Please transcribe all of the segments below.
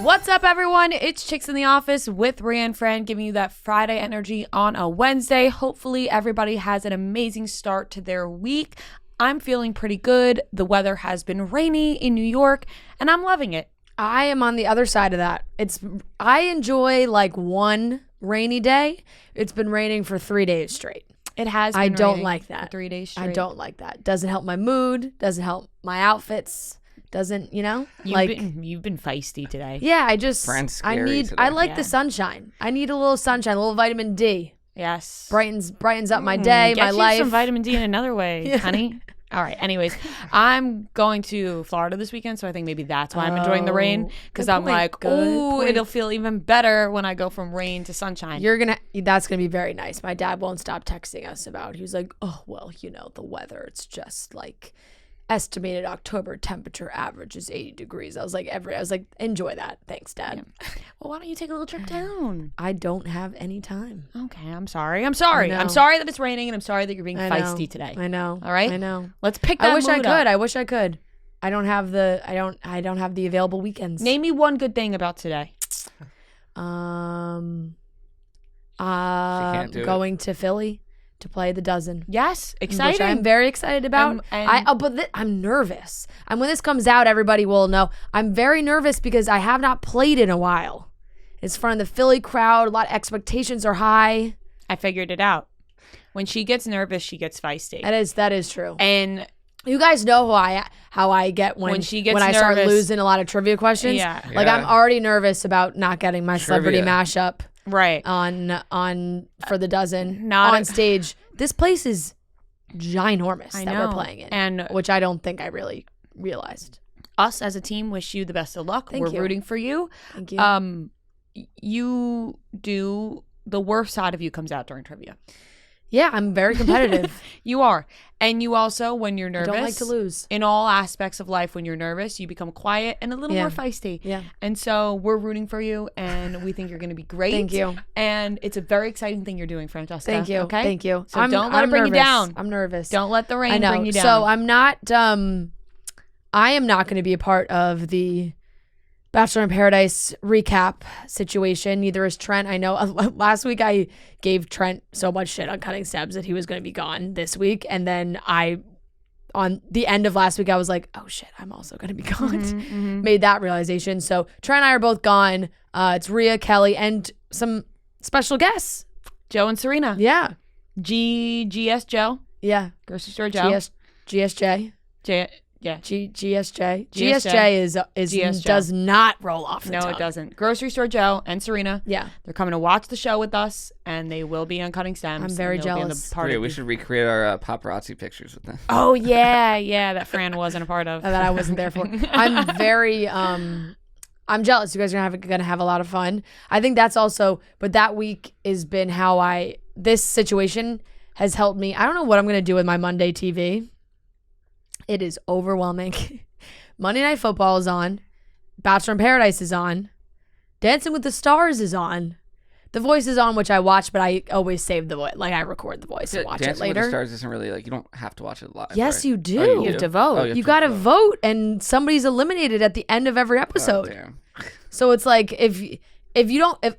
What's up, everyone? It's Chicks in the Office with Rhea and Fran, giving you that Friday energy on a Wednesday. Hopefully, everybody has an amazing start to their week. I'm feeling pretty good. The weather has been rainy in New York, and I'm loving it. I am on the other side of that. I enjoy like one rainy day. It's been raining for 3 days straight. It has been I don't raining like for that. 3 days straight. I don't like that. Doesn't help my mood. Doesn't help my outfits. Doesn't, You've been feisty today. Yeah, I just Friend's I scary today. the sunshine. I need a little sunshine, a little vitamin D. Yes. Brightens up my day, Get my you life. some vitamin D in another way, honey. All right. Anyways, I'm going to Florida this weekend, so I think maybe that's why I'm enjoying the rain, because I'm like, oh, it'll feel even better when I go from rain to sunshine. That's gonna be very nice. My dad won't stop texting us about. He was like, oh well, the weather. It's just like estimated October temperature average is 80 degrees. I was like, enjoy that. Thanks, Dad. Yeah. Well, why don't you take a little trip down? I don't have any time. Okay, I'm sorry. I'm sorry that it's raining, and I'm sorry that you're being feisty today. I know. All right? I know. Let's pick that mood up. I wish I could. I don't have the available weekends. Name me one good thing about today. Going to Philly to play the dozen. Yes, exciting. Which I'm very excited about. I'm nervous. And when this comes out, everybody will know. I'm very nervous because I have not played in a while. It's in front of the Philly crowd. A lot of expectations are high. I figured it out. When she gets nervous, she gets feisty. That is true. And you guys know how I get when she gets when I nervous. start losing a lot of trivia questions. Yeah. Like I'm already nervous about not getting my celebrity mashup. Right. On for the dozen. Not on stage. This place is ginormous that we're playing in. And which I don't think I really realized. Us as a team wish you the best of luck. We're rooting for you. Thank you. You do the worst side of you comes out during trivia. Yeah, I'm very competitive. You are. And you also, when you're nervous, I don't like to lose. In all aspects of life, when you're nervous, you become quiet and a little more feisty. Yeah. And so we're rooting for you, and we think you're going to be great. Thank you. And it's a very exciting thing you're doing, Francesca. Thank you. Okay? Thank you. So don't let it bring you down. I'm nervous. Don't let the rain bring you down. So I'm not, I am not going to be a part of the Bachelor in Paradise recap situation. Neither is Trent. I know last week I gave Trent so much shit on Cutting Steps that he was going to be gone this week. And then on the end of last week, I was like, oh shit, I'm also going to be gone. Made that realization. So Trent and I are both gone. It's Rhea, Kelly, and some special guests. Joe and Serena. Yeah. GS Joe. Yeah. Grocery Store Joe. GSJ. Yeah. GSJ. GSJ does not roll off the tongue. No, it doesn't. Grocery Store Joe and Serena. Yeah. They're coming to watch the show with us, and they will be on Cutting Stems. I'm very jealous. We should recreate our paparazzi pictures with them. Oh, yeah. Yeah, that Fran wasn't a part of. That I wasn't there for. I'm very... I'm jealous. You guys are gonna have a lot of fun. I think that's also... But that week has been how this situation has helped me. I don't know what I'm going to do with my Monday TV. It is overwhelming. Monday Night Football is on. Bachelor in Paradise is on. Dancing with the Stars is on. The Voice is on, which I watch, but I always save the Voice. Like, I record The Voice and watch it later. Dancing with the Stars isn't really, you don't have to watch it live. Yes, right? you do. You have to vote. You got to vote, and somebody's eliminated at the end of every episode. Oh, damn. So it's like, if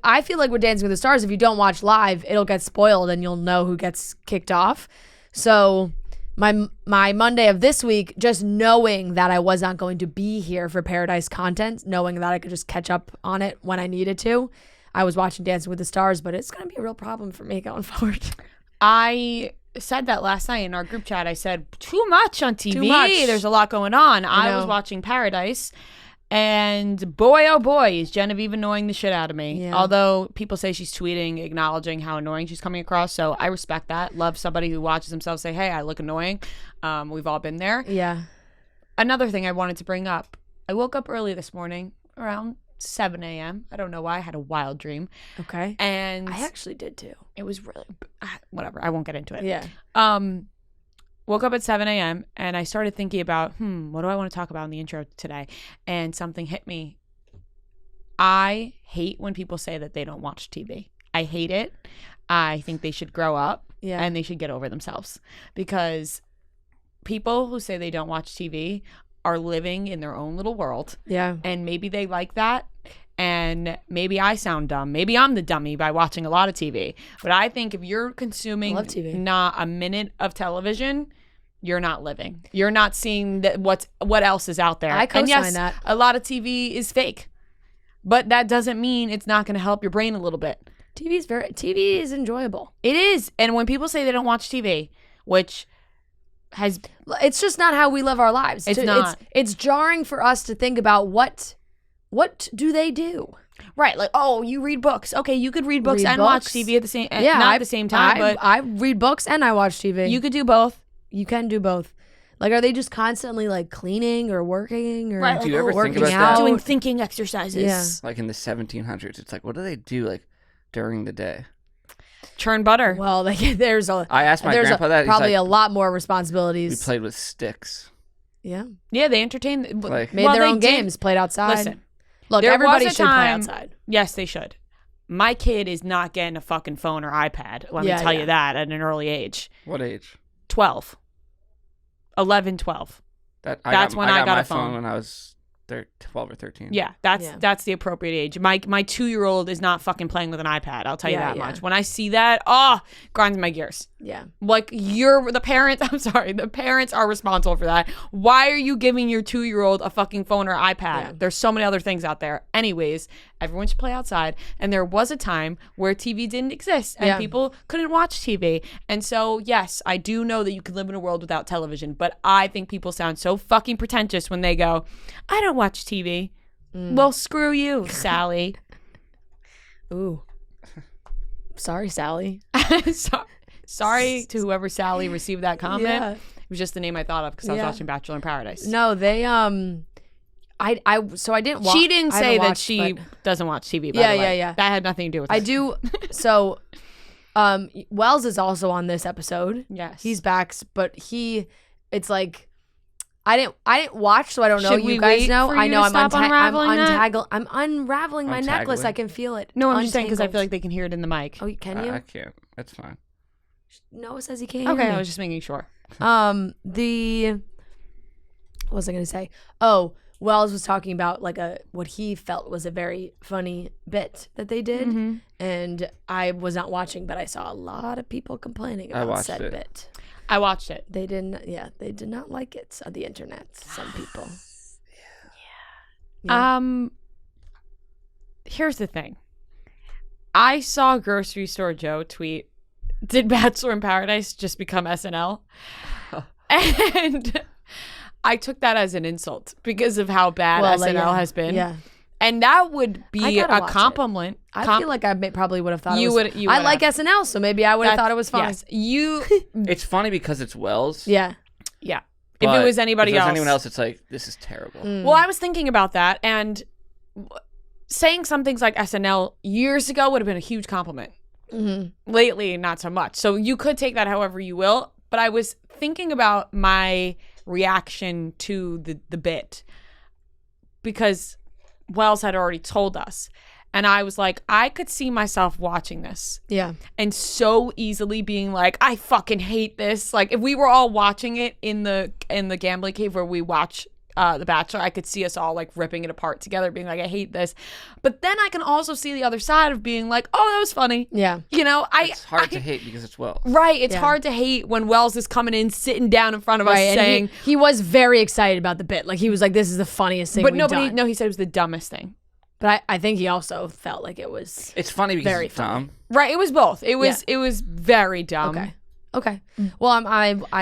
I feel like with Dancing with the Stars, if you don't watch live, it'll get spoiled and you'll know who gets kicked off. So my Monday of this week, just knowing that I was not going to be here for Paradise content, knowing that I could just catch up on it when I needed to, I was watching Dancing with the Stars, but it's going to be a real problem for me going forward. I said that last night in our group chat. I said, too much on TV. Too much. There's a lot going on. I was watching Paradise. And boy, oh boy, is Genevieve annoying the shit out of me. Yeah. Although people say she's tweeting, acknowledging how annoying she's coming across. So I respect that. Love somebody who watches themselves say, hey, I look annoying. We've all been there. Yeah. Another thing I wanted to bring up. I woke up early this morning around 7 a.m. I don't know why. I had a wild dream. Okay. And I actually did too. it was really, whatever. I won't get into it. Yeah. Woke up at 7 a.m. and I started thinking about, what do I want to talk about in the intro today? And something hit me. I hate when people say that they don't watch TV. I hate it. I think they should grow up and they should get over themselves, because people who say they don't watch TV are living in their own little world. Yeah. And maybe they like that. And maybe I sound dumb. Maybe I'm the dummy by watching a lot of TV. But I think if you're consuming love TV. not a minute of television, you're not living. You're not seeing what else is out there. I co-sign and yes, that. a lot of TV is fake. But that doesn't mean it's not going to help your brain a little bit. TV is enjoyable. It is. And when people say they don't watch TV, which has... It's just not how we live our lives. It's not. It's jarring for us to think about what do they do? Right. Like, oh, you read books. Okay, you could read books and watch TV at the same not at the same time, but I read books and I watch TV. you could do both. You can do both. Like, are they just constantly like cleaning or working or Right, Do you ever think working about out? that? Doing thinking exercises. Yeah. Like in the 1700s, it's like, what do they do like during the day? Churn butter. Well, there's I asked my grandpa that. He's probably like, a lot more we responsibilities. played with sticks. Yeah, Yeah, they entertain. Like- made their own games, played outside. Listen, Look, there everybody was a should play time- outside. yes, they should. My kid is not getting a fucking phone or iPad. Let me Yeah, tell yeah. you that at an early age. What age? 12. 11, 12. That's when I got my a phone. when I was 12 or 13. Yeah, that's the appropriate age. My 2-year-old is not fucking playing with an iPad. I'll tell you Yeah, that yeah. much. When I see that, grinds my gears. Yeah. Like, you're the parents. I'm sorry. The parents are responsible for that. Why are you giving your 2-year-old a fucking phone or iPad? Yeah. There's so many other things out there. Anyways, everyone should play outside. And there was a time where TV didn't exist and Yeah. people couldn't watch TV. And so, yes, I do know that you can live in a world without television. But I think people sound so fucking pretentious when they go, I don't watch TV. Well, screw you, Sally. Ooh. Sorry, Sally. Sorry to whoever Sally received that comment. Yeah. It was just the name I thought of because I was Yeah. watching Bachelor in Paradise. No, they I didn't watch. She didn't I say haven't that watched, she but doesn't watch TV. By Yeah, the way. yeah, yeah. That had nothing to do with it. I do. So, Wells is also on this episode. Yes. He's back, but it's like I didn't watch, so I don't know. Should we You guys wait know. for I you know. to stop unraveling that? I'm unraveling my necklace. I can feel it. No, I'm just saying because I Untangled. feel like they can hear it in the mic. Oh, can you? I can't. That's fine. Noah says he can't. Okay, hear me. I was just making sure. What was I gonna say? Oh, Wells was talking about like what he felt was a very funny bit that they did, Mm-hmm. and I was not watching, but I saw a lot of people complaining I about watched said it. bit. I watched it. They didn't. Yeah, they did not like it on the internet. Some people. Yeah. Here's the thing. I saw Grocery Store Joe tweet, did Bachelor in Paradise just become SNL? And I took that as an insult because of how bad SNL has been. Yeah. And that would I be gotta a watch it. compliment. I feel like I probably would have thought You it was. would- you I would like have. SNL, so maybe I would have thought it was fun. Yes, you. It's funny because it's Wells. Yeah. Yeah. If but it was anybody if it was else. anyone else, it's like, this is terrible. Well, I was thinking about that, and saying some things like SNL years ago would have been a huge compliment. Mm-hmm. Lately, not so much. So you could take that however you will. But I was thinking about my reaction to the bit because Wells had already told us. And I was like, I could see myself watching this Yeah. and so easily being like, I fucking hate this. Like if we were all watching it in the gambling cave where we watch The Bachelor, I could see us all like ripping it apart together, being like, I hate this. But then I can also see the other side of being like, oh, that was funny. Yeah. You know, It's hard to hate because it's Wells. Right. It's Yeah. hard to hate when Wells is coming in, sitting down in front of us Right, and saying, he was very excited about the bit. Like he was like, "This is the funniest thing." but we've nobody, done. no, he said it was the dumbest thing. But I think he also felt like it was It's funny because Very it's dumb. Right. It was both. It was very dumb. okay. Okay. Well,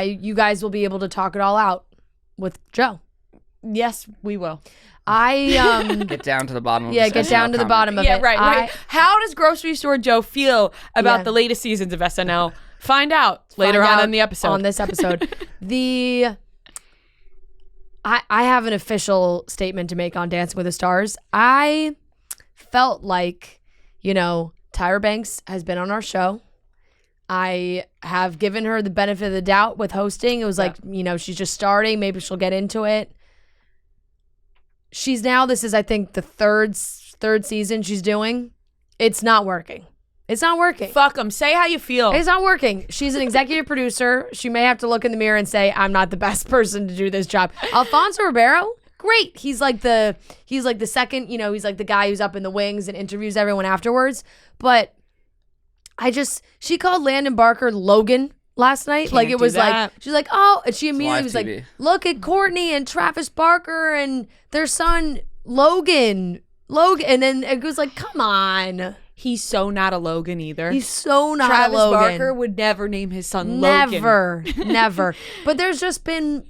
you guys will be able to talk it all out with Joe. Yes, we will. I Get down to the bottom of yeah, this get SNL down to the comment. bottom of Yeah, it. right, right. How does Grocery Store Joe feel about Yeah. the latest seasons of SNL? Find out later Find on out in the episode. On this episode, I have an official statement to make on Dancing with the Stars. I felt like, Tyra Banks has been on our show. I have given her the benefit of the doubt with hosting. It was like, she's just starting. Maybe she'll get into it. This is, I think, the third season she's doing. It's not working. It's not working. Fuck them. Say how you feel. It's not working. She's an executive producer. She may have to look in the mirror and say, I'm not the best person to do this job. Alfonso Ribeiro, great. He's like the second, he's like the guy who's up in the wings and interviews everyone afterwards. But she called Landon Barker Logan last night. Like it was like, she's like, oh, and she immediately was like, look at Courtney and Travis Barker and their son Logan. And then it was like, come on. He's so not a Logan either. He's so not Travis a Logan. Barker would never name his son Logan. Never. But there's just been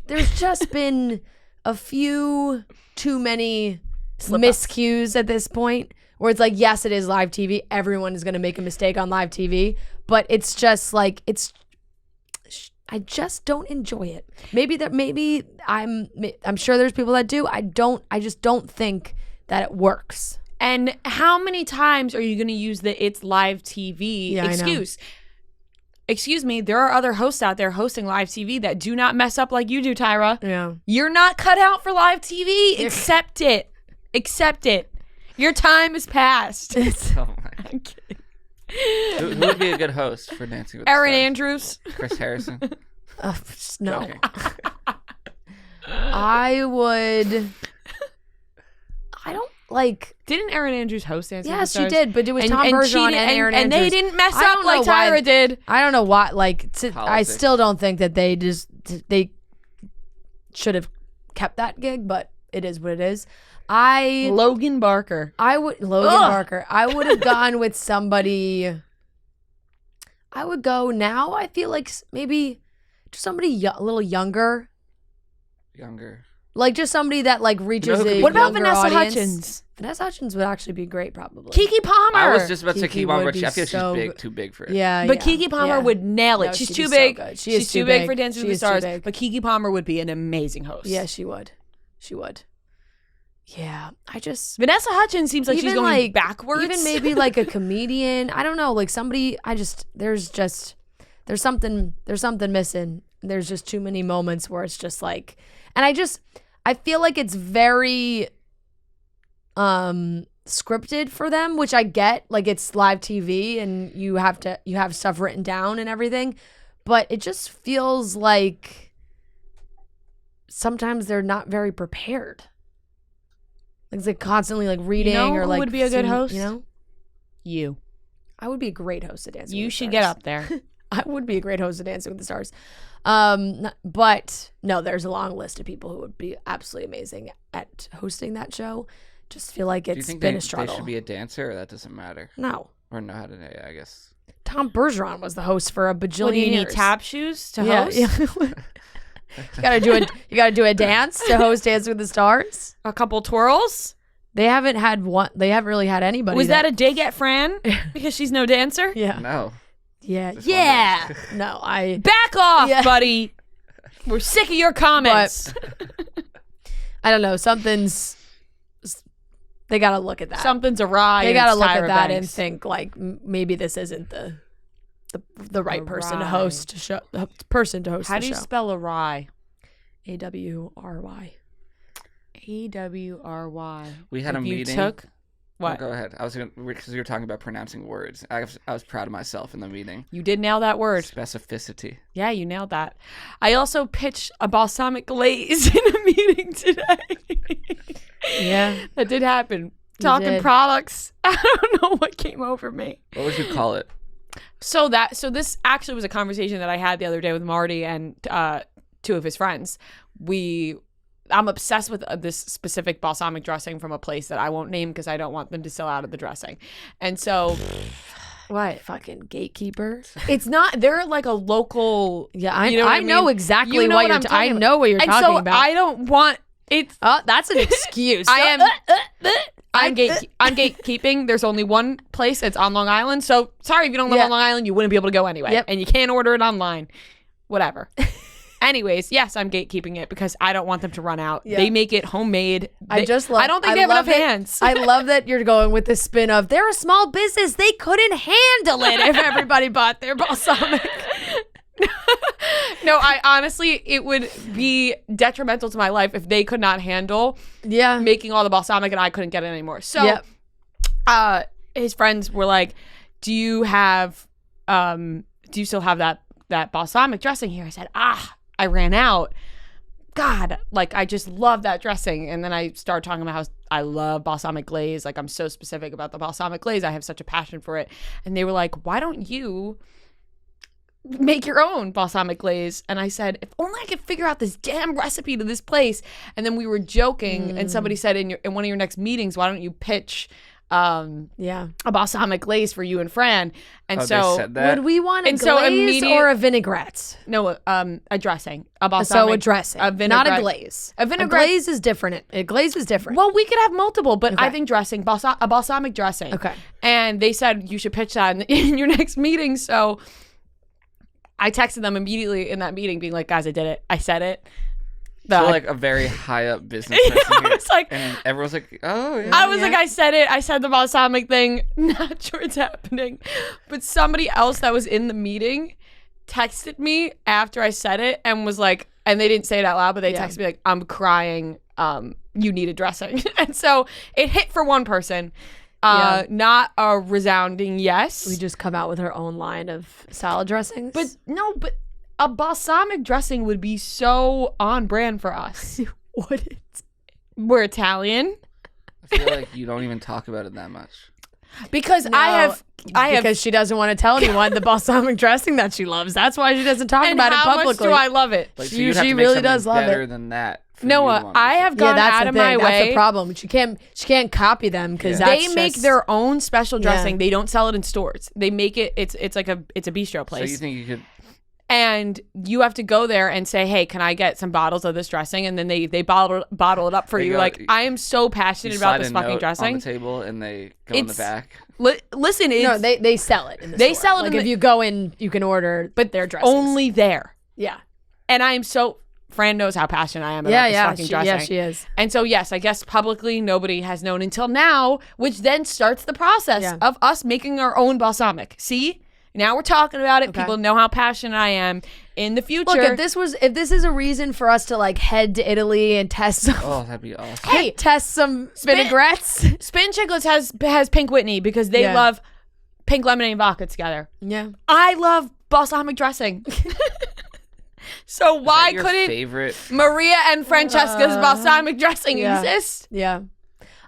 a few too many miscues at this point where it's like, yes, it is live TV. Everyone is going to make a mistake on live TV, but it's just like I just don't enjoy it. Maybe I'm sure there's people that do. I just don't think that it works. And how many times are you going to use the it's live TV excuse? Excuse me, there are other hosts out there hosting live TV that do not mess up like you do, Tyra. Yeah. You're not cut out for live TV. Accept it. Accept it. Your time is past. Oh my. I'm kidding. Who would be a good host for Dancing with Erin the Stars? Andrews. Chris Harrison? No. I don't like. Didn't Erin Andrews host Dancing with the Stars? Stars? Yes, she did, but it was Tom Bergeron and Erin Andrews. And they didn't mess up like Tyra did. I don't know why. I still don't think that they should have kept that gig, but it is what it is. Logan Barker. Barker. I would have gone with somebody. I would go now. I feel like maybe just somebody a little younger. Like just somebody that like reaches a What about younger Vanessa audience. Hudgens? Vanessa Hudgens would actually be great, probably. Keke Palmer. I was just about to say Keke Keke Palmer, would but I feel be so she's too big for it. Yeah, But Keke Palmer would nail it. No, she's she'd too be so big. good. She's too big for Dancing with the Stars. But Keke Palmer would be an amazing host. Yeah, she would. Yeah, Vanessa Hudgens seems like she's going like, backwards. Even maybe like a comedian. I don't know, like somebody. There's something missing. There's just too many moments where it's just like, and I feel like it's very scripted for them, which I get. Like it's live TV and you have stuff written down and everything, but it just feels like sometimes they're not very prepared. Like it's like constantly like reading or like who would be a good host? You. I would be a great host at Dancing with the Stars. You should get up there. I would be a great host of Dancing with the Stars. But no, there's a long list of people who would be absolutely amazing at hosting that show. Just feel like it's been a struggle. They should be a dancer, or that doesn't matter? No. Or know how to, I guess. Tom Bergeron was the host for a bajillion What, do you years. need tap shoes to host? Yeah. you gotta do a dance to host Dancing with the Stars. A couple twirls? They haven't really had anybody. Was that a dig at Fran? Because she's no dancer? Yeah. No. Yeah. Just Yeah. No, Back off, buddy. We're sick of your comments. I don't know. They got to look at that. Something's awry. They got to look Tyra at that Banks. and think like maybe this isn't the right person to host a show. The person to host How the do you show. spell awry? AWRY. AWRY. We had a meeting. What? Go ahead. Because we were talking about pronouncing words. I was proud of myself in the meeting. You did nail that word. Specificity. Yeah, you nailed that. I also pitched a balsamic glaze in a meeting today. Yeah. That did happen. Talking products. I don't know what came over me. What would you call it? So this actually was a conversation that I had the other day with Marty and two of his friends. I'm obsessed with this specific balsamic dressing from a place that I won't name because I don't want them to sell out of the dressing. And so, what? Fucking gatekeeper. It's not. They're like a local. Yeah, I know exactly what you're. I know what you're talking talking about. about. I don't want it. Oh, that's an excuse. I'm gatekeeping. There's only one place. It's on Long Island. So sorry if you don't live on Long Island, you wouldn't be able to go anyway. Yep. And you can't order it online. Whatever. Anyways, yes, I'm gatekeeping it because I don't want them to run out. Yeah. They make it homemade. I don't think they have enough hands. I love that you're going with this spin of they're a small business. They couldn't handle it if everybody bought their balsamic. No, I honestly, it would be detrimental to my life if they could not handle making all the balsamic and I couldn't get it anymore. So his friends were like, do you still have that balsamic dressing here? I said, I ran out God, like I just love that dressing. And then I started talking about how I love balsamic glaze. Like I'm so specific about the balsamic glaze. I have such a passion for it. And they were like, why don't you make your own balsamic glaze? And I said, if only I could figure out this damn recipe to this place. And then we were joking, and somebody said, in one of your next meetings, why don't you pitch a balsamic glaze for you and Fran? And They so said that? Would we want a And glaze so or a vinaigrette? no, a dressing, a balsamic, So a dressing, a not a vinaigrette. glaze. A vinaigrette. glaze is different. A glaze is different. Well, we could have multiple, but I Okay. think dressing, a balsamic dressing. Okay. And they said you should pitch that in your next meeting. So I texted them immediately in that meeting, being like, "Guys, I did it. I said it." So like a very high up business person I here. was like, And everyone's like, oh, yeah. I was like, I said it. I said the balsamic thing. Not sure it's happening. But somebody else that was in the meeting texted me after I said it and was like, and they didn't say it out loud, but they texted me like, I'm crying. You need a dressing. And so it hit for one person. Not a resounding yes. We just come out with our own line of salad dressings. But a balsamic dressing would be so on brand for us. would it? We're Italian. I feel like you don't even talk about it that much. Because I have Because she doesn't want to tell anyone the balsamic dressing that she loves. That's why she doesn't talk and about it how publicly. much do I love it? Like, so She- you'd have she to make really something does love better it. than that. For you to Noah, want I to have say. gone that's out the of thing. my That's way. the problem. She can't copy them because They make their own special dressing. Yeah. They don't sell it in stores. They make it. It's a bistro So place. you think you could? And you have to go there and say, "Hey, can I get some bottles of this dressing?" And then they bottle it up for They you. go- Like I am so You passionate slide about this a fucking note on dressing. the table and they go in the It's- back. Listen, it's No, they sell it. In the They store. sell it Like in if the- you go in, you can order, but their dressings. only there. Yeah. And I am so. Fran knows how passionate I am about this fucking dressing. She is. And so, yes, I guess publicly nobody has known until now, which then starts the process Yeah. of us making our own balsamic. See? Now we're talking about it. Okay. People know how passionate I am. In the future, Look, if this is a reason for us to like head to Italy and test some, Oh, that'd be awesome. Hey, test some vinaigrettes. Spin Chicklets has Pink Whitney because they Yeah. love pink lemonade and vodka together. Yeah. I love balsamic dressing. So Is why that your couldn't favorite? Maria and Francesca's balsamic dressing yeah. exist? Yeah.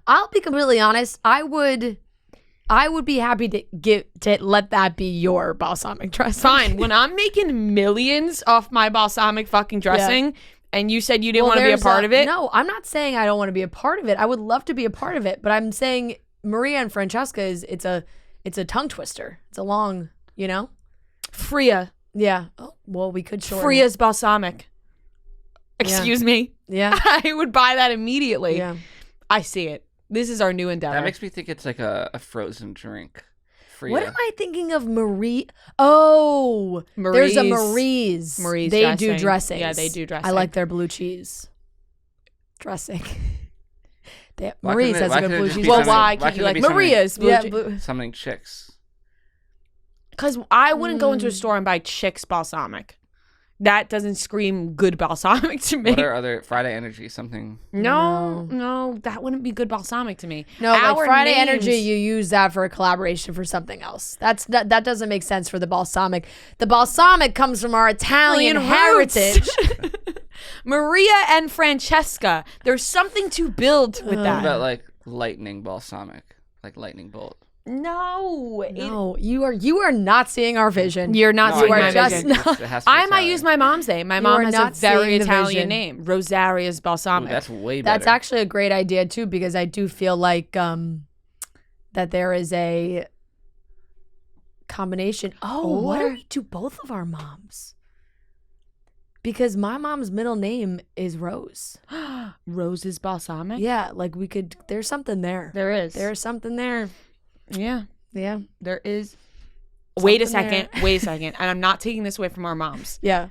I'll be completely honest. I would be happy to let that be your balsamic dressing. Fine. When I'm making millions off my balsamic fucking dressing, and you said you didn't want to be a part of it, No, I'm not saying I don't want to be a part of it. I would love to be a part of it, but I'm saying Maria and Francesca it's a tongue twister. It's a long, Freya. Yeah. Oh, well, we could shorten Freya's balsamic. Excuse me. it. Yeah. I would buy that immediately. Yeah. I see it. This is our new endeavor. That makes me think it's like a frozen drink. Freya. What am I thinking of? Marie? Oh, there's a Marie's. Marie's. They do dressing. dressings. Yeah, they do dressing. I like their blue cheese dressing. Why Marie's couldn't it- has why a good couldn't it blue just cheese. be Well, something- why why can't you couldn't it like be something- Maria's blue Yeah, cheese? Something chicks. Because I wouldn't go into a store and buy Chick's balsamic. That doesn't scream good balsamic to me. What are other Friday Energy? Something. No, that wouldn't be good balsamic to me. No, like Our Friday names- Energy, you use that for a collaboration for something else. That doesn't make sense for the balsamic. The balsamic comes from our Italian roots. heritage. Maria and Francesca. There's something to build with What that. about like lightning balsamic, like lightning bolt? No, No, you are not seeing our vision. you're not No, seeing I my get it. vision. It has to be I might Italian. use my mom's name. My mom are has a not very seeing the Italian vision. name, Rosaria's Ooh, balsamic. that's way better. That's actually a great idea too, because I do feel like that there is a combination. Oh, what Or- if we do both of our moms? Because my mom's middle name is Rose. Rose's balsamic. Yeah, like there's something there. There is. There's something there. Yeah, Yeah. there is. Wait a Something second. there. Wait a second. And I'm not taking this away from our moms. Yeah.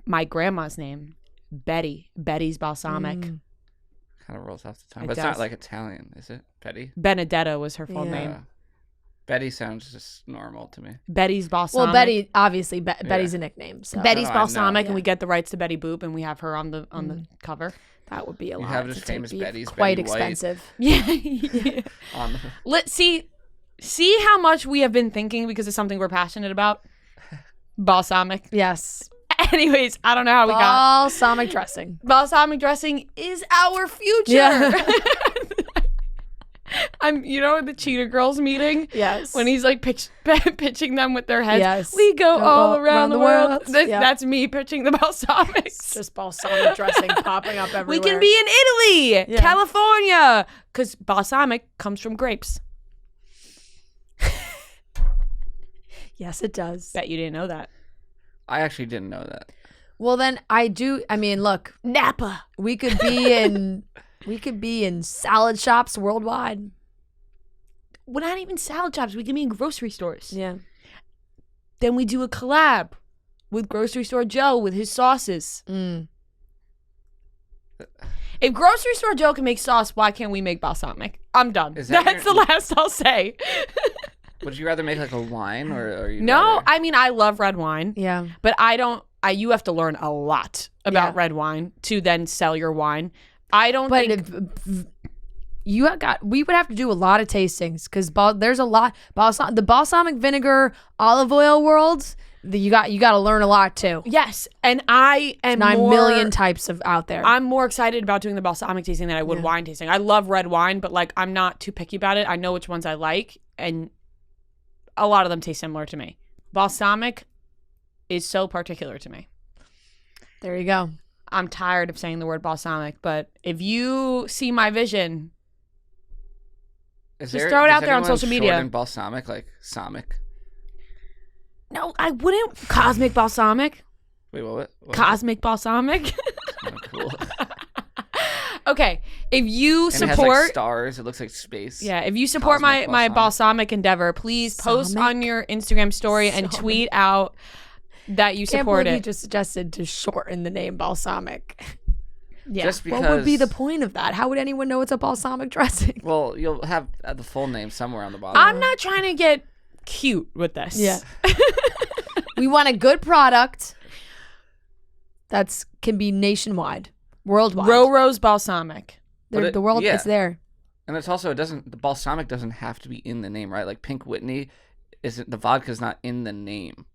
My grandma's name, Betty. Betty's balsamic. Mm. kind of rolls off the tongue, It but it's does. not like Italian, is it? Betty. Benedetta was her full Yeah. name. Betty sounds just normal to me. Betty's balsamic. Well, Betty, obviously, Betty's a nickname. So Betty's No, I know. balsamic, and Yeah. we get the rights to Betty Boop, and we have her on the cover. that would be a You lot. have this It'd famous be Betty's quite Betty White. expensive. Yeah. yeah. On the, Let's see how much we have been thinking because it's something we're passionate about. Balsamic. Yes. Anyways, I don't know how we got. Balsamic dressing. Balsamic dressing is our future. Yeah. You know, the Cheetah Girls meeting? Yes. When he's like pitching them with their heads. Yes. We go all around the world. Yeah. That's me pitching the balsamics. Just balsamic dressing popping up everywhere. We can be in Italy, Yeah. California, because balsamic comes from grapes. Yes, it does. Bet you didn't know that. I actually didn't know that. Well, then I do. I mean, look, Napa. we could be in salad shops worldwide. We're not even salad shops. We can be in grocery stores. Yeah. Then we do a collab with Grocery Store Joe with his sauces. Mm. If Grocery Store Joe can make sauce, why can't we make balsamic? I'm done. Is that That's the last I'll say. Would you rather make like a wine or you? No, I mean, I love red wine, Yeah. but I don't. You have to learn a lot about Yeah. red wine to then sell your wine. I don't But think. we would have to do a lot of tastings because there's a lot. The balsamic vinegar olive oil world. You got to learn a lot too. Yes, and I am 9 million types of out there. I'm more excited about doing the balsamic tasting than I would wine tasting. I love red wine, but like I'm not too picky about it. I know which ones I like, and a lot of them taste similar to me. Balsamic is so particular to me. There you go. I'm tired of saying the word balsamic, but if you see my vision, Just throw it out there on social media. Shorten balsamic like Samic. no, I wouldn't. Cosmic balsamic. Wait, what? Cosmic balsamic. Kinda cool. Okay, if you And it has like support, stars. It looks like space. yeah, if you support my Cosmic balsamic endeavor, please post Balsamic? on your Instagram story and Balsamic. tweet out that you Can't support believe you it. just suggested to shorten the name balsamic. Yeah. Just because. What would be the point of that? How would anyone know it's a balsamic dressing? Well, you'll have the full name somewhere on the bottom. I'm not trying to get cute with this. Yeah. We want a good product that's can be nationwide, worldwide. Roro's balsamic. But it- The world, yeah. it's there. And it's also the balsamic doesn't have to be in the name, right? Like Pink Whitney isn't, the vodka's not in the name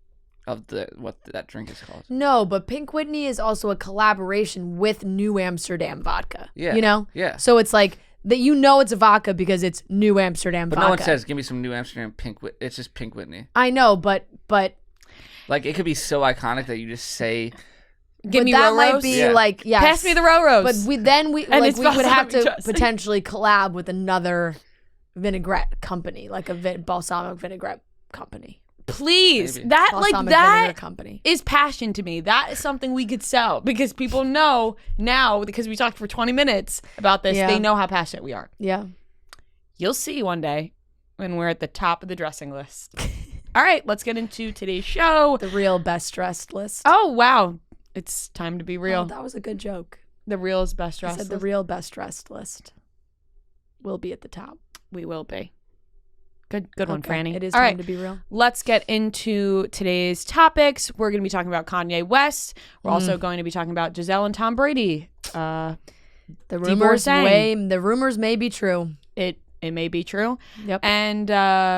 of what that drink is called. No, but Pink Whitney is also a collaboration with New Amsterdam vodka. Yeah. You know? Yeah. So it's like that it's a vodka because it's New Amsterdam But vodka. no one says, give me some New Amsterdam Pink Whitney. It's just Pink Whitney. I know, but Like, it could be so iconic that you just say, Give me that Roro's. might be Yeah. like yes. Pass me the Roro's. But we And would it's have balsamic to dressing. potentially collab with another vinaigrette company, like a balsamic vinaigrette company. Please, Maybe. that Balsamic like that vinegar company. is passion to me. That is something we could sell because people know now because we talked for 20 minutes about this. Yeah. They know how passionate we are. Yeah. You'll see one day when we're at the top of the dressing list. All right, let's get into today's show. The real best dressed list. Oh, wow. It's time to be real. Oh, that was a good joke. The real is best I dressed. said the real best dressed list will be at the top. We will be. Good one, Okay, Franny. It is All time right, to be real. let's get into today's topics. We're going to be talking about Kanye West. We're also going to be talking about Giselle and Tom Brady. The Divorcing. rumors may be true. It may be true. Yep. And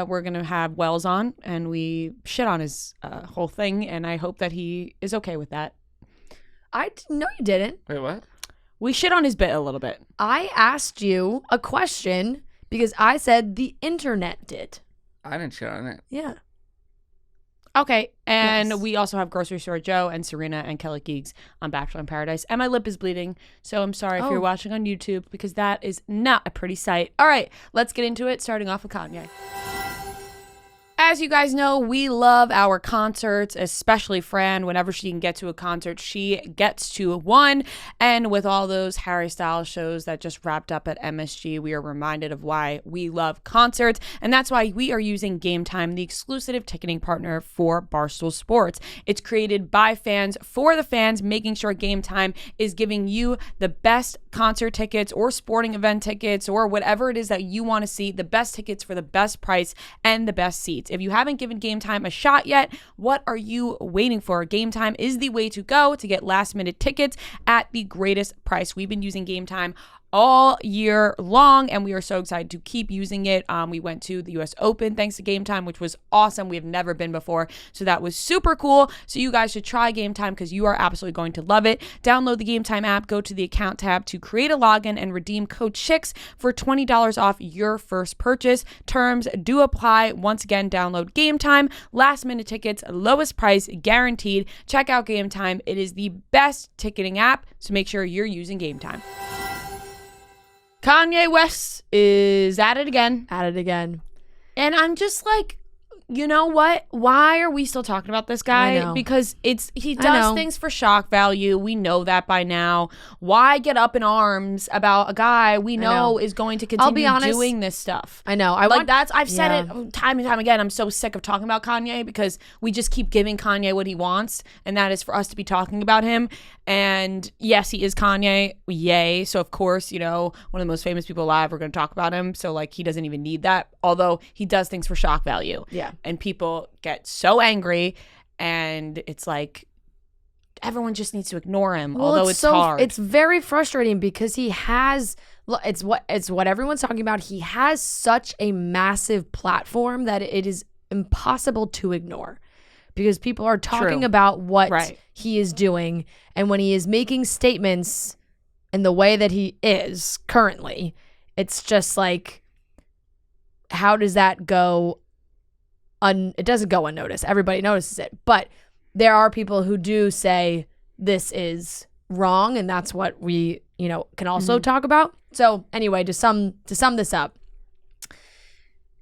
we're going to have Wells on, and we shit on his whole thing, and I hope that he is okay with that. No, you didn't. wait, what? We shit on his bit a little bit. I asked you a question because I said the internet did. I didn't shit on it. Yeah. Okay, and Yes. we also have Grocery Store Joe and Serena and Kelly Geeks on Bachelor in Paradise. And my lip is bleeding, so I'm sorry if Oh. you're watching on YouTube because that is not a pretty sight. All right, let's get into it, starting off with Kanye. As you guys know, we love our concerts, especially Fran. Whenever she can get to a concert, she gets to one. And with all those Harry Styles shows that just wrapped up at MSG, we are reminded of why we love concerts. And that's why we are using Game Time, the exclusive ticketing partner for Barstool Sports. It's created by fans for the fans, making sure Game Time is giving you the best concert tickets or sporting event tickets or whatever it is that you want to see, the best tickets for the best price and the best seats. If you haven't given Game Time a shot yet, what are you waiting for? Game Time is the way to go to get last minute tickets at the greatest price. We've been using Game Time all year long, and we are so excited to keep using it. We went to the US Open thanks to Game Time, which was awesome. We have never been before, so that was super cool. So you guys should try Game Time because you are absolutely going to love it. Download the Game Time app, go to the account tab to create a login and redeem code CHICKS for $20 off your first purchase. Terms do apply. Once again, download Game Time. Last minute tickets, lowest price guaranteed. Check out Game Time. It is the best ticketing app, so make sure you're using Game Time. Kanye West is at it again. And I'm just like, you know what? Why are we still talking about this guy? Because he does things for shock value. We know that by now. Why get up in arms about a guy we know is going to continue doing this stuff? I know. I've said it time and time again. I'm so sick of talking about Kanye because we just keep giving Kanye what he wants, and that is for us to be talking about him. And yes, he is Kanye. Yay. So of course, one of the most famous people alive, we're going to talk about him. So like he doesn't even need that. Although he does things for shock value. Yeah. And people get so angry, and it's like everyone just needs to ignore him. Although it's hard. It's very frustrating because he has. It's what everyone's talking about. He has such a massive platform that it is impossible to ignore, because people are talking about what he is doing, and when he is making statements in the way that he is currently, it's just like, how does that go? It doesn't go unnoticed. Everybody notices it, but there are people who do say this is wrong, and that's what we can also talk about. So anyway, to sum this up,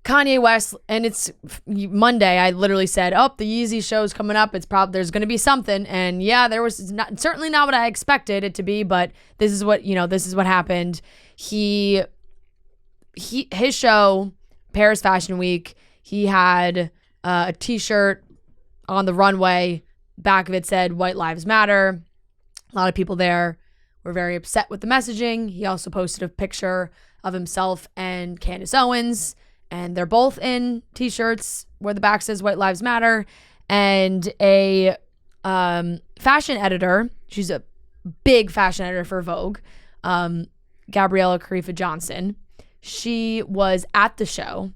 Kanye West, and it's Monday, I literally said, the Yeezy show's coming up. It's probably, there's going to be something. And yeah, there was certainly not what I expected it to be, but this is what happened. His show, Paris Fashion Week, he had a t-shirt on the runway. Back of it said, White Lives Matter. A lot of people there were very upset with the messaging. He also posted a picture of himself and Candace Owens, and they're both in t-shirts where the back says White Lives Matter. And a fashion editor, she's a big fashion editor for Vogue, Gabriella Carifa Johnson, she was at the show,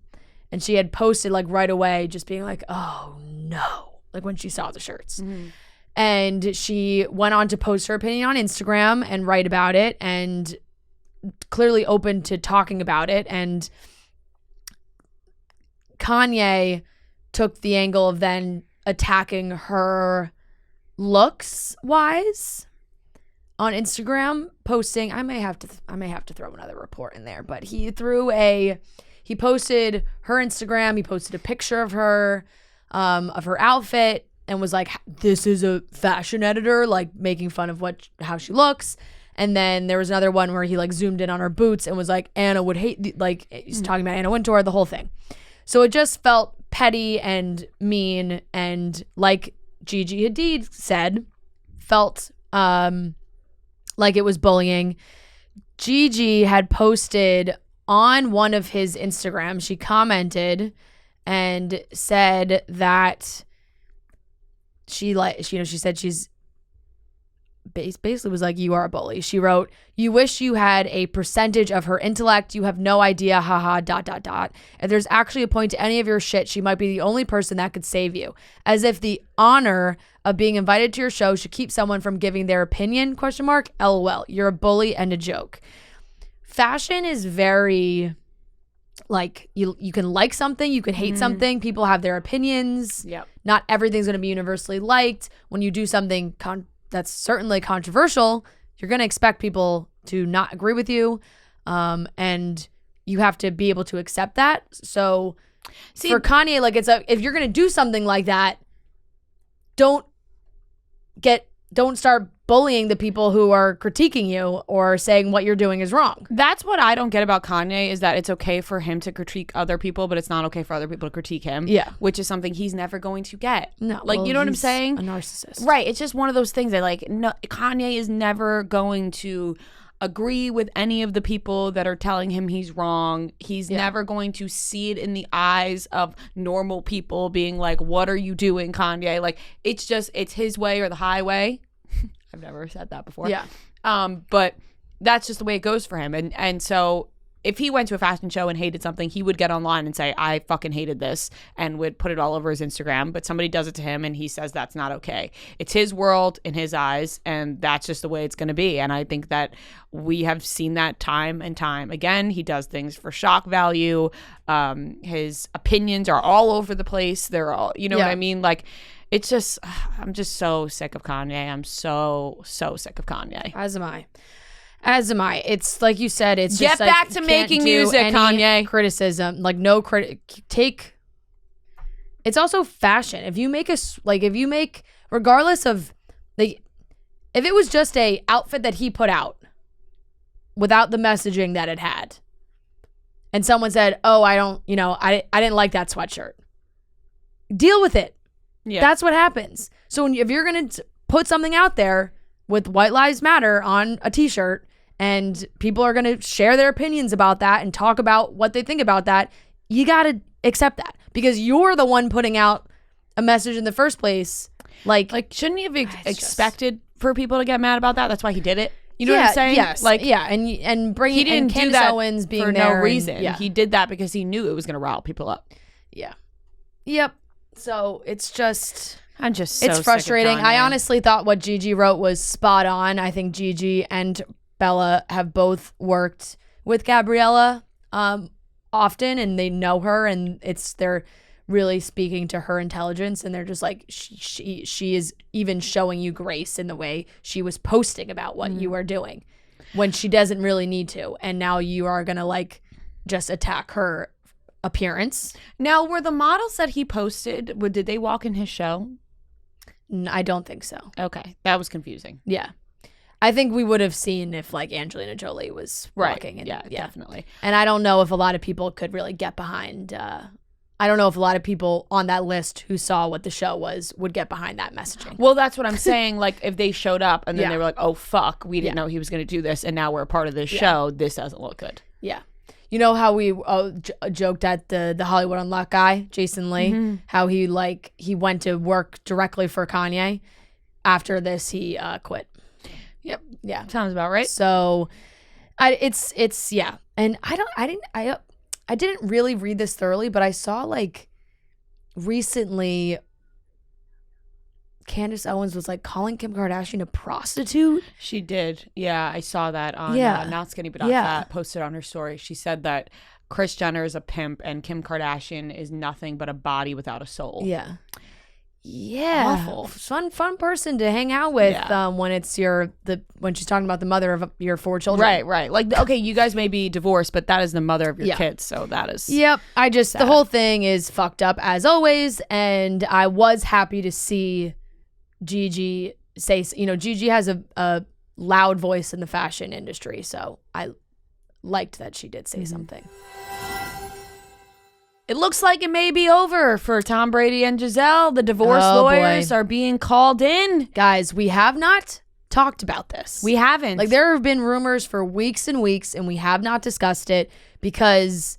and she had posted like right away, just being like, oh no, like when she saw the shirts. Mm-hmm. And she went on to post her opinion on Instagram and write about it, and clearly open to talking about it. And Kanye took the angle of then attacking her looks wise on Instagram, posting, I may have to throw another report in there, but he posted her Instagram, he posted a picture of her outfit, and was like, this is a fashion editor, like making fun of how she looks. And then there was another one where he like zoomed in on her boots and was like, Anna would hate, like he's talking about Anna Wintour, the whole thing. So it just felt petty and mean, and like Gigi Hadid said, felt like it was bullying. Gigi had posted on one of his Instagrams, she commented and said that she said she's basically was like, you are a bully. She wrote, you wish you had a percentage of her intellect. You have no idea, haha, ... If there's actually a point to any of your shit, she might be the only person that could save you. As if the honor of being invited to your show should keep someone from giving their opinion, ? LOL. You're a bully and a joke. Fashion is very, like, you can like something, you can hate something. People have their opinions. Yep. Not everything's going to be universally liked. When you do something that's certainly controversial, you're going to expect people to not agree with you. And you have to be able to accept that. So for Kanye, like, if you're going to do something like that, don't start bullying the people who are critiquing you or saying what you're doing is wrong. That's what I don't get about Kanye, is that it's okay for him to critique other people, but it's not okay for other people to critique him. Yeah. Which is something he's never going to get. No. Like, you know what I'm saying? A narcissist. Right. It's just one of those things that, like, no, Kanye is never going to agree with any of the people that are telling him he's wrong. He's never going to see it in the eyes of normal people being like, what are you doing, Kanye? Like, it's his way or the highway. I've never said that before. Yeah. But that's just the way it goes for him. And so if he went to a fashion show and hated something, he would get online and say, I fucking hated this, and would put it all over his Instagram. But somebody does it to him and he says that's not okay. It's his world in his eyes, and that's just the way it's going to be. And I think that we have seen that time and time again. He does things for shock value. His opinions are all over the place. They're all, you know what I mean? Like, it's just, I'm just so sick of Kanye. I'm so sick of Kanye. As am I. It's like you said, it's get just back like, to you making can't do music, any Kanye. criticism, like no take. It's also fashion. If you make regardless of like, if it was just a outfit that he put out without the messaging that it had, and someone said, oh, I didn't like that sweatshirt, deal with it. Yeah. That's what happens. So if you're going to put something out there with White Lives Matter on a t-shirt, and people are going to share their opinions about that and talk about what they think about that, you got to accept that because you're the one putting out a message in the first place. Like shouldn't he have expected for people to get mad about that? That's why he did it. You know what I'm saying? Yes. Like, and bringing he didn't and do that Owens being for there no reason. Yeah. He did that because he knew it was going to rile people up. Yeah. Yep. So it's just... I'm just so it's sick frustrating. of I Kanye. honestly thought what Gigi wrote was spot on. I think Gigi and Bella have both worked with Gabriella often, and they know her, and they're really speaking to her intelligence, and they're just like she is even showing you grace in the way she was posting about what you are doing when she doesn't really need to, and now you are gonna like just attack her appearance. Now, were the models that he posted, did they walk in his show? I don't think so. Okay, that was confusing. Yeah. I think we would have seen if like Angelina Jolie was walking. And, yeah, definitely. And I don't know if a lot of people could really get behind. I don't know if a lot of people on that list who saw what the show was would get behind that messaging. Well, that's what I'm saying. Like, if they showed up and then Yeah. they were like, oh, fuck, we didn't know he was going to do this, and now we're a part of this show, this doesn't look good. Yeah. You know how we joked at the Hollywood Unlocked guy, Jason Lee, how he went to work directly for Kanye. After this, he quit. Yep. Yeah. Sounds about right. So, it's yeah. And I didn't really read this thoroughly, but I saw like recently Candace Owens was like calling Kim Kardashian a prostitute. She did. Yeah, I saw that on Not Skinny But Not Fat, posted on her story. She said that Kris Jenner is a pimp and Kim Kardashian is nothing but a body without a soul. Yeah. Yeah. Awful. Fun person to hang out with when it's when she's talking about the mother of your 4 children. Right. Like, okay, you guys may be divorced, but that is the mother of your kids, so that is... Yep. The whole thing is fucked up as always, and I was happy to see Gigi say, Gigi has a loud voice in the fashion industry, so I liked that she did say something. It looks like it may be over for Tom Brady and Giselle. The divorce lawyers are being called in. Guys, we have not talked about this. We haven't. Like, there have been rumors for weeks and weeks, and we have not discussed it because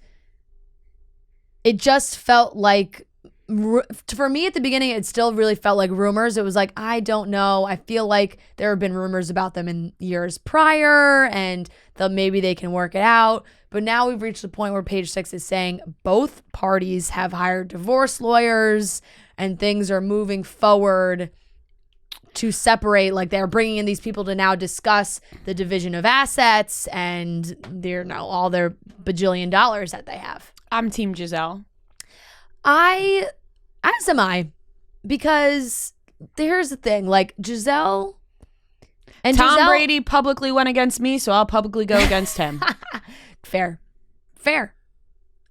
it just felt like, for me at the beginning, it still really felt like rumors. It was like, I don't know. I feel like there have been rumors about them in years prior, and maybe they can work it out. But now we've reached the point where Page Six is saying both parties have hired divorce lawyers and things are moving forward to separate. Like, they're bringing in these people to now discuss the division of assets and all their bajillion dollars that they have. I'm Team Giselle. As am I, because here's the thing, like Giselle and Tom Brady publicly went against me, so I'll publicly go against him. Fair.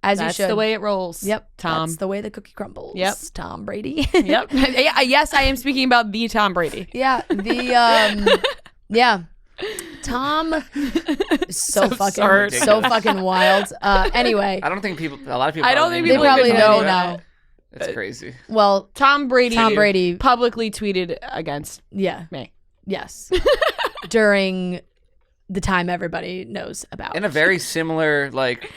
As That's you should. the way it rolls. Yep. Tom. That's the way the cookie crumbles. Yep. Tom Brady. Yep. Yes, I am speaking about the Tom Brady. Yeah. Tom. So fucking wild. Anyway. I don't think a lot of people. I don't think They people probably even don't know even that. know. It's crazy. Well, Tom Brady publicly tweeted against me. Yes. During the time everybody knows about. In a very similar, like...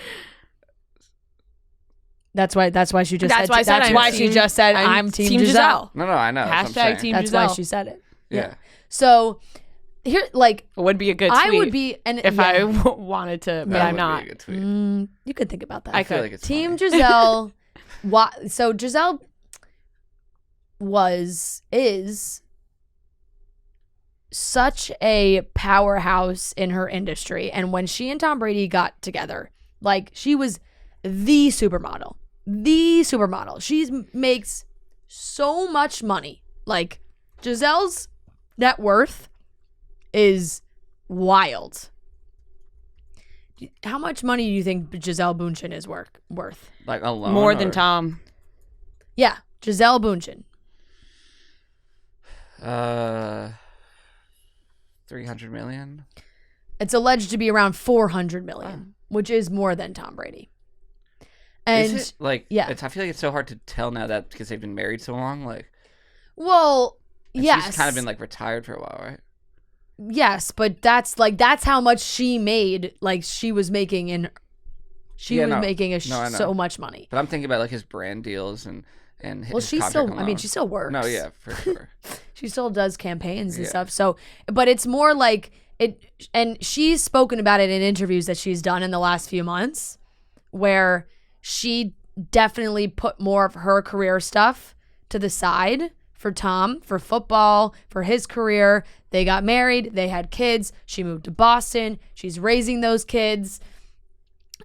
That's why she just That's said. why I said that's I'm why team- she just said I'm I'm Team Team Giselle. No, I know. Hashtag Team That's Giselle. why she said it. Yeah. So here, like, It would be a good tweet. I would be, and if yeah. I wanted to, but That I'm would not. be a good tweet. You could think about that. I I feel could. like it's Team funny. Giselle. So Giselle is such a powerhouse in her industry, and when she and Tom Brady got together, like, she was the supermodel. She makes so much money. Like, Giselle's net worth is wild. How much money do you think Giselle Bündchen is worth? Like alone. More than or- Tom. Yeah, Giselle Bündchen. 300 million. It's alleged to be around 400 million, which is more than Tom Brady. And Is it like? yeah. I feel like it's so hard to tell now that because they've been married so long. Like, well, and yes, she's kind of been like retired for a while, right? yes, but that's how much she made. Like, she was making I know. So much money. But I'm thinking about like his brand deals and Well, his she contract still. I alone. mean, she still works. No, yeah, for sure. She still does campaigns and Yeah. stuff. So, but it's more like it, and she's spoken about it in interviews that she's done in the last few months, where she definitely put more of her career stuff to the side for Tom, for football, for his career. They got married, they had kids. She moved to Boston. She's raising those kids.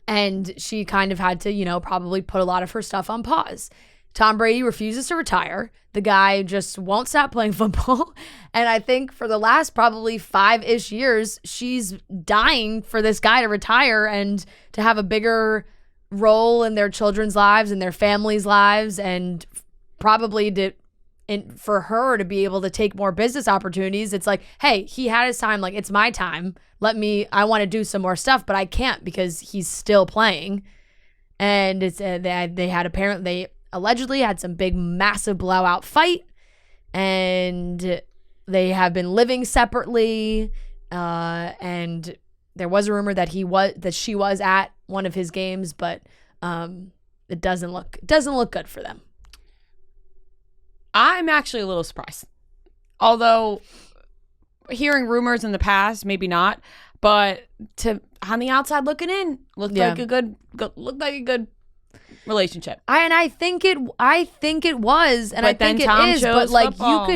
And she kind of had to, probably put a lot of her stuff on pause. Tom Brady refuses to retire. The guy just won't stop playing football. And I think for the last probably 5-ish years, she's dying for this guy to retire and to have a bigger role in their children's lives and their families' lives, and probably for her to be able to take more business opportunities. It's like, hey, he had his time. Like, it's my time. I want to do some more stuff, but I can't because he's still playing. And it's they allegedly had some big, massive blowout fight, and they have been living separately. And there was a rumor that she was at one of his games, but it doesn't look good for them. I'm actually a little surprised. Although hearing rumors in the past, maybe not, but on the outside looking in, looked like a good relationship. I think it was, and But I think then it Tom is. chose But like, football.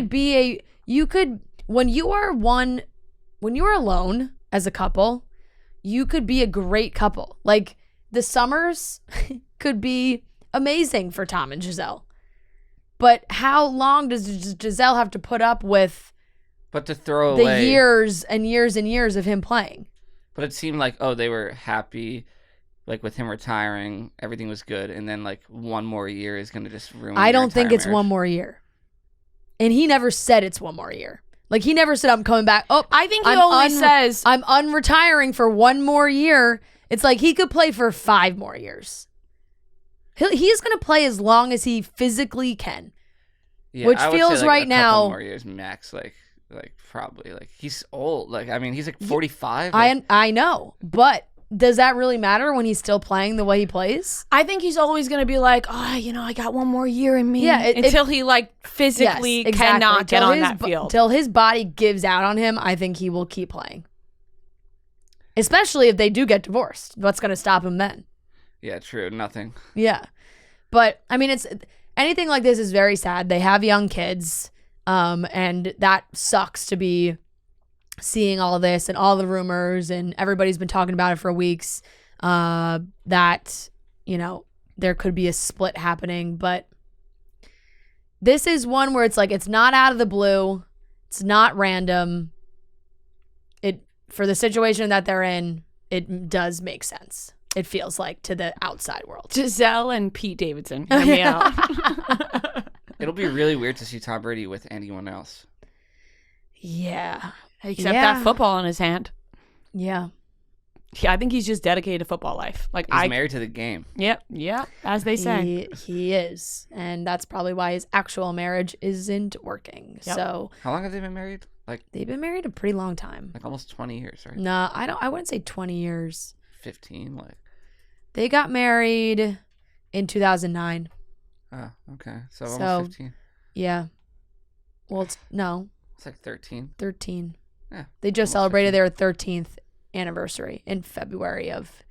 when you are alone as a couple, you could be a great couple. Like, the summers could be amazing for Tom and Giselle. But how long does Giselle have to put up with But to throw the away years and years and years of him playing? But it seemed like they were happy, like with him retiring, everything was good, and then like one more year is gonna just ruin. I your don't think entire it's marriage. one more year. And he never said it's one more year. Like, he never said, I'm coming back. Oh, I think he always says, I'm unretiring for one more year. It's like he could play for 5 more years. He's going to play as long as he physically can. Yeah, which I would feels say, like, right a now- couple more years max, like probably like he's old. Like, I mean, he's like 45. I know, but does that really matter when he's still playing the way he plays? I think he's always going to be like, I got one more year in me. Yeah, until he like physically Yes, exactly. cannot get Till on his that field. Till his body gives out on him, I think he will keep playing. Especially if they do get divorced. What's going to stop him then? Yeah, true. Nothing. Yeah. But I mean, it's anything like this is very sad. They have young kids, and that sucks to be seeing all of this and all the rumors, and everybody's been talking about it for weeks, that, there could be a split happening. But this is one where it's like, it's not out of the blue. It's not random. For the situation that they're in, it does make sense. It feels like, to the outside world. Giselle and Pete Davidson. Hear me out. It'll be really weird to see Tom Brady with anyone else. Yeah. Except Yeah. that football in his hand. Yeah. Yeah, I think he's just dedicated to football life. Like, He's married to the game. Yep, as they say. He is. And that's probably why his actual marriage isn't working. Yep. So How long have they been married? they've been married a pretty long time. Like almost 20 years, right? No, I wouldn't say 20 years. 15, They got married in 2009. Oh, okay. So So- almost 15. Yeah. Well, it's 13. 13. They just celebrated their 13th anniversary in February of.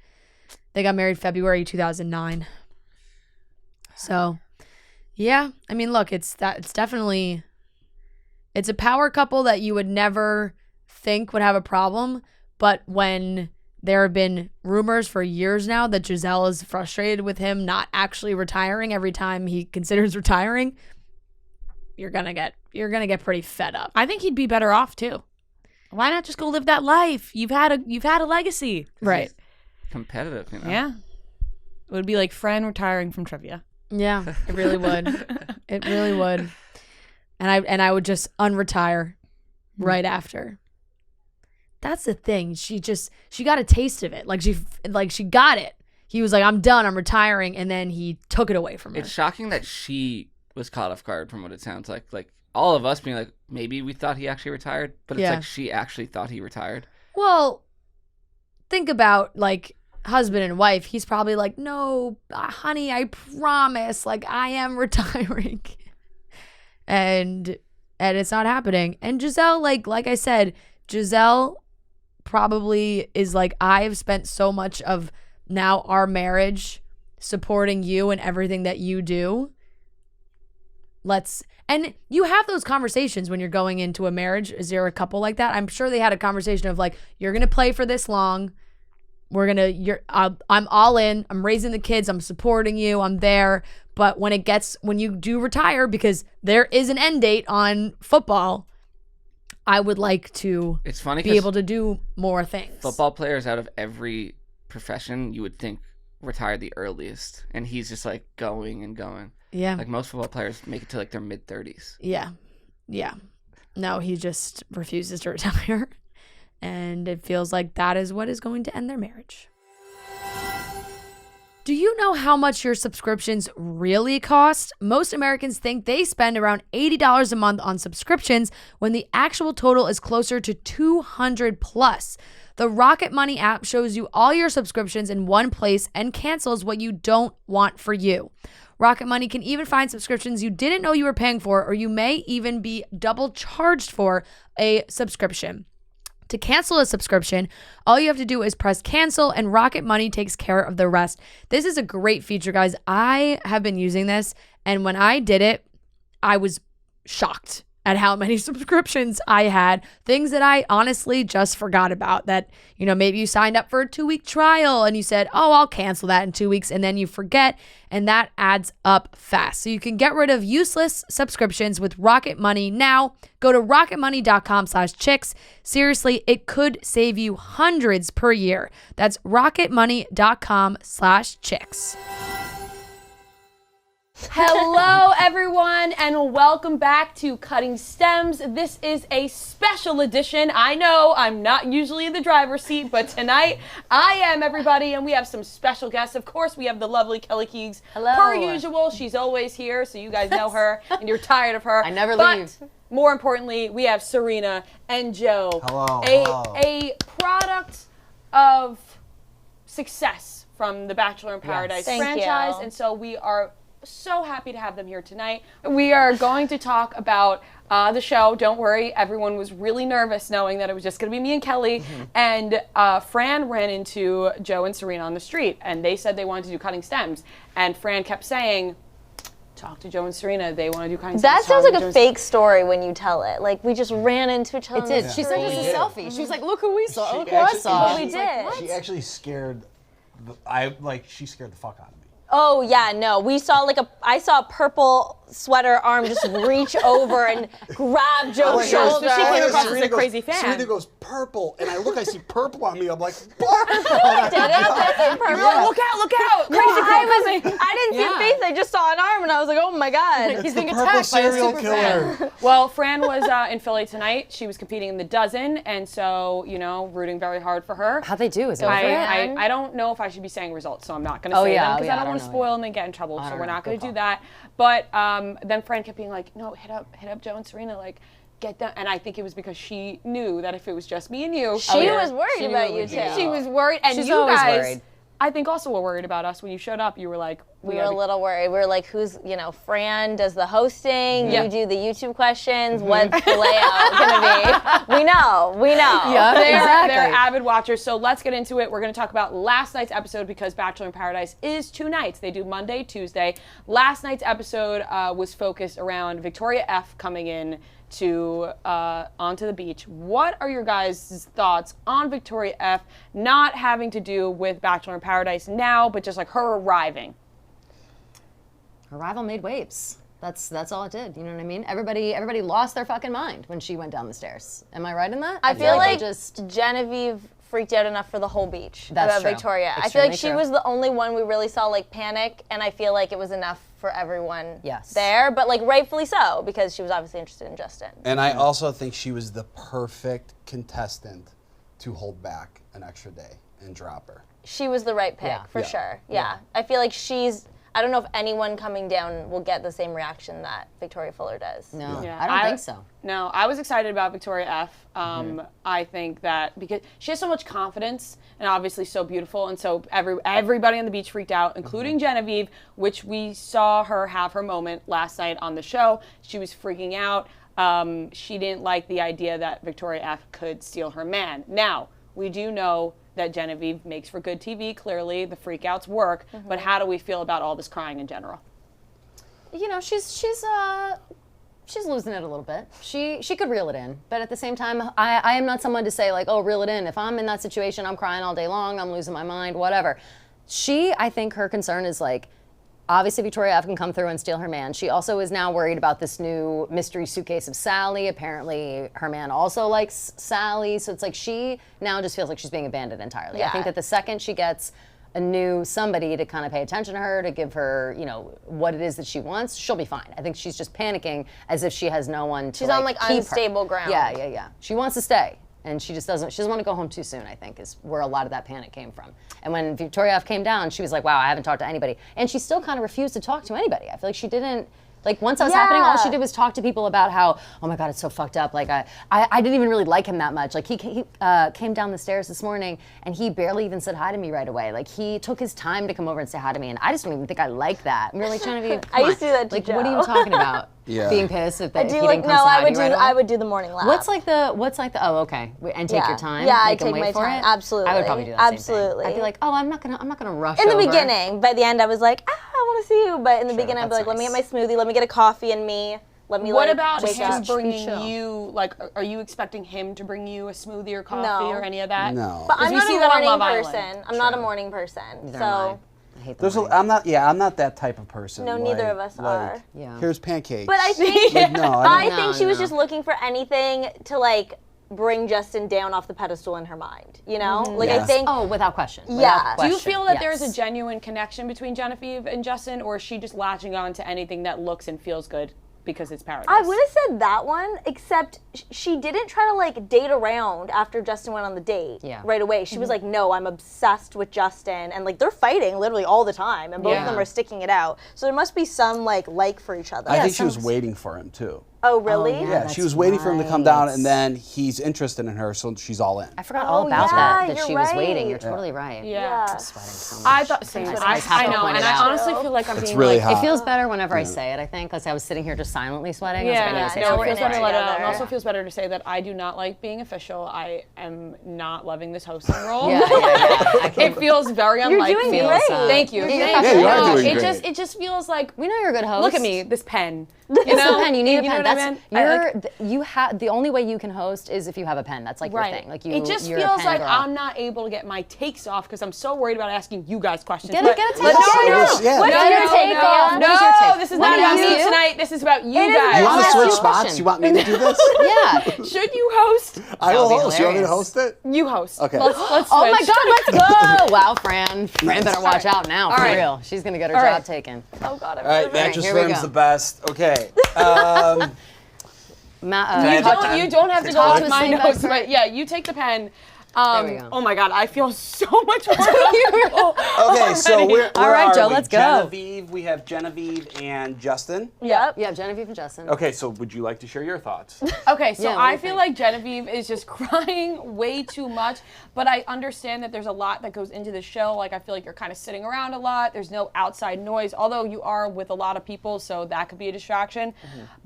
They got married February 2009. So, yeah. I mean, look, it's definitely. It's a power couple that you would never think would have a problem, but when there have been rumors for years now that Giselle is frustrated with him not actually retiring every time he considers retiring, you're gonna get pretty fed up. I think he'd be better off too. Why not just go live that life? You've had a legacy, Right? Competitive, you know. Yeah, it would be like Fran retiring from trivia. Yeah, it really would. It really would. And I would just unretire right after. That's the thing. She got a taste of it. Like she got it. He was like, I'm done. I'm retiring. And then he took it away from her. It's shocking that she was caught off guard from what it sounds like. Like all of us being like, maybe we thought he actually retired, but it's like she actually thought he retired. Well, think about like husband and wife. He's probably like, no, honey, I promise. Like I am retiring. And it's not happening. And Giselle, like I said, Giselle probably is like, I've spent so much of now our marriage supporting you and everything that you do. And you have those conversations when you're going into a marriage. Is there a couple like that? I'm sure they had a conversation of like, you're going to play for this long. I'm all in. I'm raising the kids. I'm supporting you. I'm there. But when you do retire, because there is an end date on football, I would like to it's funny be able to do more things. Football players out of every profession, you would think retire the earliest. And he's just like going and going. Yeah. Like most football players make it to like their mid-30s. Yeah. Yeah. No, he just refuses to retire. And it feels like that is what is going to end their marriage. Do you know how much your subscriptions really cost? Most Americans think they spend around $80 a month on subscriptions when the actual total is closer to $200 plus. The Rocket Money app shows you all your subscriptions in one place and cancels what you don't want for you. Rocket Money can even find subscriptions you didn't know you were paying for, or you may even be double charged for a subscription. To cancel a subscription, all you have to do is press cancel and Rocket Money takes care of the rest. This is a great feature, guys. I have been using this, and when I did it, I was shocked at how many subscriptions I had. Things that I honestly just forgot about, that, you know, maybe you signed up for a 2-week trial and you said, oh, I'll cancel that in 2 weeks, and then you forget, and that adds up fast. So you can get rid of useless subscriptions with Rocket Money now. Go to rocketmoney.com/chicks. Seriously, it could save you hundreds per year. That's rocketmoney.com/chicks. Hello, everyone, and welcome back to Cutting Stems. This is a special edition. I know I'm not usually in the driver's seat, but tonight I am, everybody, and we have some special guests. Of course, we have the lovely Kelly Keegs. Hello. Per usual, she's always here, so you guys know her, and you're tired of her. I never but leave. More importantly, we have Serena and Joe. Hello. A product of success from the Bachelor in Paradise Thank franchise, you. and so we are so happy to have them here tonight. We are going to talk about the show. Don't worry, everyone was really nervous knowing that it was just going to be me and Kelly. And Fran ran into Joe and Serena on the street, and they said they wanted to do Cutting Stems. And Fran kept saying, talk to Joe and Serena. They want to do Cutting Stems. That sounds like a fake story when you tell it. Like, we just ran into each other. It did. She sent us a selfie. She was like, "Look who we saw. She Look who I actually- saw." But we did. She actually scared. She scared the fuck out of me. Oh yeah, no. We saw I saw a purple sweater arm just reach over and grab Joe's shoulder. She came across as Serena a crazy goes, fan. Serena goes purple, and I see purple on me. I'm like, Did it? That's purple. Yeah. Look out! No, I didn't see a face. I just saw an arm, and I was like, oh my god. it's He's the being purple attacked by a serial super killer. Well, Fran was in Philly tonight. She was competing in the dozen, and so, rooting very hard for her. How'd they do? Is it I don't know if I should be saying results, so I'm not going to say them because I don't want to spoil and then get in trouble. So we're not going to do that. But then Fran kept being like, "No, hit up Joe and Serena, like get them." And I think it was because she knew that if it was just me and you, She was worried about you too. she was worried, and She's you always guys, worried. I think, also were worried about us when you showed up. You were like, We were a little worried. We were like, who's, Fran does the hosting, you do the YouTube questions, what's the layout gonna be? We know. Yeah, They're avid watchers, so let's get into it. We're going to talk about last night's episode because Bachelor in Paradise is 2 nights. They do Monday, Tuesday. Last night's episode was focused around Victoria F coming in to onto the beach. What are your guys' thoughts on Victoria F not having to do with Bachelor in Paradise now, but just like her arriving? Her arrival made waves. That's all it did. You know what I mean? Everybody lost their fucking mind when she went down the stairs. Am I right in that? I feel like they just Genevieve freaked out enough for the whole beach That's about true. Victoria. I feel Extremely like she true. was the only one we really saw like panic, and I feel like it was enough for everyone Yes. there, but like rightfully so because she was obviously interested in Justin. And I also think she was the perfect contestant to hold back an extra day and drop her. She was the right pick Yeah. for Yeah. sure. Yeah. I feel like I don't know if anyone coming down will get the same reaction that Victoria Fuller does. no. Yeah. I don't think so. No, I was excited about Victoria F. I think that because she has so much confidence and obviously so beautiful, and so everybody on the beach freaked out, including Genevieve, which we saw her have her moment last night on the show. She was freaking out. She didn't like the idea that Victoria F. could steal her man. Now, we do know that Genevieve makes for good TV, clearly. The freakouts work. But how do we feel about all this crying in general? She's losing it a little bit. She could reel it in, but at the same time, I am not someone to say like, oh, reel it in. If I'm in that situation, I'm crying all day long, I'm losing my mind, whatever. I think her concern is like, obviously Victoria F can come through and steal her man. She also is now worried about this new mystery suitcase of Sally. Apparently her man also likes Sally, so it's like she now just feels like she's being abandoned entirely. I Yeah. think that the second she gets a new somebody to kind of pay attention to her, to give her, what it is that she wants, she'll be fine. I think she's just panicking as if she has no one to She's on, like, keep her. unstable ground. Yeah. She wants to stay. And she doesn't want to go home too soon, I think, is where a lot of that panic came from. And when Victoria F came down, she was like, wow, I haven't talked to anybody. And she still kind of refused to talk to anybody. I feel like she didn't, like once that was happening, all she did was talk to people about how, oh my God, it's so fucked up. Like I didn't even really like him that much. Like he came down the stairs this morning and he barely even said hi to me right away. Like he took his time to come over and say hi to me. And I just don't even think I like that. And we were like trying to be, I used to do that to like, Joe. what are you talking about? Yeah. Being pissed if, I if do he like didn't come say hi to you right away? I would do the morning lap. What's like the oh, okay, and take your time. Yeah, I make 'em take wait my for time. it? Absolutely. I would probably do that same Absolutely. thing. I'd be like, oh, I'm not gonna rush in the over. beginning, by the end, I was like, I want to see you. But in the beginning, I'd be that's like, let me get nice. my smoothie, let me get a coffee and me. Let me What like, about wake him up. bringing chill. you, like, are you expecting him to bring you a smoothie or coffee No. or any of that? No. But I'm we not see a that on morning Love Island. person. I'm not a morning person. Neither So am I hate the There's morning. I'm not that type of person. No, neither of us are. Yeah. Here's pancakes. But I think Like, no, I don't. think she was just looking for anything to like bring Justin down off the pedestal in her mind. You know, like I Yeah. think. Oh, without question. Yeah. Without Do you question. feel that there is a Yes. genuine connection between Genevieve and Justin, or is she just latching on to anything that looks and feels good because it's Paradise? I would have said that one, except she didn't try to like date around after Justin went on the date Yeah. right away. She was like, no, I'm obsessed with Justin. And like they're fighting literally all the time and both of Yeah. them are sticking it out. So there must be some like for each other. I think she was waiting for him too. Oh, really? Oh, Yeah, that's she was waiting for him to come down, right. and then he's interested in her, so she's all in. I forgot all Oh, about yeah, that you're she was waiting. right. You're totally right. Yeah. Yeah. Sweating so much. I thought same. That's I, what I I know, pointed and I out. honestly feel like I'm It's being really like, hot. It feels better whenever I say it, I think, because I was sitting here just silently sweating. I was like, I need Yeah, to say no, no, we're it feels in it better to let out. together. It also feels better to say that I do not like being official. I am not loving this hosting role. Yeah. I can, It feels very unlike doing me. great. Thank you. You're Thank doing you. great. Yeah, you are doing it great. just feels like we know you're a good host. look at me, this pen. It's a pen. You need a know pen. what I That's mean? you have the only way you can host is if you have a pen. That's like Right. your thing. Like you. It just you're a feels pen like girl. I'm not able to get my takes off because I'm so worried about asking you guys questions. Get a But- take but off. no, no, Let's- yeah. What's Get your your take take off. off? What is your No, take? this is What not do you about me do? tonight. This is about you is guys. You want to I'll switch ask you a spots? question. You want me to do this? Yeah. Should you host? I will That would be host. You want me to hilarious. host it? You host. Okay. Let's switch. Oh my God, let's go! Wow, Fran better watch out now, for right. real. She's gonna get her All job right. taken. Oh God, I'm All right, nervous. mattress here we firm's go. the best. Okay. You don't have to go Talk off to my sleep notes, bag but yeah, you take the pen. There we go. Oh my God, I feel so much more comfortable. Okay, so we're All right, are Joe, we? let's go. Genevieve, we have Genevieve and Justin. Yep. Yeah, Genevieve and Justin. Okay, so would you like to share your thoughts? Okay, so Yeah, what do I you feel think? like Genevieve is just crying way too much, but I understand that there's a lot that goes into the show. Like, I feel like you're kind of sitting around a lot. There's no outside noise, although you are with a lot of people, so that could be a distraction.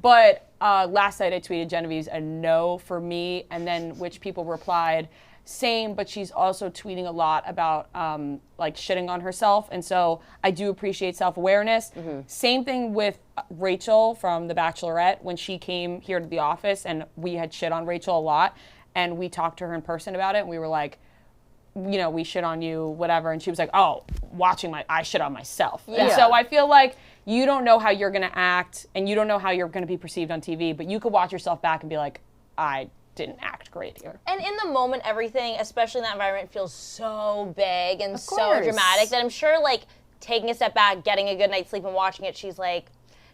But last night I tweeted Genevieve's a no for me, and then which people replied, same, but she's also tweeting a lot about like shitting on herself, and so I do appreciate self-awareness. Same thing with Rachel from The Bachelorette when she came here to the office, and we had shit on Rachel a lot, and we talked to her in person about it, and we were like, you know, we shit on you, whatever, and she was like, oh, I shit on myself. And so I feel like you don't know how you're gonna act, and you don't know how you're gonna be perceived on TV, but you could watch yourself back and be like, I didn't act great here. And in the moment, everything, especially in that environment, feels so big and so course. dramatic that I'm sure, like, taking a step back, getting a good night's sleep, and watching it, she's like,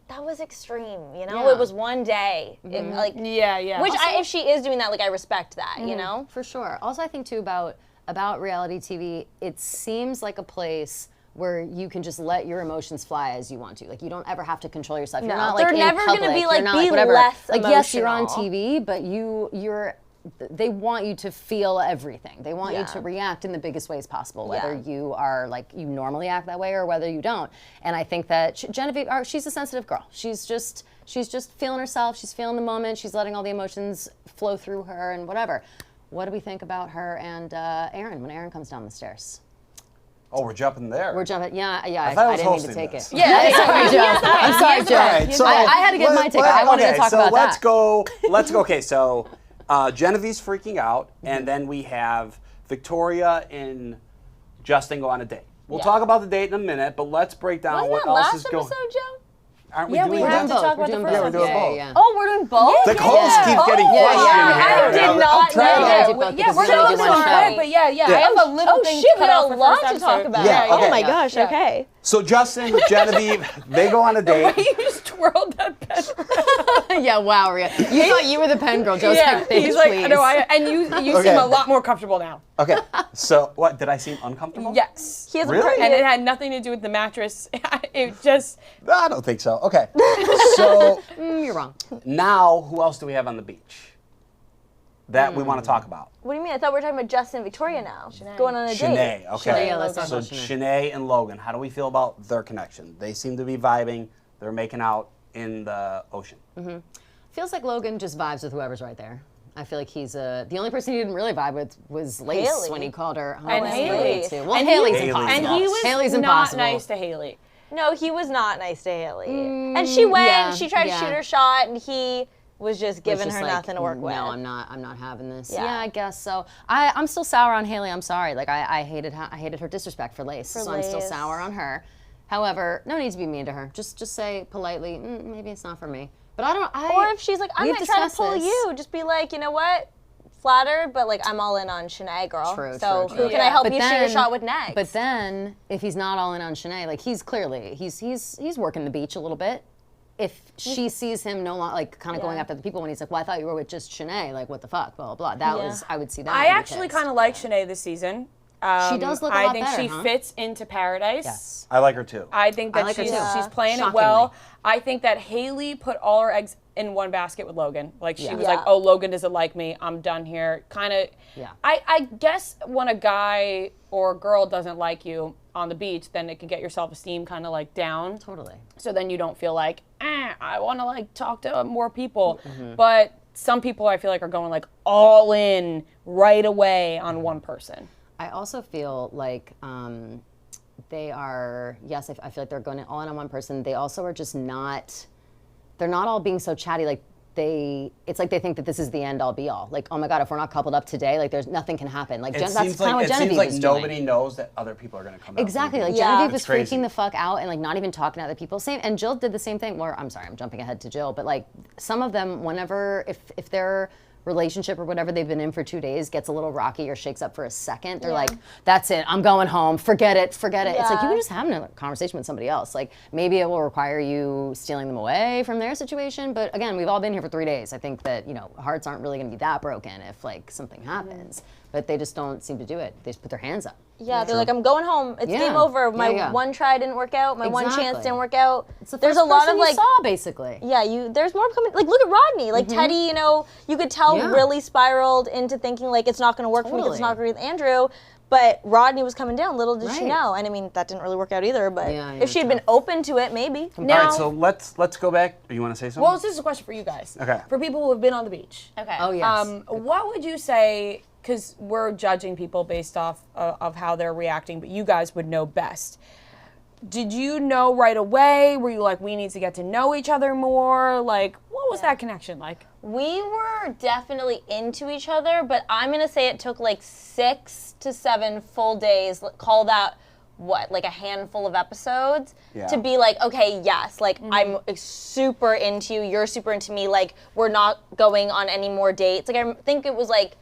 that was extreme, you know? Yeah. It was one day. It, like, Yeah. which if she is doing that, like, I respect that, you know? For sure. Also, I think too about reality TV. It seems like a place where you can just let your emotions fly as you want to. Like, you don't ever have to control yourself. You're No, not like they're in never gonna public. be You're like, not, be whatever. less like, yes, you're on emotional. TV, but they want you to feel everything. They want you Yeah. to react in the biggest ways possible, whether Yeah. you are like you normally act that way or whether you don't. And I think that Genevieve, she's a sensitive girl. She's just feeling herself. She's feeling the moment. She's letting all the emotions flow through her and whatever. What do we think about her and Aaron when Aaron comes down the stairs? Oh, we're jumping there. We're jumping. Yeah. I thought I was didn't need to hosting take this. it. Yeah. Sorry, Joe. I'm sorry, Joe. All right, so I had to get my take. I wanted to talk about let's that. go. Let's go. Okay, so Genevieve's freaking out, and then we have Victoria and Justin go on a date. We'll talk about the date in a minute, but let's break down Wasn't what that else last is going. episode, Joe? Aren't we Yeah, doing we We're have that? doing to talk both. about We're the doing first both. one. Yeah. Oh, we're doing both? The host keeps getting questioned here. I did I'm not trying know. to- Yeah, we're because gonna we do do one one show. quick, but yeah. I have a little Oh, thing shit, to we cut got off a for lot first to talk episode. about. Yeah, okay. Oh my gosh, Yeah. okay. So Justin with Genevieve, they go on a date. You just twirled that pen. Yeah, wow, Rhea. You thought you were the pen girl. Joe's like, bitch, he's like, please. no, and you Okay. seem a lot more comfortable now. Okay, so what, did I seem uncomfortable? Yes. He has Really? And it had nothing to do with the mattress. It just, No, I don't think so. Okay, so You're wrong. now who else do we have on the beach that we want to talk about? What do you mean? I thought we were talking about Justin and Victoria now. Going on a date. Shanae, okay. Shanae, yeah, let's talk so about Shanae. Shanae and Logan, how do we feel about their connection? They seem to be vibing. They're making out in the ocean. Feels like Logan just vibes with whoever's right there. I feel like he's the only person he didn't really vibe with was Lace Haley. when he called her. Oh, And Haley. too. Well, And Haley's he- impossible. and he was Haley's not impossible. nice to Haley. No, he was not nice to Haley. And she went, yeah, she tried to yeah. shoot her shot, and he was just It's giving just her like, nothing to work with. No, I'm not having this. Yeah. Yeah, I guess so. I'm still sour on Haley. I'm sorry. Like I hated her disrespect for Lace. So I'm still Lace. sour on her. However, no need to be mean to her. Just say politely, maybe it's not for me. But I don't. Or if she's like, I we've might try to discussed pull this. you, just be like, you know what? Flattered, but like I'm all in on Shanae, girl. True, so true, who true. can I help But you shoot your then- shot with next? But then, if he's not all in on Shanae, like he's clearly he's working the beach a little bit. If she sees him no longer like kind of going Yeah. after the people when he's like, well, I thought you were with just Shanae, like what the fuck, blah blah blah. That Yeah. was I would see that. I and be actually pissed. kind of like Shanae this season. She does look a I lot think better, she huh? fits into Paradise. Yes. I like her too. I think that like her she's too. she's playing it Shockingly. well. I think that Haley put all her eggs in one basket with Logan. Like she Yeah. was Yeah. like, "Oh, Logan doesn't like me. I'm done here." Kind of. Yeah. I guess when a guy or a girl doesn't like you on the beach, then it can get your self-esteem kind of like down. Totally. So then you don't feel like, I want to like talk to more people. Mm-hmm. But some people I feel like are going like all in right away on one person. I also feel like they are, yes, I feel like they're going all in on one person. They also are just not, they're not all being so chatty. Like it's like they think that this is the end all be all. Like, oh my God, if we're not coupled up today, like there's nothing can happen. Like that's kind of what Genevieve is doing. nobody knows that other people are going to come out. Exactly. Like Yeah. Genevieve was It's crazy. freaking the fuck out and like not even talking to other people. Same. And Jill did the same thing. Or I'm sorry, I'm jumping ahead to Jill, but like some of them, whenever if their relationship or whatever they've been in for 2 days gets a little rocky or shakes up for a second, they're like, that's it. I'm going home. Forget it. It's like you Yeah. can just have a conversation with somebody else. Like maybe it will require you stealing them away from their situation. But again, we've all been here for 3 days. I think that hearts aren't really going to be that broken if like something happens. but they just don't seem to do it. They just put their hands up. Yeah, they're like, I'm going home. It's game over. My one try didn't work out. My one chance didn't work out. There's a lot of like saw basically. Yeah, there's more coming. Like look at Rodney. Like Teddy, you know, you could tell really spiraled into thinking like it's not going to work for me. It's not going to work with Andrew. But Rodney was coming down. Little did she know. And I mean, that didn't really work out either. But if she had been open to it, maybe. All right, so let's go back. You want to say something? Well, this is a question for you guys. Okay. For people who have been on the beach. Okay. Oh yes. What would you say, because we're judging people based off of how they're reacting, but you guys would know best. Did you know right away? Were you like, we need to get to know each other more? Like, what was that connection like? We were definitely into each other, but I'm going to say it took like 6 to 7 full days, call that, what, like a handful of episodes, to be like, okay, yes, like I'm super into you, you're super into me, like we're not going on any more dates. Like I think it was like,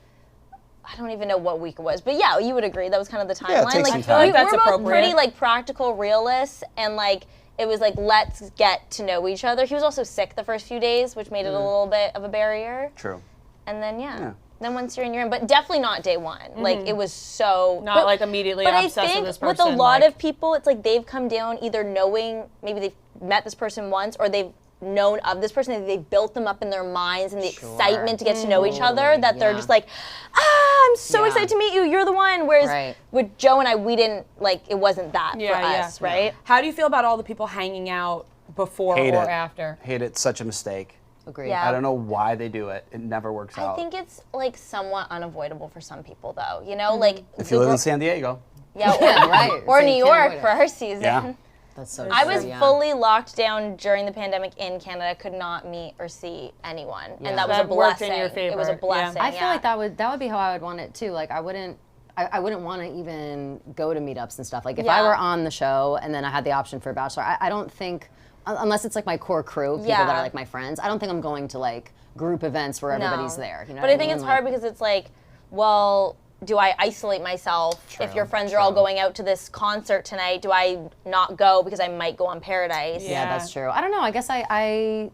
I don't even know what week it was, but yeah, you would agree that was kind of the timeline. Yeah, it takes like some time. That's we're both appropriate. pretty like practical realists, and like it was like let's get to know each other. He was also sick the first few days, which made it a little bit of a barrier. True. And then then once you're in, you're in, but definitely not day one. Like it was so Not like immediately But I obsessed think with this person. with a lot like, of people, it's like they've come down either knowing maybe they've met this person once, or they've known of this person, and they've built them up in their minds and the excitement to get to know each other, that they're just like, I'm so excited to meet you, you're the one. Whereas with Joe and I, we didn't, like, it wasn't that for us, right? How do you feel about all the people hanging out before Hate or it. after? Hate it. Such a mistake. Agreed. Yeah. I don't know why they do it. It never works out. I think it's like somewhat unavoidable for some people though, you know, like if you live in San Diego. or So New you can't York avoid for it. our season. Yeah. That's so I true, was fully locked down during the pandemic in Canada. Could not meet or see anyone, and that was That a worked blessing. in your It was a favor. blessing. I feel like that would be how I would want it too. Like I wouldn't want to even go to meetups and stuff. Like if I were on the show and then I had the option for a bachelor, I don't think, unless it's like my core crew, people that are like my friends, I don't think I'm going to like group events where everybody's there. You know but I think it's hard because it's like, well, do I isolate myself if your friends are all going out to this concert tonight? Do I not go because I might go on Paradise? Yeah, that's true. I don't know. I guess I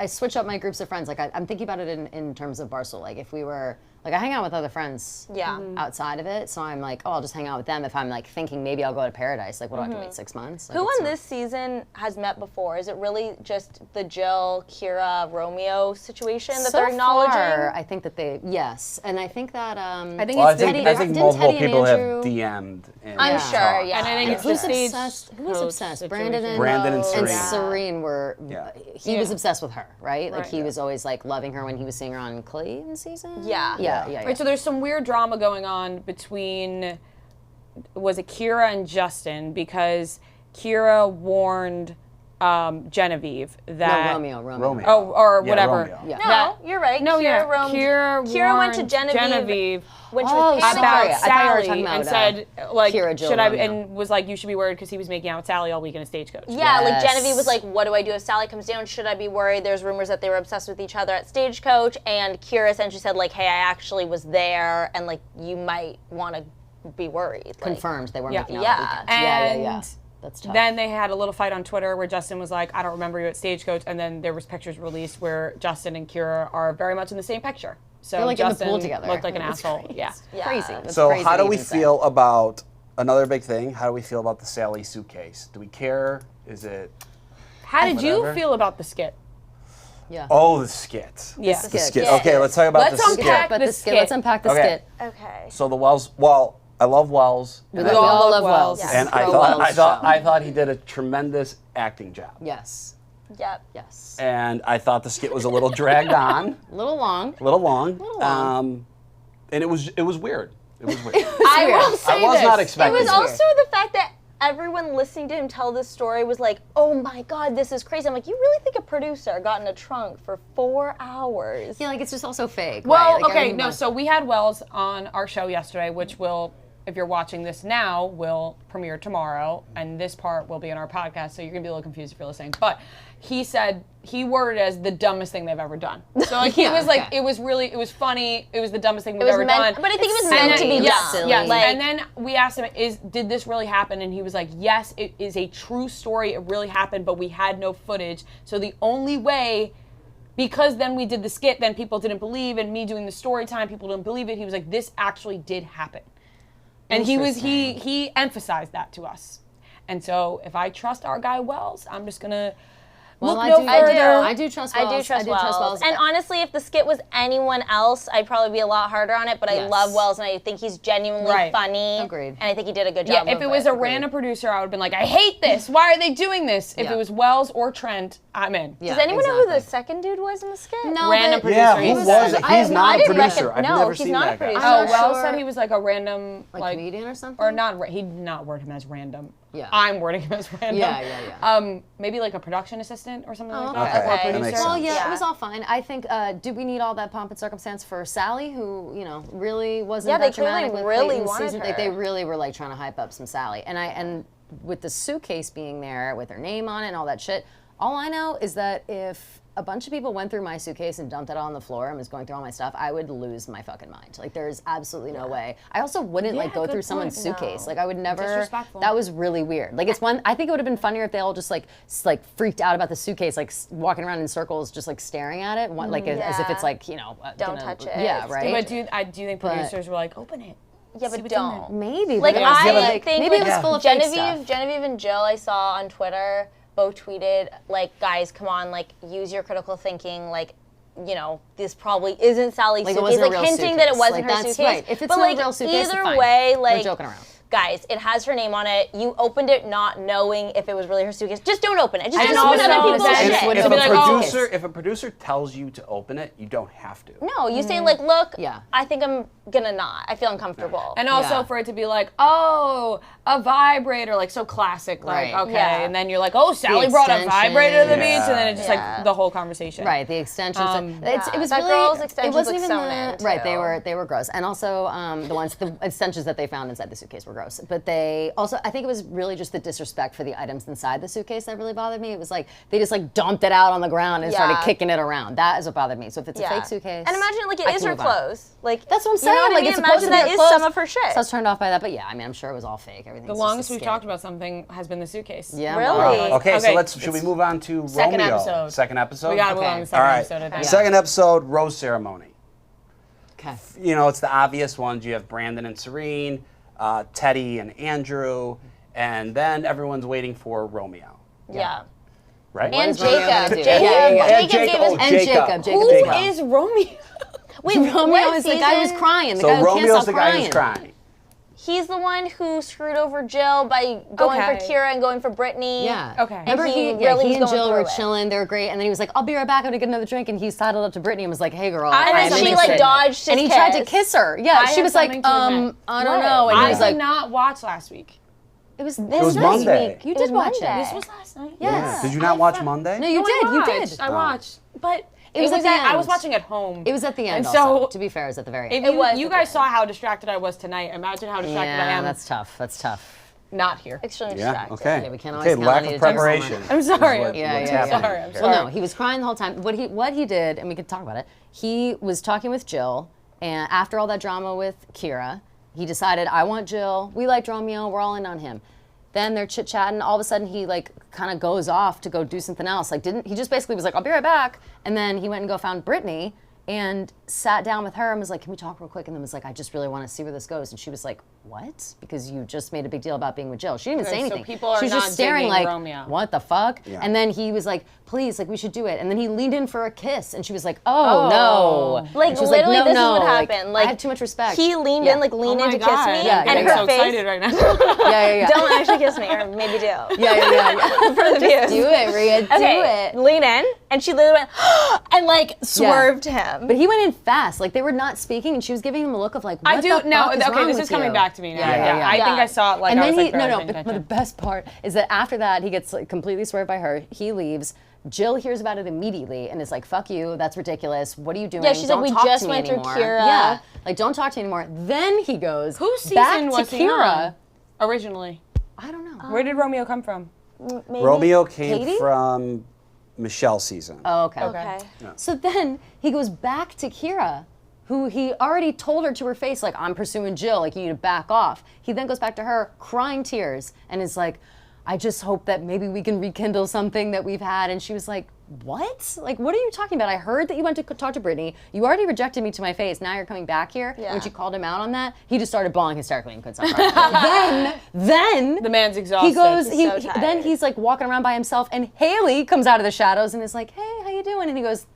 switch up my groups of friends. Like I'm thinking about it in terms of Barstool. Like if we were, like I hang out with other friends outside of it. So I'm like, oh, I'll just hang out with them if I'm like thinking maybe I'll go to Paradise. Like what do I have to wait 6 months? Like, Who it's on not- this season has met before? Is it really just the Jill, Kira, Romeo situation that So they're acknowledging? far, I think that yes, and I think that I think Well, I it's think, Teddy. I think Didn't multiple Teddy and people have Andrew- DM'd. And I'm talked. sure, yeah. And I think it's Who's the stage obsessed? Who was coach obsessed? situation. Brandon and and Serena. Serene were. Yeah. He was obsessed with her, right? Like Right. he was always like loving her when he was seeing her on Clayton season. Yeah. Yeah. Right, so there's some weird drama going on between, was it Kira and Justin? Because Kira warned Genevieve that Romeo. Oh, or Yeah, whatever. Romeo. Yeah. No, you're right. No, Kira, Kira went to warned Genevieve. When she Oh, was sorry. about I thought you were Sally talking about, and said like Kira, Jill, should I Romeo. and was like you should be worried because he was making out with Sally all weekend at Stagecoach. Yeah, like Yes. Genevieve was like, what do I do if Sally comes down? Should I be worried? There's rumors that they were obsessed with each other at Stagecoach. And Kira essentially said like, hey, I actually was there and like you might want to be worried. Like, Confirmed they were Yeah. making out. Yeah. on the weekends. Yeah. And That's tough. then they had a little fight on Twitter where Justin was like, I don't remember you at Stagecoach, and then there was pictures released where Justin and Kira are very much in the same picture. So They're like in the Justin pool together. looked like an It's asshole. crazy. Yeah. Crazy. That's So crazy how to do we even say. feel about another big thing? How do we feel about the Sally suitcase? Do we care? Is it? How did you Whatever. feel about the skit? Yeah. Oh, the skit. Yeah. The skit. Yeah. Okay, let's talk about Let's the skit. unpack But the the skit. skit. Let's unpack the Okay. skit. Okay. So the Wells. Well, I love Wells. We and I- all love love Wells. Wells. and I Pro thought Wells show. I thought he did a tremendous acting job. Yes. Yep. Yes. And I thought the skit was a little dragged on, A little long. a little long. long. And it was weird. It was weird. I will say I was not It expecting was it. also the fact that everyone listening to him tell this story was like, oh my God, this is crazy. I'm like, you really think a producer got in a trunk for 4 hours? Yeah, like it's just also fake. Well, right? Like, okay, everyone no. wants- So we had Wells on our show yesterday, which will, if you're watching this now, will premiere tomorrow, and this part will be in our podcast. So you're gonna be a little confused if you're listening. But he said he worded it as the dumbest thing they've ever done. So like he was like, okay. it was funny. It was the dumbest thing we've was ever meant- done. but I think it was And meant then- to be yes, dumb. yes. Like- And then we asked him, did this really happen? And he was like, yes, it is a true story. It really happened, but we had no footage. So the only way because then we did the skit, then people didn't believe, and me doing the story time, people didn't believe it. He was like, this actually did happen. And he emphasized that to us. And so if I trust our guy Wells, I'm just gonna look no further. I do trust Wells. I do trust Wells. And honestly, if the skit was anyone else, I'd probably be a lot harder on it. But I love Wells, and I think he's genuinely funny. Agreed. And I think he did a good job. Yeah, if it was a random producer, I would have been like, I hate this. Why are they doing this? If it was Wells or Trent, I'm in. Does anyone know who the second dude was in the skit? No, Random producer. Yeah, who was it? He's not a producer. I've never he's seen not that a guy. producer. Oh, not Wells sure. said he was like a random, like comedian or something? or not. He did not word him as random. Yeah. I'm wording him as random. Yeah. Maybe like a production assistant or something like okay. that. Or a That makes producer. sense. Well, yeah, it was all fine. I think, do we need all that pomp and circumstance for Sally, who, really wasn't Yeah, that they clearly dramatic with really Clayton's wanted season? her. Like, they really were, like, trying to hype up some Sally. And with the suitcase being there with her name on it and all that shit, all I know is that if a bunch of people went through my suitcase and dumped it on the floor and was going through all my stuff, I would lose my fucking mind. Like, there's absolutely no way. I also wouldn't, like, go through someone's suitcase. Like, I would never. Disrespectful. That was really weird. Like, it's one. I think it would have been funnier if they all just, like, freaked out about the suitcase, like, walking around in circles, just, like, staring at it, like, as if it's, like, Don't touch it. Yeah, right? But do you think producers were like, open it? Yeah, but don't. Maybe. Like, but it was I think maybe it was full of fake stuff. Genevieve and Jill, I saw on Twitter, both tweeted, like, guys, come on, like, use your critical thinking, like, this probably isn't Sally's Like, it suitcase. wasn't a Like, real hinting that it suitcase. wasn't Like, her that's suitcase. right. If it's but, not like, a real suitcase, either fine. way, We're like, joking around. guys, it has her name on it. You opened it not knowing if it was really her suitcase. Just don't open it. Just And don't open also other people's that- shit. If, Wouldn't if, be a like, oh, producer, if a producer tells you to open it, you don't have to. No, you say, like, look, Yeah. I think I'm gonna not. I feel uncomfortable. And also for it to be like, oh, a vibrator, like so classic, like, Right. okay. Yeah. And then you're like, oh, Sally brought a extension. vibrator to the beach. And then Yeah. it's just like the whole conversation. Right, the extensions. It was That really. girl's It extensions wasn't look even sewn the, in, right. too. They were gross, and also the extensions that they found inside the suitcase were gross. But they also, I think it was really just the disrespect for the items inside the suitcase that really bothered me. It was like they just like dumped it out on the ground and started kicking it around. That is what bothered me. So if it's a fake suitcase, And imagine, like, it I is can her move on. clothes. Like, That's what I'm you know saying. what I Like mean? it's supposed Imagine to be that her is clothes. some of her shit. So I was turned off by that. But yeah, I mean, I'm sure it was all fake. Everything. The longest we've talked about something has been the suitcase. Yeah. Really? well, Okay, so Okay, should we move on to second Romeo? episode. Second episode? We got to move on to the second All right. episode, I think. Second episode, rose ceremony. Okay. It's the obvious ones. You have Brandon and Serena, Teddy and Andrew, and then everyone's waiting for Romeo, Yeah. right? And is Romeo gonna Jacob. do? Jacob. Yeah, yeah. And Jacob gave us. oh, And Jacob. Jacob Who as well. is Romeo? Wait, Romeo what is the guy who's season? crying. The So guy who can't Romeo's stop the guy who's crying. He's the one who screwed over Jill by going for Okay. Kira and going for Brittany. Yeah. Okay. And Remember he he really and was going Jill through were it. chilling. They were great. And then he was like, "I'll be right back. I'm gonna get another drink." And he sidled up to Brittany and was like, "Hey, girl." And I'm then she interested." like dodged his And he kiss. tried to kiss her. Yeah. I She have was like, something to admit. I don't What? know. And he I was did like, not watch last week. "It was was next Monday. week. You It did was watch Monday. it. This was last night. Yes. Did you not watch Monday? No, you No, did. I You watched. did. I watched. But It was at the I end. was watching at home. It was at the end. And also. so To be fair, it was at the very If end. was you at the guys end. saw how distracted I was tonight, imagine how distracted I Yeah, am that's tough. That's tough. not here. Extremely Yeah. distracted. Okay. Yeah, we can't always Okay. count on Lack you of to do so much. preparation. I'm sorry. Is what- Yeah, what's yeah, happening Sorry, I'm here. sorry. Well, no, he was crying the whole time. What he did, and we could talk about it. He was talking with Jill, and after all that drama with Kira, he decided, I want Jill. We liked Romeo. We're all in on him. Then they're chit chatting. All of a sudden, he like kind of goes off to go do something else. Like he just basically was like, I'll be right back. And then he went and found Brittany and sat down with her and was like, can we talk real quick? And then was like, I just really want to see where this goes. And she was like, what? Because you just made a big deal about being with Jill. She didn't even say Okay, so anything. people are she was not just staring digging like, Romeo. what the fuck? Yeah. And then he was like, please, like we should do it. And then he leaned in for a kiss, and she was like, oh, no. Like And she was literally, no, this no. is what Like, happened. Like I have too much respect. He leaned Yeah. in, like leaned Oh in my to kiss God. me, Yeah, and I'm her so face. excited right now. Yeah. Don't actually kiss me, or maybe do. Yeah. For the views. Do it, Rhea. Do Okay, it. lean in, and she literally went and like swerved him. But he went in fast. Like they were not speaking, and she was giving him a look of like, what I do the no. fuck is Okay, wrong this with is coming you? back to me now. Yeah. I think I saw it. Like And I then was he like, barely no, paying but the attention. best part is that after that he gets like, completely swerved by her. He leaves. Jill hears about it immediately and is like, "Fuck you, that's ridiculous. What are you doing? Yeah, she's like, Don't "We talk just to me went through anymore." Kira. Yeah, like don't talk to me anymore. Then he goes Whose season back was to he Kira. on originally? I don't know. Where did Romeo come from? Maybe. Romeo came Katie? from Michelle's season. Oh, okay. Okay. So then he goes back to Kira, who he already told her to her face, like, I'm pursuing Jill, like, you need to back off. He then goes back to her, crying tears, and is like, I just hope that maybe we can rekindle something that we've had. And she was like, what? Like, what are you talking about? I heard that you went to talk to Brittany. You already rejected me to my face. Now you're coming back here. Yeah. When she called him out on that, he just started bawling hysterically and couldn't stop crying. then The man's exhausted. he goes, He's so tired. then he's like walking around by himself, and Haley comes out of the shadows and is like, hey, how you doing? And he goes,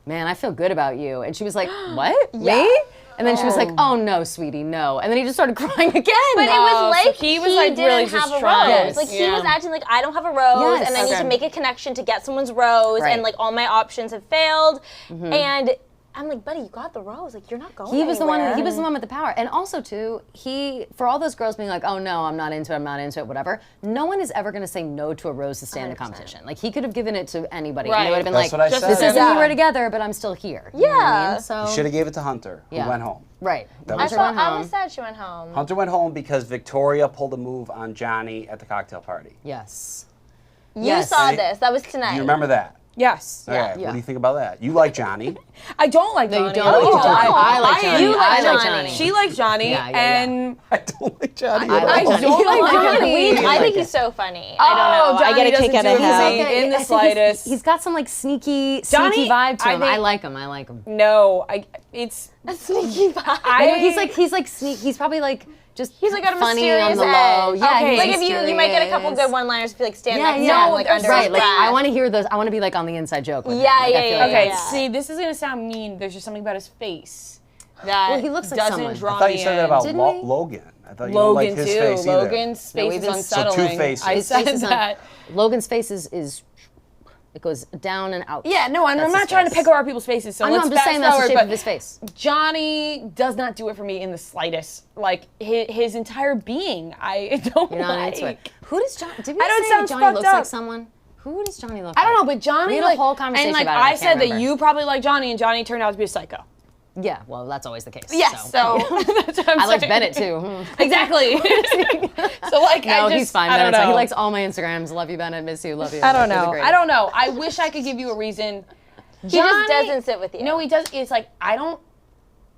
man, I feel good about you. And she was like, what? Me? And then she was like, oh no, sweetie, no. And then he just started crying again. But it was so like he was, like, didn't really have a distraught. rose. Yes. Like he Yeah. was acting like I don't have a rose, Yes. and I need Okay. to make a connection to get someone's rose, Right. and like all my options have failed. And I'm like, buddy, you got the rose. Like you're not going. He was the one. anywhere. He was the one with the power, and also too, for all those girls being like, "Oh no, I'm not into it, whatever." No one is ever going to say no to a rose to stay in a competition. Like he could have given it to anybody, and Right. they would have been That's like, what I Just said. "This isn't Yeah. we were together, but I'm still here." You know what I Yeah. mean? So Should have gave it to Hunter, Yeah. who went home. right. That I was- Hunter saw. went I home. was sad she went home. Hunter went home because Victoria pulled a move on Johnny at the cocktail party. Yes. You Yes. saw this. That was tonight. Do you remember that? Yes. Okay, Yeah. what do you think about that? You like Johnny. I don't like No, Johnny. you don't. No, you like Johnny. don't. I like I- Johnny. you like I like Johnny. Johnny. She likes Johnny, Yeah, yeah, and I don't like Johnny. I at like all. Johnny. don't You like Johnny. I like think it. he's so funny. Oh, I don't know. I Johnny get a doesn't kick out of do him. anything in the I think slightest. He's got some like sneaky Johnny, vibe to I him. think- I like him. I like him. no, it's A sneaky vibe. I know he's like sneak. He's probably like just He's like got a funny on mysterious the low. edge. Yeah, Okay. he's Like if you might get a couple mysterious. good one-liners if you like stand Yeah, next yeah. to him, like under right. his Like breath. I want to hear those. I want to be like on the inside joke with him. Yeah, Like, I yeah, feel yeah, like okay. yeah. See, this is gonna sound mean. There's just something about his face that Well, he looks like doesn't someone. draw I thought me you said that in. about Didn't we? Logan. I thought you don't like Logan his too. face either. Logan's face we've is been- so unsettling. two faces. I His said face is that. Logan's face is it goes down and out. Yeah, no, I'm That's not his trying to face. pick apart people's faces. So I know, let's I'm just fast saying that's the forward, shape but of his face. Johnny does not do it for me in the slightest. Like his entire being, I don't You're not like. into it. Who does John? Did we I know it say sounds Johnny fucked looks up. like someone? Who does Johnny look like? I don't know, but Johnny We had a like whole conversation and like about it, I I can't said that remember. you probably like Johnny, and Johnny turned out to be a psycho. Yeah, well, that's always the case. Yes, so that's what I'm I liked saying. Bennett too. Hmm. Exactly. so like, No, I just, he's fine. I don't Bennett's know. He likes all my Instagrams. Love you, Bennett. Miss you. Love you. I don't You're the know. greatest. I don't know. I wish I could give you a reason. He just doesn't sit with you. No, he does. It's like I don't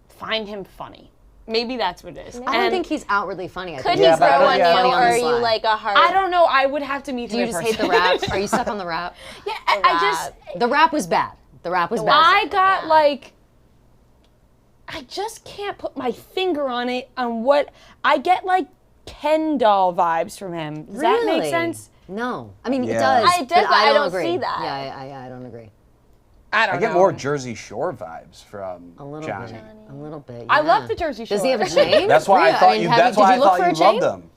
find him funny. Maybe that's what it is. I don't think he's outwardly funny. I Could think he Yeah, but I grow don't- on yeah, you, funny or on the are you slide. like a hard? I don't know. I would have to meet Do him you in just hate person. the rap? Are you stuck on the rap? Yeah, I just The rap was bad. The rap was bad. I got like I just can't put my finger on it on what I get like Ken doll vibes from him. Does that make Really? sense? No. I mean, it Yeah. does. It does, but I don't agree. see that. Yeah, I don't agree. I don't I know. get more Jersey Shore vibes from A little Johnny. bit. A little bit. I yeah. love the Jersey Shore. Does he have a chain? That's why Really? I thought mean, you. have That's did why you I look thought for a you chain? loved him.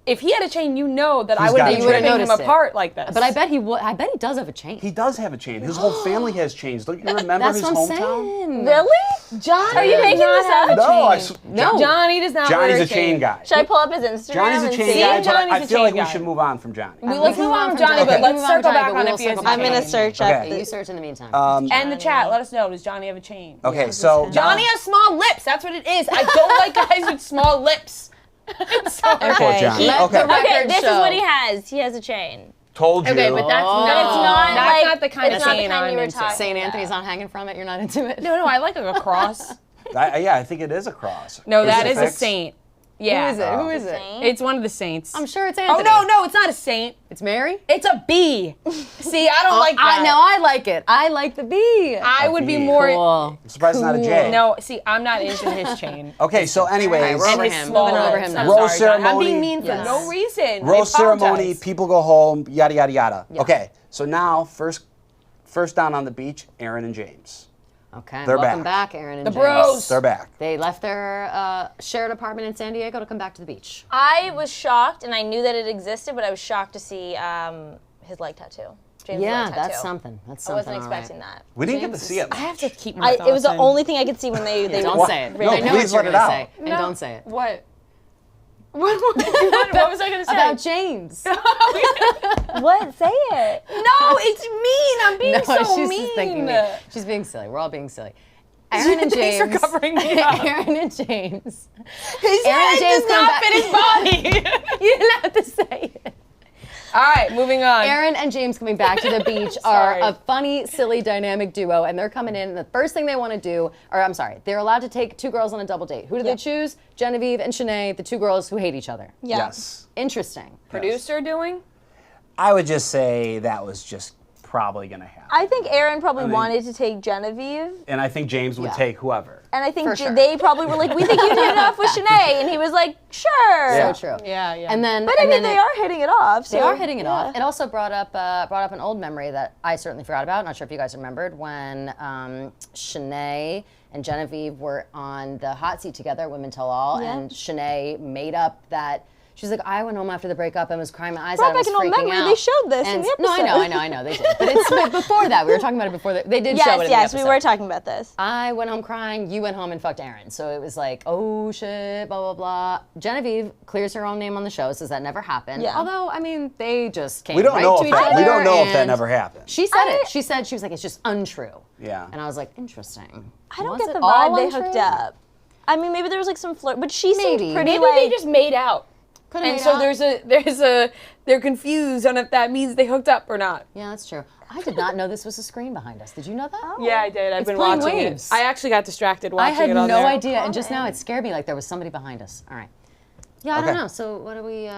If he had a chain, you know that I He's wouldn't got be a chain. ripping him noticed it. apart like this. But I bet he would. I bet he does have a chain. He does have a chain. His whole family has chains. Don't you remember That's his what I'm hometown? saying. Really? Johnny Are you making this up? No, No. Johnny does not Johnny's wear a chain guy. Should I pull up his Instagram? Johnny's a and chain see? guy, but Johnny's I a feel like chain we guy. should move on from Johnny. Let's move on from Johnny, Okay. but let's Move on circle from back Johnny, on but if he we'll has a circle I'm chain. gonna search Okay. up. Yeah, you search in the meantime. And the chat, let us know. Does Johnny have a chain? Okay, so Johnny has small lips. That's what it is. I don't like guys with small lips. Sorry. Poor Johnny. Let Okay, the record Okay, this is show. what he has. He has a chain. told you. Okay, but that's Oh. not. It's not That's like not the kind of it's not the chain kind I'm you were into. talking St. about. Anthony's not hanging from it. You're not into it. No, I like a cross. Yeah, I think it is a cross. No, that is a Crucifix. saint. Yeah. Who is it? Who is it? Saint? It's one of the saints. I'm sure it's Oh Anthony. no, it's not a saint. It's Mary. It's a bee. See, I don't like that. I know. I like it. I like the bee. I would be bee. more. Cool. I'm surprised it's not a J. No, see, I'm not into his chain. Okay, so anyways, Alright, we're And over his him. small Moving over lips. him I'm now. Rose sorry, John. I'm being ceremony. mean for Yes. no reason. I rose ceremony, apologize. people go home, yada yada yada. Okay, so now first down on the beach, Aaron and James. Okay. They're welcome back. back, Aaron and The James. bros. They're back. They left their shared apartment in San Diego to come back to the beach. I was shocked, and I knew that it existed, but I was shocked to see his leg tattoo. James' Yeah, leg that's tattoo. something. That's I something. wasn't all right. expecting that. We didn't get to see it. I have to keep my It was the thoughts in. only thing I could see when they Don't What? say it. No, I know please what let you're it gonna out. say, and don't say it. What? What was I gonna say? About James. What? Say it. No, it's mean. I'm being No, so she's mean. just thinking me. She's being silly. We're all being silly. Aaron and Thanks James. for covering me up. Aaron and James. His Aaron head James does come not back- fit his body. You didn't have to say it. All right, moving on. Aaron and James coming back to the beach Sorry. are a funny, silly, dynamic duo, and they're coming in, and the first thing they want to do, or I'm sorry, they're allowed to take two girls on a double date. Who do they choose? Genevieve and Shanae, the two girls who hate each other. Yeah. Yes. Interesting. Producer doing? I would just say that was just probably going to happen. I think Aaron probably wanted to take Genevieve. And I think James would take whoever. And I think For sure. they probably were like, we think you hit it off with Shanae. And he was like, sure. Yeah. So true. Yeah, yeah. And then, But I and mean, then they are hitting it off. So, They are hitting it yeah. off. It also brought up an old memory that I certainly forgot about. Not sure if you guys remembered when Shanae and Genevieve were on the hot seat together at Women Tell All, and Shanae made up that. She was like, I went home after the breakup and was crying my eyes out. Brought back and an was old freaking memory. out. They showed this in And- the episode. No, I know, they did. But it's before that. We were talking about it before. They did show it in the Yes, we episode. were talking about this. I went home crying, you went home and fucked Aaron. So it was like, oh shit, blah, blah, blah. Genevieve clears her own name on the show, says that never happened. Yeah. Although, I mean, they just came We don't right know to if each that. other. We don't know if that and never happened. She said it. She was like, it's just untrue. Yeah. And I was like, interesting. I don't Was get it the all vibe they untrue? hooked up. I mean, maybe there was like some flirt, but she seemed Maybe. pretty Maybe like. they just made out. Could've And made so out. they're confused on if that means they hooked up or not. Yeah, that's true. I did not know this was a screen behind us. Did you know that? Yeah, I did. I've It's been playing watching waves. it. I actually got distracted I watching had it on no there. idea, and just now it scared me like there was somebody behind us. All right. Yeah, I don't Okay. know. So what do we?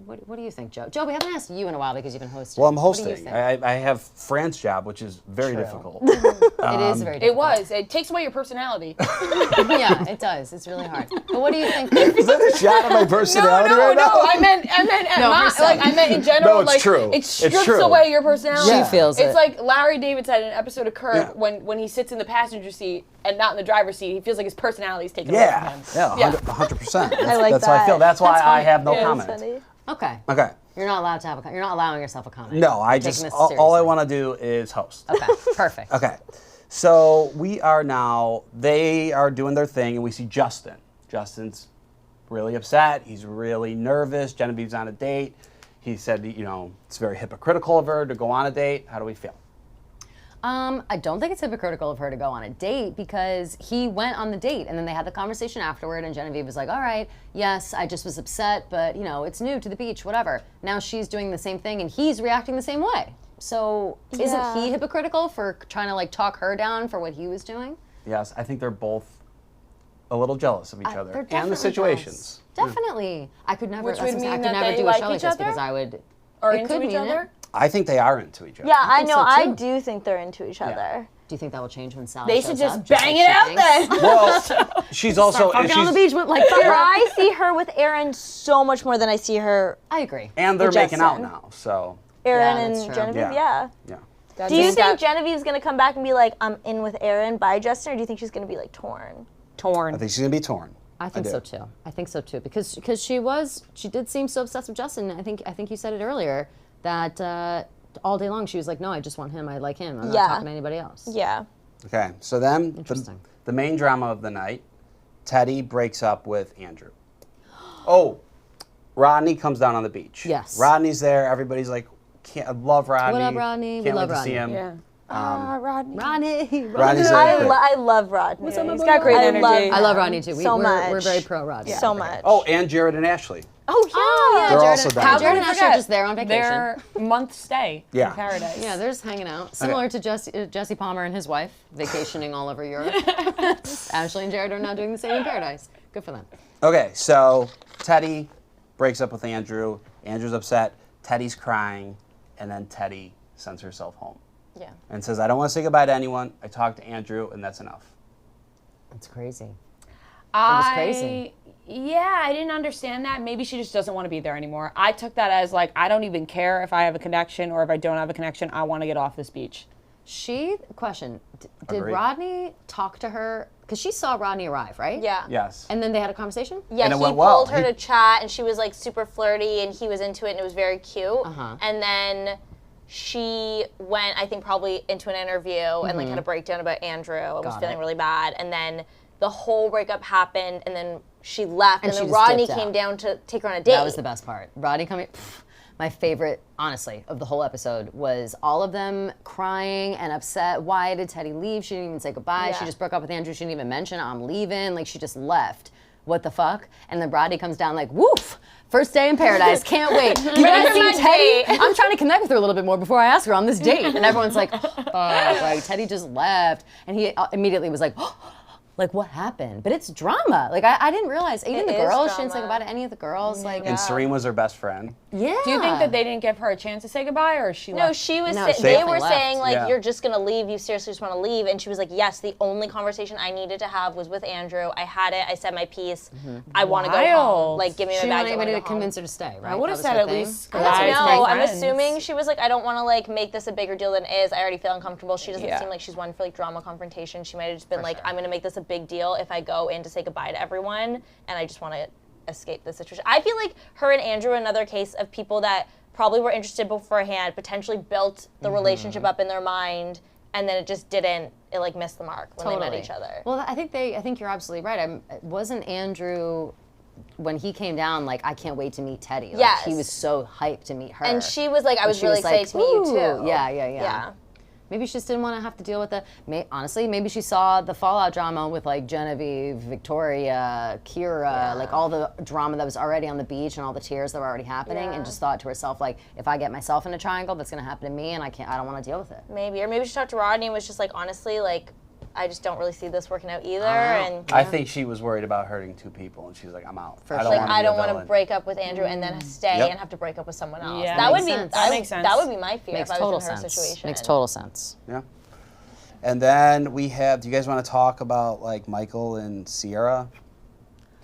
What do you think, Joe? Joe, we haven't asked you in a while because you've been hosting. Well, I'm What do you hosting. think? I have Fran's job, which is very difficult. It is very difficult. It was. It takes away your personality. Yeah, it does. It's really hard. But what do you think? Is that a shot at my personality right now? I meant I meant in general. No, it's like, true. It It's strips true. away your personality. She feels It's it. like Larry David said in an episode of Curb Yeah. when he sits in the passenger seat and not in the driver's seat, he feels like his personality is taken away Yeah. from him. Yeah, 100%. I like That's how I that. feel. That's why I have no Yeah, comment. That's funny. Okay. Okay. You're not allowed to have you're not allowing yourself a comment. No, I You're just taking this all I seriously. want to do is host. Okay. Perfect. Okay. So we are now, they are doing their thing, and we see Justin. Justin's really upset. He's really nervous. Genevieve's on a date. He said, it's very hypocritical of her to go on a date. How do we feel? I don't think it's hypocritical of her to go on a date because he went on the date and then they had the conversation afterward and Genevieve was like, all right, yes, I just was upset, but it's new to the beach, whatever. Now she's doing the same thing and he's reacting the same way. So isn't he hypocritical for trying to talk her down for what he was doing? Yes, I think they're both a little jealous of each They're other and definitely the situations. jealous. Definitely. I could never, Which that's would what I'm saying, mean I could that never they do a like show like each this other? because I would, Or it into could each mean other? it. I think they are into each other. Yeah, I think know. so, I too. do think they're into each other. Do you think that will change when Sally They shows should just up, bang like it out she then. thinks? Well, she's also, Fucking on the she's, beach with like I see her with Aaron so much more than I see her, I agree. and they're with making out Justin. now. So Aaron Yeah, that's and true. Genevieve. Yeah. Yeah. yeah. Do you think Genevieve's gonna come back and be like, I'm in with Aaron by Justin, or do you think she's gonna be like torn? Torn. I think she's gonna be torn. I think do. so too. I think so too because she did seem so obsessed with Justin. I think you said it earlier that all day long she was like, no, I just want him. I like him. I'm not Yeah. talking to anybody else. Yeah. Okay, so then Interesting. the main drama of the night, Teddy breaks up with Andrew. Oh, Rodney comes down on the beach. Yes. Rodney's there. Everybody's like, I love Rodney. What up, Rodney? We Can't love wait to see Rodney. him. Yeah. Rodney. Ronnie. Rodney's I, there. I love Rodney. He's got great I energy. love I love him Rodney too. so we're much. very pro Rodney. So much. Oh, and Jared and Ashley. Oh yeah. They're Jared also and- down. Jared and Ashley are just there on vacation. Their month stay Yeah. in paradise. Yeah, they're just hanging out. Similar to Jesse Palmer and his wife, vacationing all over Europe. Ashley and Jared are now doing the same in paradise. Good for them. Okay, so Teddy breaks up with Andrew. Andrew's upset. Teddy's crying, and then Teddy sends herself home. Yeah. And says, I don't want to say goodbye to anyone. I talked to Andrew, and that's enough. That's crazy. was crazy. Yeah, I didn't understand that. Maybe she just doesn't want to be there anymore. I took that as like, I don't even care if I have a connection or if I don't have a connection. I want to get off this beach. Question, did Agreed. Rodney talk to her? Because she saw Rodney arrive, right? Yeah. Yes. And then they had a conversation? Yeah, And it he went well. pulled her He- to chat, and she was like super flirty, and he was into it, and it was very cute. Uh-huh. And then she went, I think, probably into an interview and like had a breakdown about Andrew and was Got feeling it. really bad. And then the whole breakup happened, and then she left, and she then just Rodney dipped came out. down to take her on a date. That was the best part. Rodney coming. My favorite, honestly, of the whole episode was all of them crying and upset. Why did Teddy leave? She didn't even say goodbye. Yeah. She just broke up with Andrew. She didn't even mention I'm leaving. Like she just left. What the fuck? And then Rodney comes down like, woof! First day in paradise. Can't wait. You guys see Teddy? I'm trying to connect with her a little bit more before I ask her on this date. And everyone's like, fuck, like Teddy just left. And he immediately was like, like, what happened? But it's drama. Like, I didn't realize, even the is girls, she didn't say drama. goodbye to any of the girls. Like, And Serena was her best friend. yeah. Do you think that they didn't give her a chance to say goodbye, or she No, left? she was. No, They she were definitely left. saying like, Yeah. "You're just gonna leave. You seriously just want to leave." And she was like, "Yes, the only conversation I needed to have was with Andrew. I had it. I said my piece. I want to go home. Wild. Like, give me She my didn't bags. want I anybody wanna to go home." convince her to stay, right? I would That have was said her at thing? least I goodbye. don't to know. my I'm friends. assuming she was like, I don't want to like make this a bigger deal than it is. I already feel uncomfortable. She doesn't Yeah. seem like she's one for like drama confrontation. She might have just been like, I'm gonna make this a big deal if I go in to say goodbye to everyone, and I just want to escape this situation. I feel like her and Andrew are another case of people that probably were interested beforehand, potentially built the relationship up in their mind, and then it just didn't. It like missed the mark when they met each other. Well, I think you're absolutely right. Wasn't Andrew, when he came down, like, I can't wait to meet Teddy. Like, Yes. he was so hyped to meet her. And she was like, I was she really was like, excited to meet you "Ooh." too. Yeah. Maybe she just didn't want to have to deal with honestly, maybe she saw the fallout drama with like Genevieve, Victoria, Kira, like all the drama that was already on the beach and all the tears that were already happening, and just thought to herself, like, if I get myself in a triangle, that's going to happen to me, and I don't want to deal with it. Maybe, or maybe she talked to Rodney and was just like, honestly, like, I just don't really see this working out either. And I think she was worried about hurting two people, and she's like, I'm out. I don't like, wanna I be a don't want to villain. break up with Andrew and then stay Yep. and have to break up with someone else. Yeah. That would Makes be sense. That makes sense. That would be my fear Makes if I total was in her sense. situation. Makes total sense. Yeah. And then we have, do you guys want to talk about like Michael and Sierra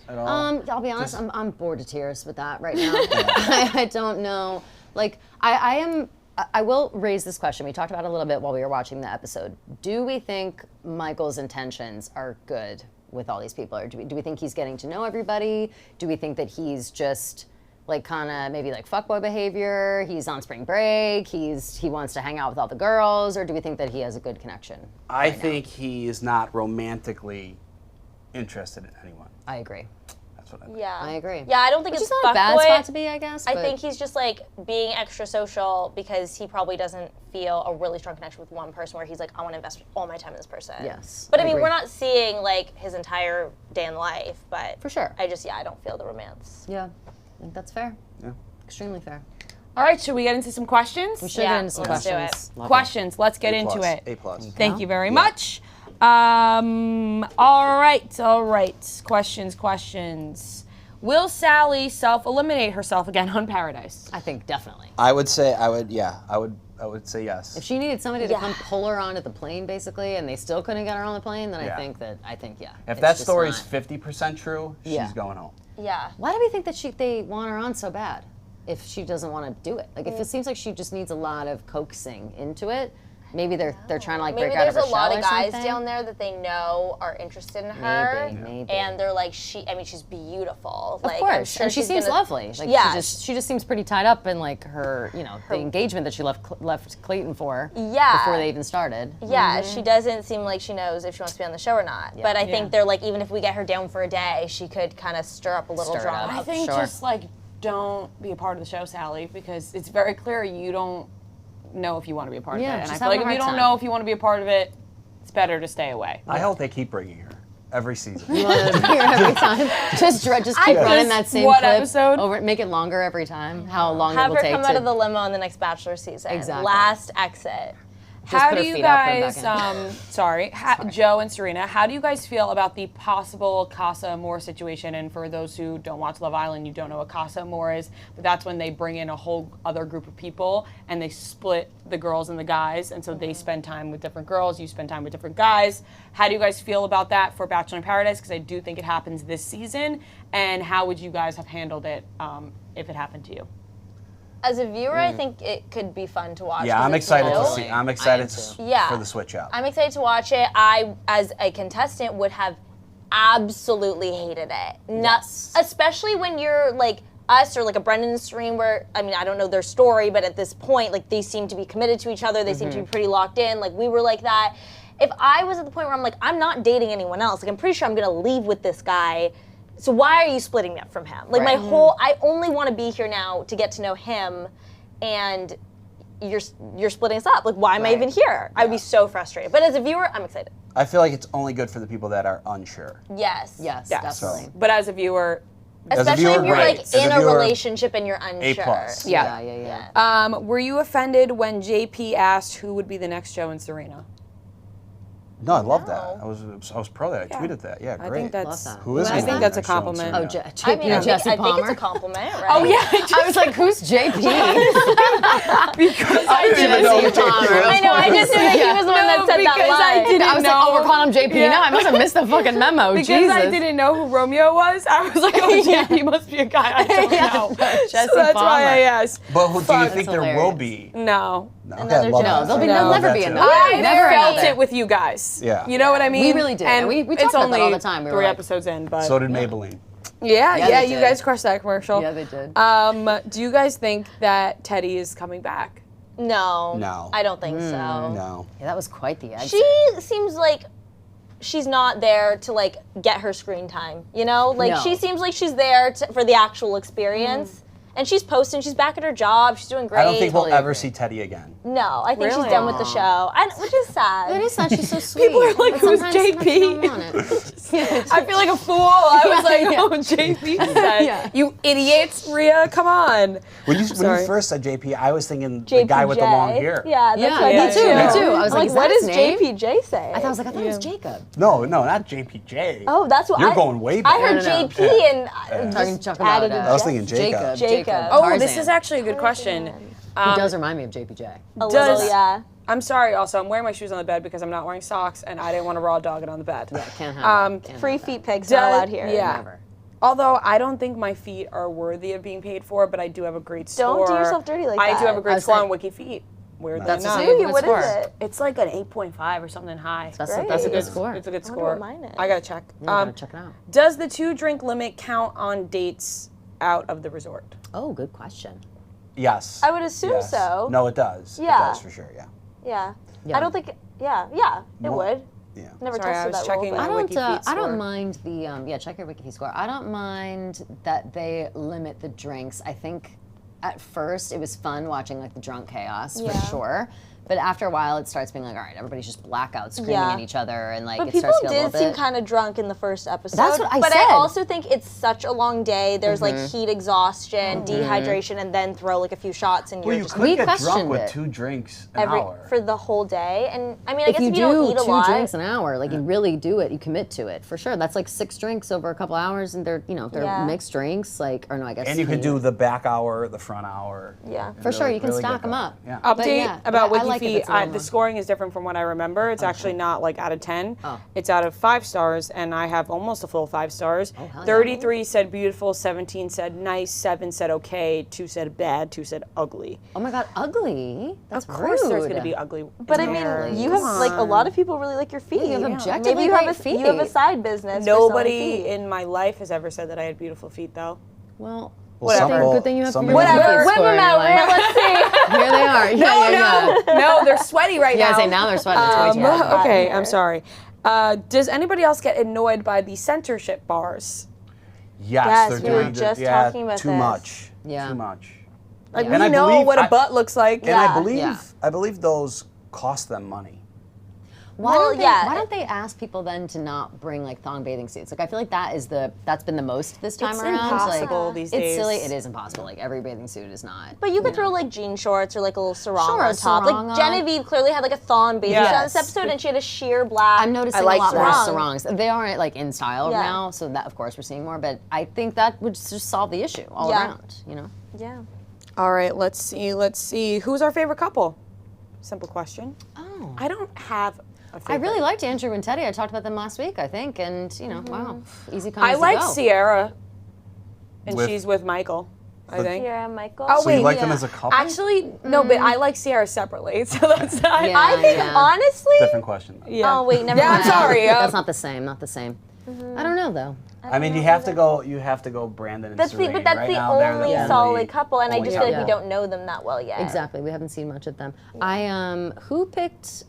at all? I'll be honest, I'm bored to tears with that right now. I don't know. Like, I will raise this question. We talked about it a little bit while we were watching the episode. Do we think Michael's intentions are good with all these people? Or do we think he's getting to know everybody? Do we think that he's just like kind of maybe like fuckboy behavior? He's on spring break. He wants to hang out with all the girls? Or do we think that he has a good connection? I think he is not romantically interested in anyone. I agree. That's what I think. Yeah. I agree. Yeah, I don't think Which it's is not a bad fuckboy. spot to be, I guess. I but- think he's just like being extra social because he probably doesn't feel a really strong connection with one person where he's like, I want to invest all my time in this person. Yes, But I I mean, agree. we're not seeing like his entire day in life, but For sure. I don't feel the romance. Yeah, I think that's fair. Yeah. Extremely fair. All right, should we get into some questions? We should Yeah, get into some let's do questions. Love it. Questions. Let's get A+, into it. A+. Thank you very much. All right. Questions. Will Sally self-eliminate herself again on Paradise? I think definitely. I would say, I would say yes. If she needed somebody to Yeah. come pull her onto the plane, basically, and they still couldn't get her on the plane, then Yeah. I think yeah. If it's that just story's not- 50% true, Yeah. she's going home. Yeah. Why do we think that they want her on so bad? If she doesn't want to do it, like if it seems like she just needs a lot of coaxing into it. Maybe they're trying to like Maybe break out of there's her a lot shell of or guys something. down there that they know are interested in her. Maybe. And they're like, she's beautiful. Of Like, course, I'm sure and she she's seems gonna- lovely. Like Yeah. she just seems pretty tied up in like her, the engagement that she left Clayton for. Yeah. Before they even started. Yeah, she doesn't seem like she knows if she wants to be on the show or not. But I think they're like, even if we get her down for a day, she could kind of stir up a little Stir it up. drama. I think Sure. just like don't be a part of the show, Sally, because it's very clear you don't know if you want to be a part Yeah, of it. And I she's feel like having if a you hard don't time. know if you want to be a part of it, it's better to stay away. I hope they keep bringing her every season. You want to hear every time. Just keep running that same What clip episode? over. Make it longer every time. How long Have it her will take come to out of the limo on the next Bachelor season. Exactly. Last exit. How put do her you feet up, put 'em guys, back in. Joe and Serena, how do you guys feel about the possible Casa Amor situation? And for those who don't watch Love Island, you don't know what Casa Amor is, but that's when they bring in a whole other group of people and they split the girls and the guys. And so they spend time with different girls, you spend time with different guys. How do you guys feel about that for Bachelor in Paradise? Because I do think it happens this season. And how would you guys have handled it if it happened to you? As a viewer, I think it could be fun to watch. Yeah, 'cause I'm it's excited to new. see. I'm excited Yeah. for the switch out. I'm excited to watch it. I, as a contestant, would have absolutely hated it. Especially when you're like us or like a Brendan and Serene where, I mean, I don't know their story, but at this point, like they seem to be committed to each other. They seem to be pretty locked in. Like we were like that. If I was at the point where I'm like, I'm not dating anyone else, like I'm pretty sure I'm gonna leave with this guy. So why are you splitting me up from him? Like I only want to be here now to get to know him, and you're splitting us up. Like why am I even here? I'd be so frustrated. But as a viewer, I'm excited. I feel like it's only good for the people that are unsure. Yes. Yes, Yeah. definitely. But as a viewer, As a Especially viewer, if you're great. like As in a a viewer, relationship and you're unsure. A+. Yeah. were you offended when JP asked who would be the next Joe and Serena? No, I love that. I was pro that. I tweeted that. Yeah, great. I think that's. Love that. Who is I he think on that's a that show on compliment. Serena? Oh, I JP mean, and Jesse I think Palmer. it's a compliment, right? Oh yeah, I was like, who's JP? because I didn't even know who JP was. I know. I just knew that he was the one that said that because I line. didn't I was like, oh, we're calling him JP now. I must have missed the fucking memo. Because Jesus. I didn't know who Romeo was, I was like, oh, JP must be a guy I don't know. Jesse So that's Palmer. why I asked. But who do you think there will hilarious. be? No. Okay, Another I love Joe. that. There'll be No. there'll never Love be that another. too. I Never felt another. it with you guys. Yeah. You know what I mean? We really did. And We it's talked about that only all the time. We were 3 like- episodes in, but So did Maybelline. yeah, they you did. guys crushed that commercial. Yeah, they did. Do you guys think that Teddy is coming back? No. No. I don't think so. No. Yeah, that was quite the exit. She seems like she's not there to like get her screen time. You know, like No. she seems like she's there for the actual experience. And she's posting. She's back at her job. She's doing great. I don't think we'll Totally ever agree. see Teddy again. No, I think Really? she's done with the show, which is sad. It is not. She's so sweet. People are like, But who's sometimes JP? you don't want it. I feel like a fool. I was like, Yeah. oh, JP said, Yeah. you idiots, Rhea, come on. When you Sorry. first said JP, I was thinking the guy with the long hair. Yeah, that's Yeah, what I me thought too. I was like, is what that does his name? JPJ say? I thought it was Jacob. No, not JPJ. Oh, that's what You're going way I back. heard No, no, no. JP and Talking just Chuck about added it. a I was thinking Jacob. Jacob. Oh, Tarzan. this is actually a good question. He does remind me of JPJ. a Does- little, yeah. I'm sorry, also, I'm wearing my shoes on the bed because I'm not wearing socks and I didn't want to raw dog it on the bed. Yeah, can't have it. Can't Free have feet pics not allowed here. Yeah. Never. Although I don't think my feet are worthy of being paid for, but I do have a great Don't score. do yourself dirty like I that. do have a I great was score saying- on Wiki Feet. Weirdly That's enough. a Do you? good What score. is it? It's like an 8.5 or something high. That's Great. a good score. It's a good wonder score. what mine is. I gotta check. Yeah, gotta check it out. Does the 2-drink limit count on dates out of the resort? Oh, good question. Yes. I would assume Yes. so. No, it does. Yeah. It does for sure, yeah. Yeah. Yeah. I don't think. Yeah, it would. Yeah. Never Sorry, I tested was that checking rule, my but- Wiki Feet I score. don't mind the check your WikiFeet score. I don't mind that they limit the drinks. I think at first it was fun watching like the drunk chaos Yeah. for sure. But after a while, it starts being like, all right, everybody's just blackout screaming Yeah. at each other, and like But it people starts to get a did little seem bit. kind of drunk in the first episode. That's what I but said. I also think it's such a long day. There's like heat exhaustion, dehydration, and then throw like a few shots and Well, you're you just could We get drunk questioned with it. 2 drinks an hour. for the whole day. And I mean, I if guess you if you don't do eat a 2 lot. drinks an hour, like you really do it, you commit to it for sure. That's like 6 drinks over a couple hours, and they're they're Yeah. mixed drinks. Like, or no, I guess. And you could do the back hour, the front hour. Yeah. and For sure, really- you can really stack get 'em going. up. Yeah. But Update yeah, about but I like if WikiFeet. it's a little The more. scoring is different from what I remember. It's actually not like out of 10. Oh. It's out of 5 stars, and I have almost a full 5 stars. hell yeah. 33 said beautiful, 17 said nice, 7 said okay, 2 said bad, 2 said ugly. Oh my God, ugly. That's Of course, rude. there's going to be ugly. But I in there. mean, you have like a lot of people really like your feet. you have objectively Maybe you have great you have a feet. side business. for selling Nobody feet. in my life has ever said that I had beautiful feet, though. Well, Whatever. Good thing you have some your people- WikiFeet Whatever. Whip score, them you're out. like, Let's see. Here they are. Yeah. No, they're sweaty right Yeah, now. I say now they're sweating. It's way too hot. Okay, I'm sorry. Does anybody else get annoyed by the censorship bars? Yes, Yes, they're we were doing the- just yeah, talking about too this. much. Yeah. Too much. Like And I we know believe- what a I- butt looks like. And I Yeah. believe Yeah. I believe those cost them money. Why Well, don't they, yeah. Why don't they ask people then to not bring like thong bathing suits? Like I feel like that's been the most this time It's around. impossible like, these it's days. silly. It is impossible. Like every bathing suit is not. But you could throw like jean shorts or like a little sarong Sure, on a top. sarong Like on. Genevieve clearly had like a thong bathing suit on this Yes. episode, and she had a sheer black. I'm noticing like a lot more sarong. sarongs. They aren't like in style Yeah. now, so that of course we're seeing more. But I think that would just solve the issue all Yeah. around. You know. Yeah. All right, let's see. Who's our favorite couple? Simple question. Oh. I don't have a I favorite. really liked Andrew and Teddy. I talked about them last week, I think, and wow, easy come. I easy like go. Sierra, and With- she's with Michael, I think. Yeah, Michael. Oh, So you wait, like them yeah. as a couple? Actually, no, but I like Sierra separately, so that's not. Yeah. I think yeah. honestly. Different question. Though. Yeah. Oh wait, never Yeah, mind. I'm sorry. That's not the same. Not the same. I don't know though. I mean, you have to go Brandon and That's the Serena. but that's right the now, they're only only solid couple, and I only just feel like couple. we don't know them that well yet. Exactly. We haven't seen much of them. I who picked?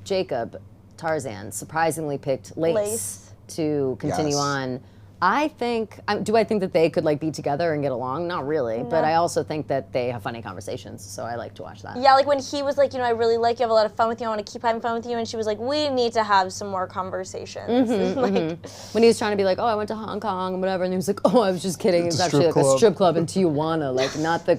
Jacob Tarzan surprisingly picked Lace, Lace. to continue Yes. on I think, do I think that they could like be together and get along? Not really, but I also think that they have funny conversations, so I like to watch that. Yeah, like when he was like, I really like you, I have a lot of fun with you, I want to keep having fun with you, and she was like, we need to have some more conversations. When he was trying to be like, oh, I went to Hong Kong and whatever, and he was like, oh, I was just kidding. It's actually like a strip club in Tijuana, like not the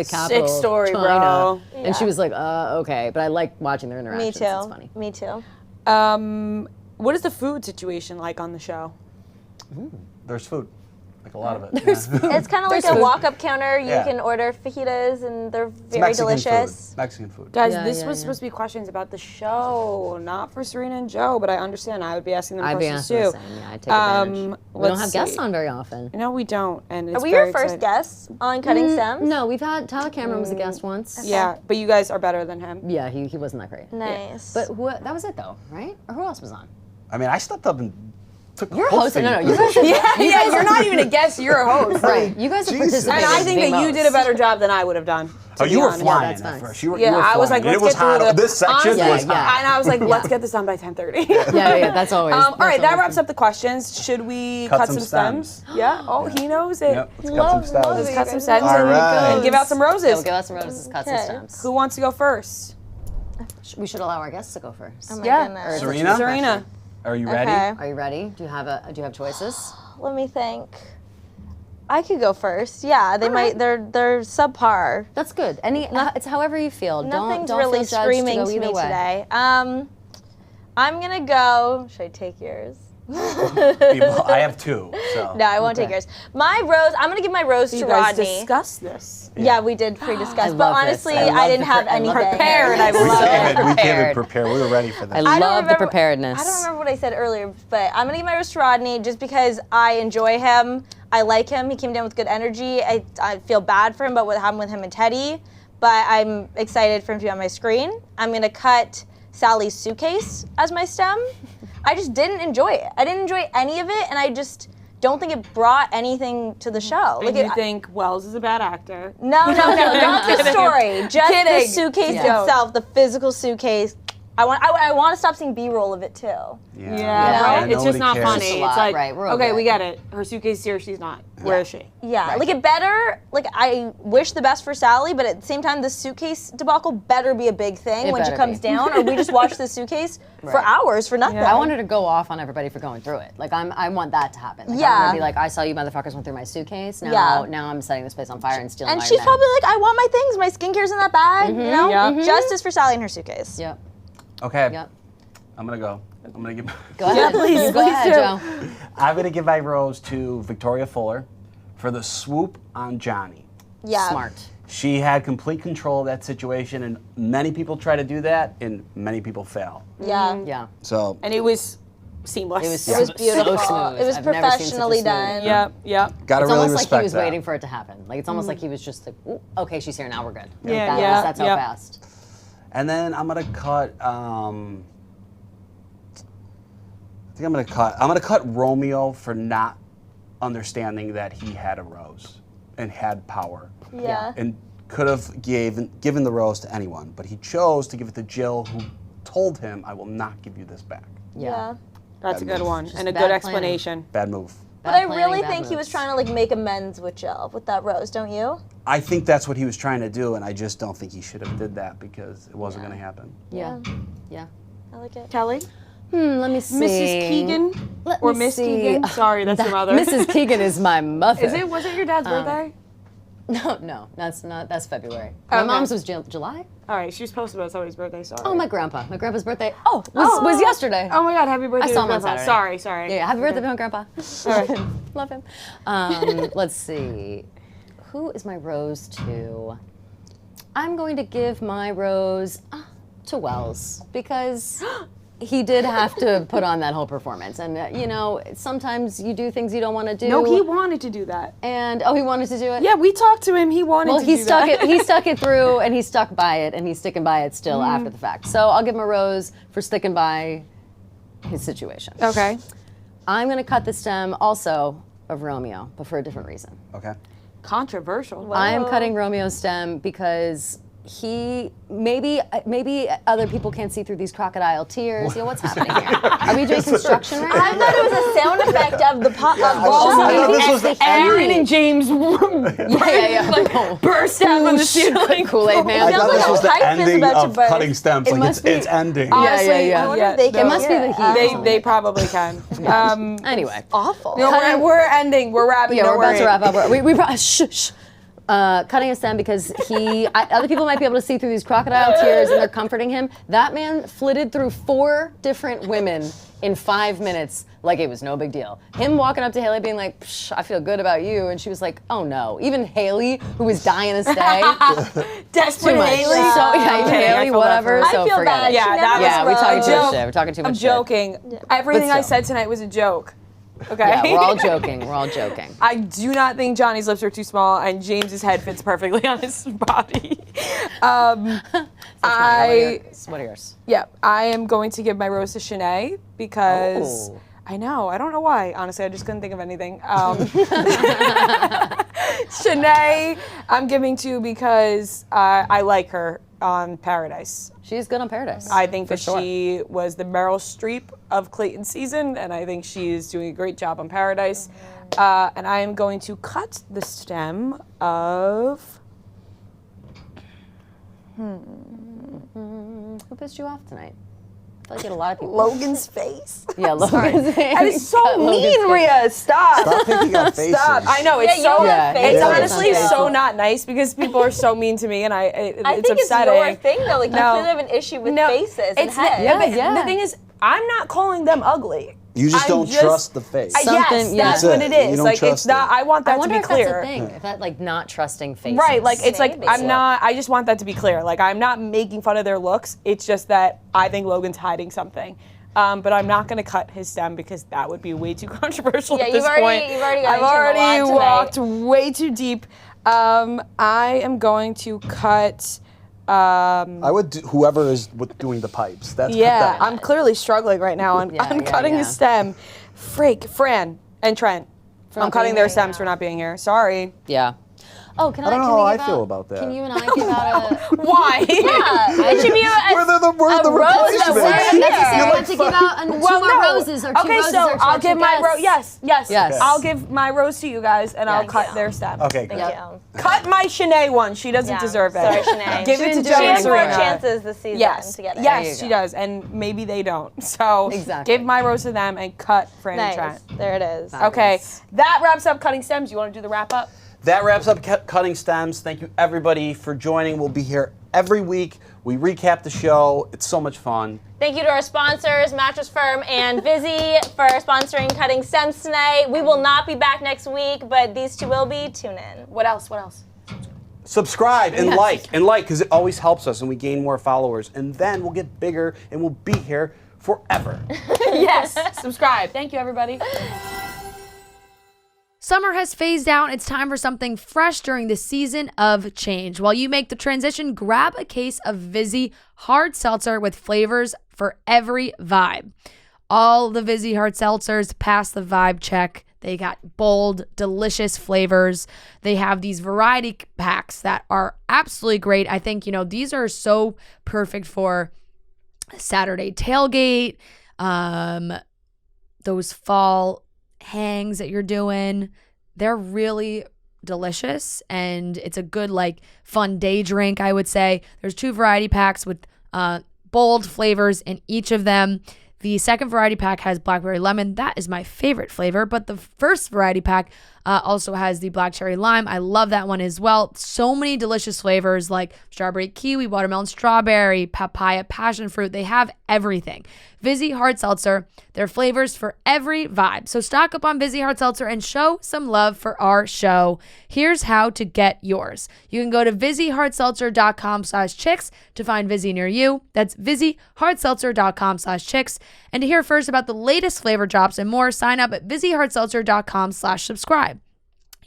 capital, Sick story, China. bro. And she was like, okay, but I like watching their interactions. Me too. It's funny. Me too. What is the food situation like on the show? There's food, like a lot of it. It's kind of like a walk-up counter. You Yeah. can order fajitas, and they're It's very Mexican delicious. Food. Mexican food. Guys, Yeah, this yeah, was yeah. supposed to be questions about the show, not for Serena and Joe, but I understand. I would be asking them I'd be questions asking too. the same. Yeah, I take advantage. We don't let's have guests see. on very often. No, we don't. And it's Are we very your first exciting. guests on Cutting Stems? No, we've had Tyler Cameron was a guest once. Yeah, but you guys are better than him. Yeah, he wasn't that great. Nice. But that was it though, right? Or who else was on? I mean, I stepped up and took the You're whole hosting. thing. No, you guys are, Yeah, you're not even a guest. You're a host. right. You guys are Jesus. participating. And I think the that you most. did a better job than I would have done. Oh, to you be were honest. flying that's at nice. first. You were Yeah, I was flying. like, And let's it was get through hot. the. This section honestly, was hot. And I was like, let's get this done by 10:30. Yeah, that's always. All right, that wraps up the questions. Should we Cut cut some some stems? Yeah. Oh, he knows it. Yep, let's cut some stems. Let's cut some stems All and, right. and give out some roses. We'll give us some roses, cut some stems. Who wants to go first? We should allow our guests to go first. Oh my Yeah. goodness. Serena? Serena. Are you ready? Okay. Are you ready? Do you have choices? Let me think. I could go first. Yeah, they might. They're subpar. That's good. It's however you feel. Nothing's don't really feel judged screaming to, to go me either way. today. I'm gonna go. Should I take yours? I have two. So. No, I won't take yours. My rose. I'm gonna give my rose You to guys Rodney. discuss this. Yeah, we did pre-discuss, but love this. honestly, I love I didn't the have pre- I love anything. the Prepared, I We love came it. in Prepared. prepared. We were ready for this. I I don't love the remember- preparedness. I don't remember what I said earlier, but I'm gonna give my rose to Rodney just because I enjoy him. I like him. He came down with good energy. I feel bad for him, but what happened with him and Teddy. But I'm excited for him to be on my screen. I'm gonna cut Sally's suitcase as my stem. I just didn't enjoy it. I didn't enjoy any of it, and I just don't think it brought anything to the show. And you think Wells is a bad actor. No, not the story. Just the Kidding. suitcase Yeah. itself, the physical suitcase. I want to stop seeing B-roll of it too. Yeah, right. It's just nobody not cares. funny. It's a It's lot, like, right, we're okay, over we it. get it. Her suitcase is here, she's not. Where is she? Yeah, like it better. Like I wish the best for Sally, but at the same time, the suitcase debacle better be a big thing It when she better comes be. down, or we just watch the suitcase for Right. hours for nothing. I want her to go off on everybody for going through it. Like I want that to happen. Like, I Yeah. want to be like, I saw you motherfuckers went through my suitcase. Now, Yeah. now I'm setting this place on fire and stealing And all she's your men. probably like, I want my things. My skincare's in that bag. You know, Yeah. justice for Sally and her suitcase. Yep. Okay. Yep. I'm gonna go. I'm gonna give. Go ahead. please, You go please ahead, do. Joe. I'm gonna give my rose to Victoria Fuller for the swoop on Johnny. Yeah. Smart. She had complete control of that situation, and many people try to do that, and many people fail. Yeah. Yeah. So And it was seamless. It was It was beautiful. So smooth. It was I've never seen such a professionally smooth- done. Yep, yep. gotta It's really almost like respect he was that. waiting for it to happen. Like it's almost like he was just like, "Ooh, okay, she's here now. We're good." Like, Yeah, that yeah, that's how yep. fast. And then I'm gonna cut. I think I'm gonna cut Romeo for not understanding that he had a rose and had power, Yeah. and could have given the rose to anyone, but he chose to give it to Jill, who told him, "I will not give you this back." Yeah. That's a good one. And a bad good planning. explanation. Bad move. But Bad I planning, really bad think he was moves. trying to like make amends with Jill with that rose, don't you? I think that's what he was trying to do, and I just don't think he should have did that because it wasn't going to happen. Yeah. Yeah. I like it. Kelly? Let me see. Mrs. Keegan? Let Or me Miss see. Keegan? Sorry, that's your mother. Mrs. Keegan is my mother. Is it? Was it your dad's birthday? No, that's not. That's February. My Okay. mom's was July. All right, she was posted about somebody's birthday. Sorry. Oh, my grandpa. My grandpa's birthday. Was yesterday. Oh my God! Happy birthday, I saw to him on Grandpa. Saturday. Sorry. Yeah, happy birthday to my grandpa. Love him. Let's see. Who is my rose to? I'm going to give my rose to Wells because he did have to put on that whole performance. And, sometimes you do things you don't want to do. No, he wanted to do that. And, he wanted to do it? Yeah, we talked to him. He wanted Well, to he do stuck that. it. He stuck it through, and he stuck by it, and he's sticking by it still after the fact. So I'll give him a rose for sticking by his situation. Okay. I'm going to cut the stem also of Romeo, but for a different reason. Okay. Controversial. I am cutting Romeo's stem because he maybe other people can't see through these crocodile tears. What's happening here? Are we doing construction right I now? thought it was a sound effect of the pop. I thought this was the Aaron ending. and James burst out from the ceiling. Kool-Aid man. I thought this like was a the pipe is ending about to of burst. cutting stems. Like must be- it's ending. Honestly, yeah. I wonder if they It can must be hear the it. heat. or They something. probably can. Anyway. Awful. No, we're ending. We're wrapping. Yeah, Don't we're about to worry. wrap up. We shh. Cutting a stem because other people might be able to see through these crocodile tears and they're comforting him. That man flitted through 4 different women in 5 minutes like it was no big deal. Him walking up to Haley being like, Psh, I feel good about you. And she was like, oh no. Even Haley, who was dying to stay. Desperate Too much. Haley. So, yeah, Okay, I Haley, feel bad for whatever. her. So I feel forget bad. it. Yeah, She that never was Yeah, we're wrote. talking too joke. much shit. We're talking too much I'm shit. joking. Everything I still. said tonight was a joke. Okay. Yeah, we're all joking. We're all joking. I do not think Johnny's lips are too small, and James's head fits perfectly on his body. What are yours? Yeah, I am going to give my rose to Shanae because Oh. I know. I don't know why. Honestly, I just couldn't think of anything. Shanae, I'm giving to because I like her on Paradise. She's good on Paradise. I think that sure. she was the Meryl Streep of Clayton's season, and I think she's doing a great job on Paradise. And I am going to cut the stem of. Who pissed you off tonight? I feel like you had a lot of people. Logan's face. Yeah, Logan's face. That is so Cut Logan's mean, face. Rhea. Stop. Stop picking on faces. Stop. I know it's Yeah, so. you have It's faces. honestly Yeah. so not nice because people are so mean to me, and I it's think upsetting. it's your thing though. Like you No. clearly have an issue with No, faces and it's heads. Yeah. The thing is, I'm not calling them ugly. You just I don't just- trust the face. Yes, Something- yeah. that's That's what it. it You is. don't Like it's trust not. it. I want that I to wonder be if clear. that's a thing. If that like not trusting faces. Right, like it's like Maybe. I'm not. I just want that to be clear. Like I'm not making fun of their looks. It's just that I think Logan's hiding something. But I'm not going to cut his stem because that would be way too controversial Yeah, at this you've already- point. you've already got I've into a already lot walked tonight. way too deep. I am going to cut. I would do whoever is doing the pipes. That's Yeah, pathetic. I'm clearly struggling right now on Yeah, cutting yeah. his stem. Fran and Trent. I'm not cutting being their here, stems for not being here. Sorry. Yeah. Oh, can I? I don't know can how we I give feel out- about that. Can you and I give out a? Why? Yeah, it should be Where the rose that replacements? we're That's here. the same. You're I like have to give out two Well, more no. roses. Or two Okay, roses so or two I'll give my rose. guests. Yes. Yes. I'll give my rose to you guys, and I'll cut their stem. Okay, good. Thank you. Cut my Shanae one. She doesn't Yeah. deserve it. Sorry, Shanae. Give it to didn't do Joe She and has more Serena. chances this season Yes. to get it. Yes, go. she does, and maybe they don't. So Exactly. give my rose to them and cut Fran and Nice. Trent. There it is. Okay, that wraps up cutting stems. You want to do the wrap up? That wraps up Cutting Stems. Thank you everybody for joining. We'll be here every week. We recap the show. It's so much fun. Thank you to our sponsors, Mattress Firm and Vizzy, for sponsoring Cutting Stems tonight. We will not be back next week, but these two will be. Tune in. What else? What else? Subscribe and like because it always helps us and we gain more followers. And then we'll get bigger and we'll be here forever. Yes. Subscribe. Thank you, everybody. Summer has phased out. It's time for something fresh during the season of change. While you make the transition, grab a case of Vizzy Hard Seltzer with flavors for every vibe. All the Vizzy Hard Seltzers pass the vibe check. They got bold, delicious flavors. They have these variety packs that are absolutely great. I think, these are so perfect for Saturday tailgate, those fall hangs that you're doing. They're really delicious, and it's a good fun day drink, I would say. There's 2 variety packs with bold flavors in each of them. The second variety pack has blackberry lemon. That is my favorite flavor, but the first variety pack also has the black cherry lime. I love that one as well. So many delicious flavors like strawberry kiwi, watermelon strawberry, papaya passion fruit. They have everything. Vizzy Hard Seltzer, their flavors for every vibe. So stock up on Vizzy Hard Seltzer and show some love for our show. Here's how to get yours. You can go to VizzyHardSeltzer.com/chicks to find Vizzy near you. That's VizzyHardSeltzer.com/chicks. And to hear first about the latest flavor drops and more, sign up at VizzyHardSeltzer.com/subscribe.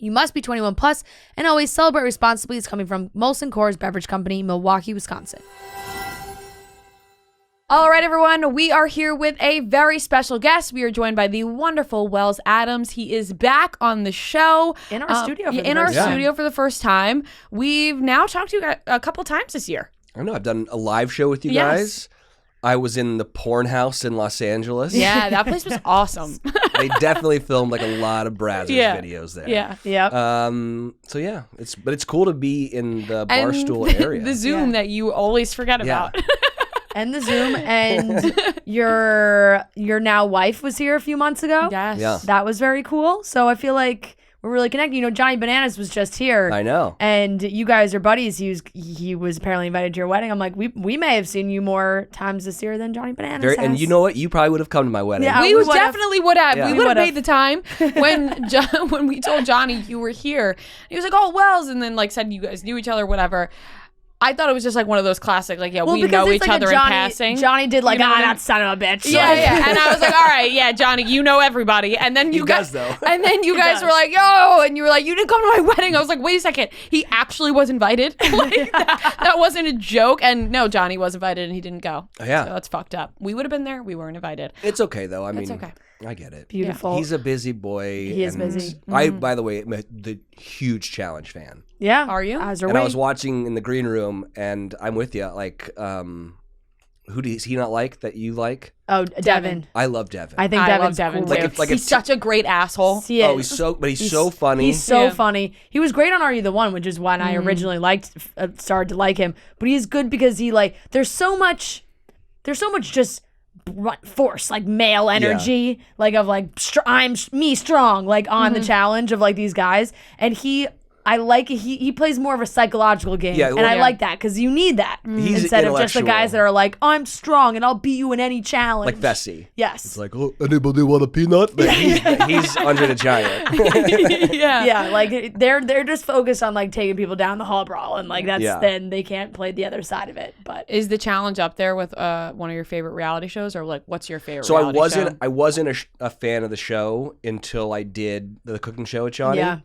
You must be 21 plus and always celebrate responsibly. It's coming from Molson Coors Beverage Company, Milwaukee, Wisconsin. All right, everyone. We are here with a very special guest. We are joined by the wonderful Wells Adams. He is back on the show. In our studio for the in first our time. studio for the first time. We've now talked to you a couple times this year. I don't know. I've done a live show with you Yes. guys. I was in the porn house in Los Angeles. Yeah, that place was awesome. They definitely filmed like a lot of Brazzers Yeah. videos there. Yeah. Yep. So yeah, it's cool to be in the Barstool area. The Zoom that you always forget Yeah. about. And the Zoom, and your now wife was here a few months ago. Yes. Yeah. That was very cool. So I feel like we're really connected. You know, Johnny Bananas was just here. I know. And you guys are buddies. He was apparently invited to your wedding. I'm like, we may have seen you more times this year than Johnny Bananas has. And you know what? You probably would have come to my wedding. Yeah. We we would've. definitely would have. Yeah. We We would have would've. made the time when we told Johnny you were here. He was like, "Oh, Wells," and then like said you guys knew each other, whatever. I thought it was just like one of those classic, like, yeah, we because know it's each like a other Johnny, in passing. Johnny did like, You know what I mean? that son of a bitch. Yeah, yeah. And I was like, all right, yeah, Johnny, you know everybody. And then you guys, does, though. and then you guys were like, yo, and you were like, you didn't come to my wedding. I was like, wait a second, he actually was invited. Like, that wasn't a joke. And no, Johnny was invited and he didn't go. Yeah. So that's fucked up. We would have been there. We weren't invited. It's okay though. I mean, okay. I get it. Beautiful. He's a busy boy. He is and busy. I, by the way, am the huge challenge fan. Yeah. Are you? As are And I we. was watching in the green room, and I'm with you. Like, who does he not like that you like? Oh, Devin. I love Devin. I think I love Devin's Devin cool. too. Like He's such a great asshole. He is. Oh, he's so funny. He's so Yeah. funny. He was great on Are You the One, which is when I originally started to like him. But he's good because he like there's so much just force, like male energy, like of like I'm me strong, like on the challenge of like these guys, and I like he plays more of a psychological game, Yeah, and I yeah. like that because you need that He's instead of just the guys intellectual. that are like I'm strong and I'll beat you in any challenge. Like Fessy. Yes. It's like, oh, anybody want a peanut? But he's Andre the Giant. Yeah. yeah, like they're just focused on like taking people down the hall brawl, and like that's Yeah. then they can't play the other side of it. But Is the challenge up there with one of your favorite reality shows, or like what's your favorite? So I reality show? wasn't a fan of the show until I did the cooking show with Johnny. yeah,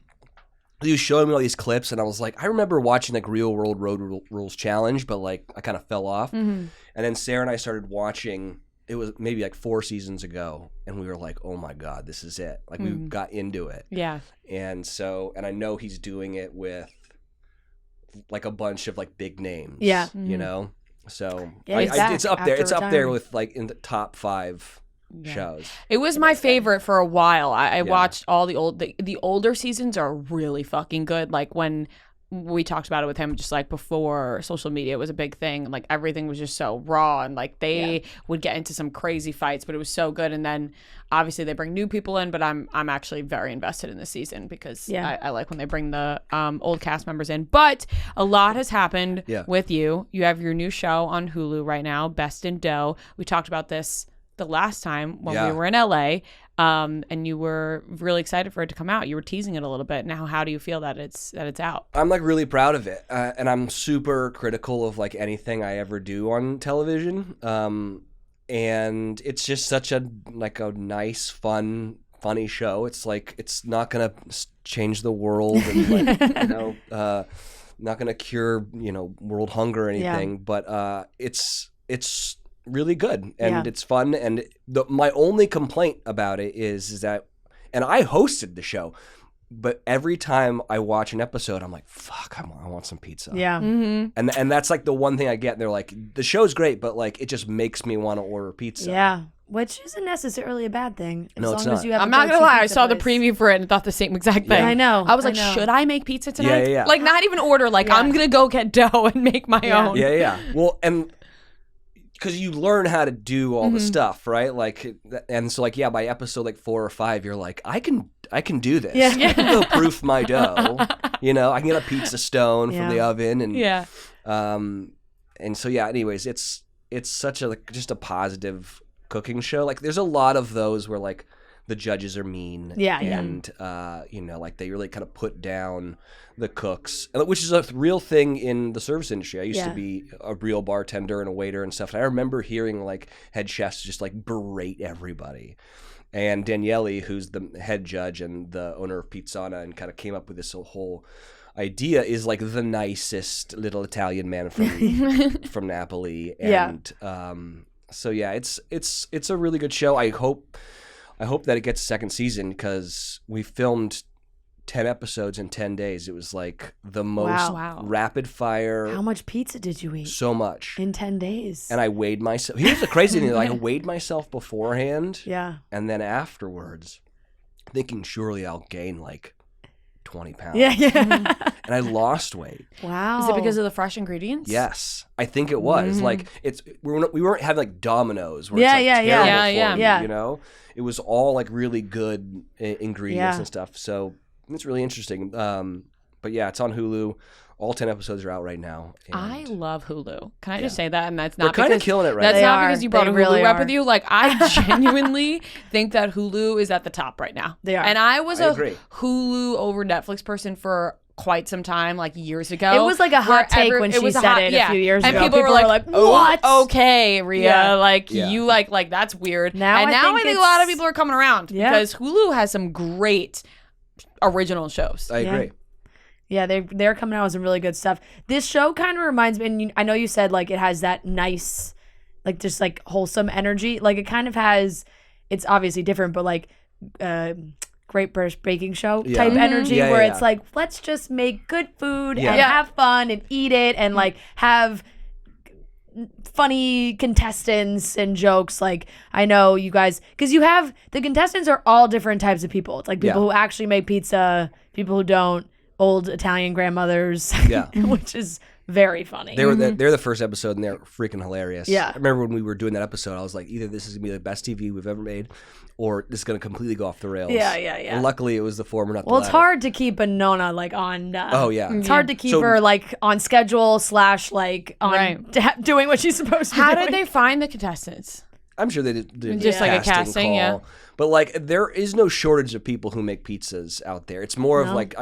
He was showing me all these clips, and I was like, I remember watching like Real World Road Rules Challenge, but like I kind of fell off. Mm-hmm. And then Sarah and I started watching. It was maybe like 4 seasons ago, and we were like, oh my god, this is it. Like we got into it. Yeah. And I know he's doing it with like a bunch of like big names. Yeah. You know? So Yeah, he's back it's up there. after It's up there retiring. with like in the top 5 shows. It was my favorite for a while. I watched all the older seasons are really fucking good. Like when we talked about it with him, just like before social media was a big thing. Like everything was just so raw, and like they would get into some crazy fights, but it was so good. And then obviously they bring new people in, but I'm actually very invested in this season because I like when they bring the old cast members in. But a lot has happened with you. You have your new show on Hulu right now, Best in Dough. We talked about this the last time when we were in LA, and you were really excited for it to come out. You were teasing it a little bit. Now, how do you feel that it's out? I'm like really proud of it, and I'm super critical of like anything I ever do on television. And it's just such a nice, fun, funny show. It's like it's not gonna change the world, and like not gonna cure world hunger or anything. But it's really good and it's fun. And my only complaint about it is that, and I hosted the show, but every time I watch an episode, I'm like, fuck, I want some pizza. yeah. And that's like the one thing I get. And they're like, the show's great, but like it just makes me want to order pizza. Yeah, which isn't necessarily a bad thing. As No, long it's as not. you have I'm a not gonna go-to lie. I pizza saw the place. preview for it and thought the same exact thing. I know. I was like, I know. should I make pizza tonight? Yeah. Like not even order. Like I'm gonna go get dough and make my own. Yeah. Well, and because you learn how to do all the stuff, right? Like, and so like, by episode like 4 or 5, you're like, I can do this. Yeah. I can go proof my dough. I can get a pizza stone from the oven, and and so anyways, it's such a just a positive cooking show. Like, there's a lot of those where like the judges are mean, and like they really kind of put down the cooks, which is a real thing in the service industry. I used to be a real bartender and a waiter and stuff, and I remember hearing like head chefs just like berate everybody. And Daniele, who's the head judge and the owner of Pizzana, and kind of came up with this whole idea, is like the nicest little Italian man from Napoli. And So yeah, it's a really good show. I hope that it gets a second season because we filmed 10 episodes in 10 days. It was like the most rapid fire. How much pizza did you eat? So much. In 10 days. And I weighed myself. Here's the crazy thing. I weighed myself beforehand. Yeah. And then afterwards, thinking surely I'll gain like 20 pounds. Yeah. And I lost weight. Wow. Is it because of the fresh ingredients? Yes. I think it was. Like we weren't having like Domino's where Yeah, it's like yeah, terrible yeah. for me, Yeah. you know? It was all like really good ingredients Yeah. and stuff. So it's really interesting. But yeah, it's on Hulu. All 10 episodes are out right now. And I love Hulu. Can I just say that? And that's not They're kind of because killing it right that's now. not because you brought They a Hulu really rep are. with you. Like I genuinely think that Hulu is at the top right now. They are. And I was I a agree. Hulu over Netflix person for quite some time, like years ago. It was like a hot take when she said it a few years and ago. people were like, what? Okay, Rhea, Yeah. like Yeah. you like that's weird. Now and I now think I think a lot of it's- people are coming around because Hulu has some great original shows. I agree. Yeah, they're coming out with some really good stuff. This show kind of reminds me, and I know you said like it has that nice, like just like wholesome energy. Like it kind of has, it's obviously different, but like Great British Baking Show Yeah. type energy Yeah, where yeah, it's yeah. like, let's just make good food Yeah. and have fun and eat it and like have funny contestants and jokes. Like I know you guys, because you have the contestants are all different types of people. It's like people Yeah. who actually make pizza, people who don't, old Italian grandmothers, Yeah. which is very funny. They're the first episode and they're freaking hilarious. Yeah. I remember when we were doing that episode, I was like, either this is gonna be the best TV we've ever made, or this is gonna completely go off the rails. Yeah. And luckily, it was the former, not the Well, it's latter. hard to keep a Nona like on. Oh yeah. It's hard to keep So- her like on schedule / like on Right. doing what she's supposed to be How doing. did they find the contestants? I'm sure they did Just like a casting, call. yeah. But like, there is no shortage of people who make pizzas out there. It's more of No. like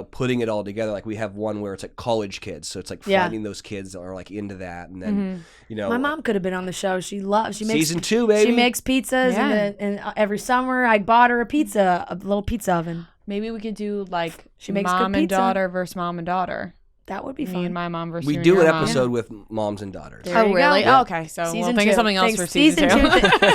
putting it all together. Like we have one where it's like college kids, so it's like Yeah. finding those kids that are like into that, and then My mom could have been on the show. She makes Season 2, baby. She makes pizzas, Yeah. and every summer I bought her a little pizza oven. Maybe we could do like She makes good mom and pizza. daughter versus mom and daughter. That would be Me fun. and my mom versus we you and do your an mom. episode with moms and daughters. There Oh you go. really? Yeah. Oh, okay. So Season we'll think 2. of something else Thanks. for season two.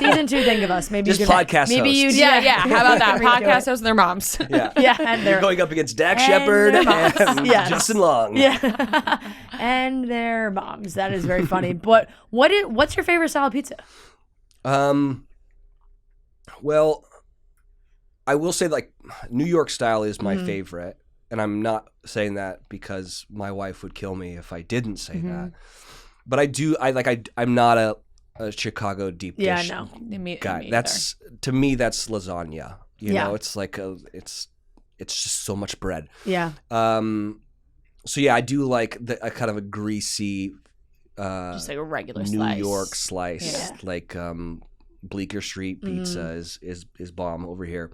Season 2. Think of us. Maybe Just you could, podcast Maybe you. hosts. Yeah. How about that? Redo it. Podcast hosts and their moms. Yeah. Yeah, and You're they're going up against Dak and Shepard their moms. and Yes. Justin Long. Yeah, and their moms. That is very funny. But what's your favorite style of pizza? Well, I will say like New York style is my favorite, and I'm not saying that because my wife would kill me if I didn't say that. But I'm not a Chicago deep dish Yeah, no. Me guy. either. That's to me that's lasagna. You Yeah. know, it's like it's just so much bread. Yeah, So yeah, I do like a kind of a greasy just like a regular New slice. York slice. Yeah. Like Bleecker Street pizza is bomb over here.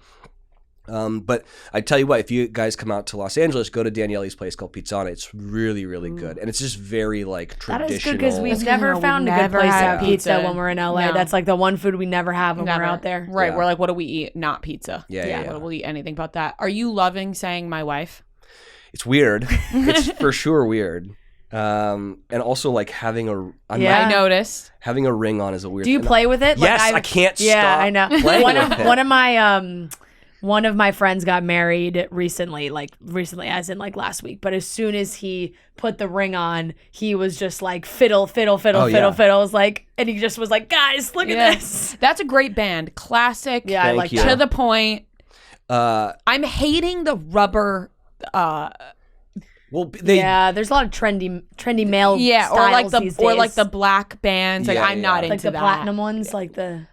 But I tell you what, if you guys come out to Los Angeles, go to Daniele's place called Pizzana. It's really, really good, and it's just very like that traditional. is good because we've That's never good. found a We've good never place to had have pizza pizza. when we're in LA. No. That's like the one food we never have when Never. we're out there. Right. Yeah. We're like, what do we eat? Not pizza. Yeah. We'll eat anything but that. Are you loving saying my wife? It's weird. It's for sure weird. And also like having Yeah. I noticed. having a ring on is a weird. Do you play with it? Yes, I can't Yeah, stop I know. playing with it. One of my friends got married recently, as in like last week. But as soon as he put the ring on, he was just like fiddle. Oh, yeah. It was like, and he just was like, guys, look at this. That's a great band. Classic. Yeah, I Thank like you. that. To the point. Uh, I'm hating the rubber. well, they Yeah, there's a lot of trendy male Yeah, or like styles these the days. black bands. Like Yeah, I'm not yeah. like into the that. platinum ones, like the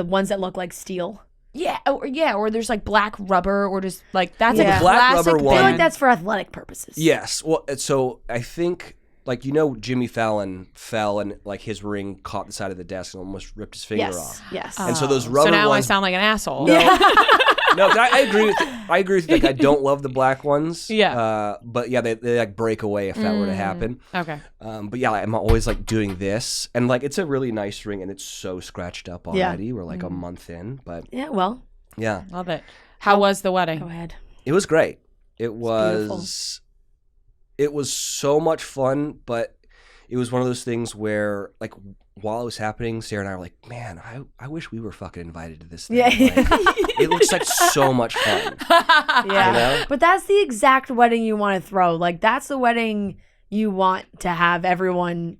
ones that look like steel. Yeah, or there's like black rubber, or just like that's Yeah. a The black classic rubber I one- feel band. like that's for athletic purposes. Yes. Well, so I think like Jimmy Fallon fell and like his ring caught the side of the desk and almost ripped his finger off. Yes. And so those So rubber now ones. I sound like an asshole. No, I agree with you. I agree with you. Like I don't love the black ones. Yeah. But yeah, they like break away if that were to happen. Okay. But yeah, I'm always like doing this, and like it's a really nice ring, and it's so scratched up Yeah. already. We're like a month in, but Yeah, well, yeah, Love it. How was the wedding? go ahead. it was great. It beautiful. was so much fun, but it was one of those things where, like, while it was happening, Sarah and I were like, man, I wish we were fucking invited to this thing. Yeah. Like, it looks like so much fun. Yeah. You know? But that's the exact wedding you want to throw. Like, that's the wedding you want to have everyone.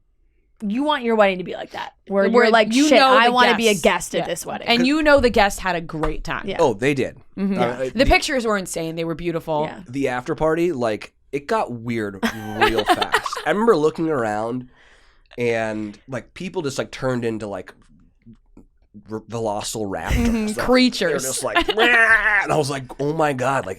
You want your wedding to be like that. Where you're like, you shit, know I the want to be a guests. guest Yeah. at this wedding. And you know the guest had a great time. Yeah. Oh, they did. The pictures were insane. They were beautiful. Yeah. The after party, like, it got weird real fast. I remember looking around and, like, people just, like, turned into, like, velociraptors. Like, Creatures. they were just like, "Rah!" And I was like, oh my God, like,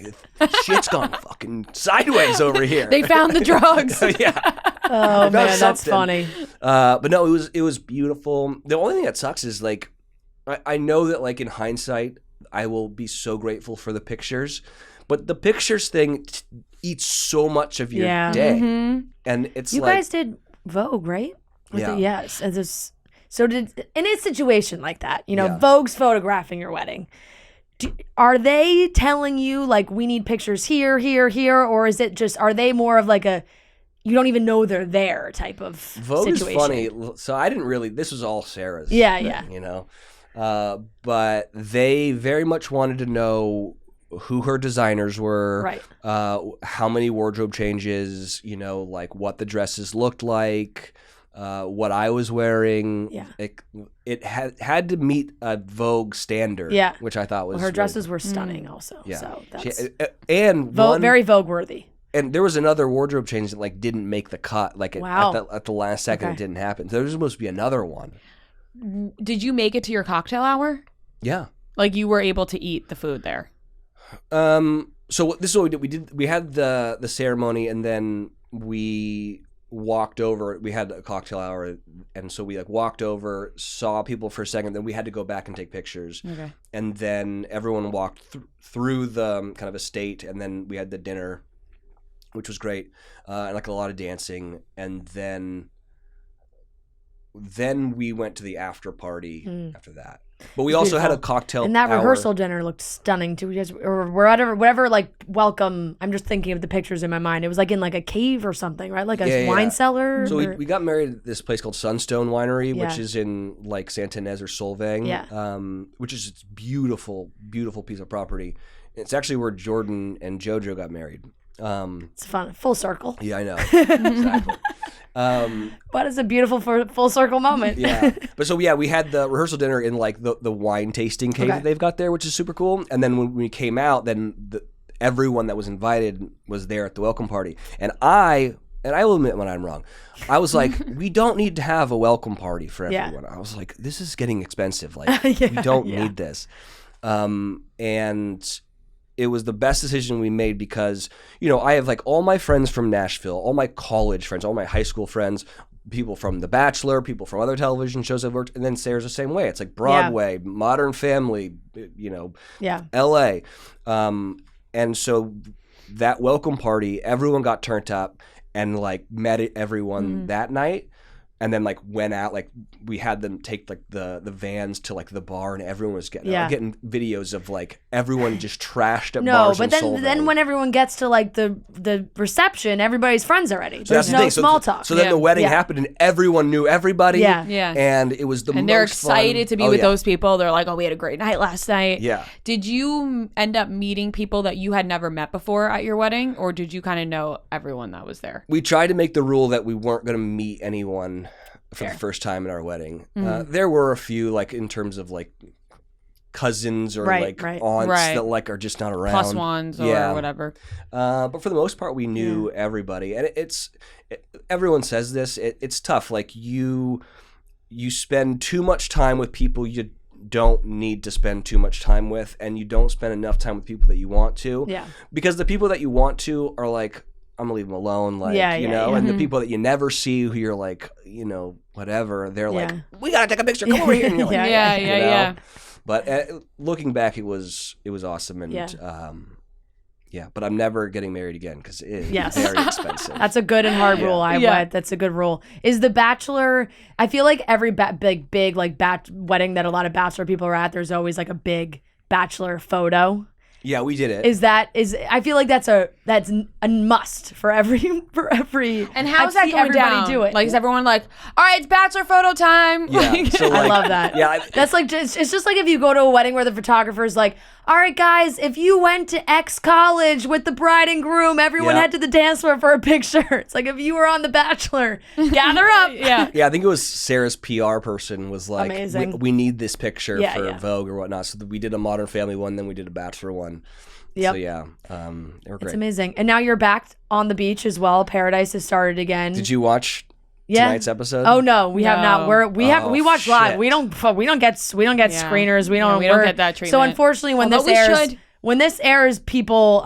shit's gone fucking sideways over here. They found the drugs. Yeah. Oh, man, that's something. funny. But no, it was beautiful. The only thing that sucks is, like, I know that, like, in hindsight, I will be so grateful for the pictures, but the pictures thing eats so much of your day. And it's You like, guys did Vogue, right? Yeah. Yes. And this, so did in a situation like that, you know, Yeah. Vogue's photographing your wedding. Are they telling you, like, we need pictures here, here, here, or is it just, are they more of like a, you don't even know they're there type of Vogue situation? is funny. So I didn't really, this was all Sarah's. Yeah. You know? But they very much wanted to know who her designers were, Right. How many wardrobe changes, you know, like what the dresses looked like, what I was wearing. Yeah. It had to meet a Vogue standard, Yeah. which I thought was Well, her really dresses were stunning also. Yeah. So She- that's and Vogue, very Vogue worthy. and there was another wardrobe change that, like, didn't make the cut. Like, Wow. at the last second, Okay. it didn't happen. So there was supposed to be another one. Did you make it to your cocktail hour? Yeah. Like you were able to eat the food there? So this is what we did. We had the ceremony, and then we walked over. We had a cocktail hour, and so we, like, walked over, saw people for a second. Then we had to go back and take pictures. Okay. And then everyone walked through the kind of estate, and then we had the dinner, which was great, and, like, a lot of dancing. And then we went to the after party after that. But we also had a cocktail And that hour. rehearsal dinner looked stunning too. You guys, or whatever, like, welcome. I'm just thinking of the pictures in my mind. It was like in like a cave or something, right? Like a Yeah. wine cellar. So or- we got married at this place called Sunstone Winery, Yeah. which is in, like, Santa Ynez or Solvang, Yeah. which is a beautiful, beautiful piece of property. It's actually where Jordan and JoJo got married. It's fun, full circle. Yeah, I know. Exactly. But it's a beautiful full circle moment. Yeah. But so, yeah, we had the rehearsal dinner in, like, the wine tasting cave that they've got there, which is super cool. And then when we came out, then everyone that was invited was there at the welcome party. And I will admit when I'm wrong, I was like, we don't need to have a welcome party for Yeah. everyone. I was like, this is getting expensive. Like, we don't need this. And it was the best decision we made because, you know, I have, like, all my friends from Nashville, all my college friends, all my high school friends, people from The Bachelor, people from other television shows I've worked, and then Sarah's the same way. It's like Broadway, Modern Family, you know, LA. And so that welcome party, everyone got turned up and, like, met everyone that night. And then, like, went out, like, we had them take, like, the vans to, like, the bar, and everyone was getting videos of, like, everyone just trashed at bars. But then when everyone gets to, like, the reception, everybody's friends already. So There's that's the no thing. small talk. So then the wedding happened, and everyone knew everybody. Yeah. Yeah. And it was the most And they're excited to be fun. with those people. They're like, oh, we had a great night last night. Yeah. Did you end up meeting people that you had never met before at your wedding? Or did you kind of know everyone that was there? We tried to make the rule that we weren't going to meet anyone for the first time at our wedding. There were a few, like, in terms of, like, cousins or aunts that, like, are just not around. Plus ones or whatever. But for the most part, we knew everybody. And everyone says this. It's tough. Like, you spend too much time with people you don't need to spend too much time with, and you don't spend enough time with people that you want to. Yeah. Because the people that you want to are like, I'm gonna leave them alone, like, you know, and the people that you never see who you're like, you know, whatever, they're like, we gotta take a picture, come over here. And you're like, Yeah. But looking back, it was awesome, and but I'm never getting married again because it is very expensive. That's a good and hard rule. That's a good rule. Is The Bachelor? I feel like every big like wedding that a lot of Bachelor people are at, there's always like a big Bachelor photo. Yeah, we did it. I feel like that's a must for every. And how's that see going everybody down? do it. Like, is everyone like, all right, it's bachelor photo time? Yeah, Like- so, I like, love that. Yeah, That's like it's just like if you go to a wedding where the photographer's like, all right, guys, if you went to X college with the bride and groom, everyone Yeah. head to the dance floor for a picture. It's like if you were on The Bachelor, gather up. yeah. Yeah, I think it was Sarah's PR person was like, Amazing. we need this picture Yeah, for yeah. Vogue or whatnot. So we did a Modern Family one, then we did a Bachelor one. Yep. So yeah, they were great. It's amazing. And now you're back on the beach as well. Paradise has started again. Did you watch tonight's episode? Oh no, we have not. No. We watch live. shit. We don't get screeners. We don't get that So treatment. unfortunately, when Although this airs, people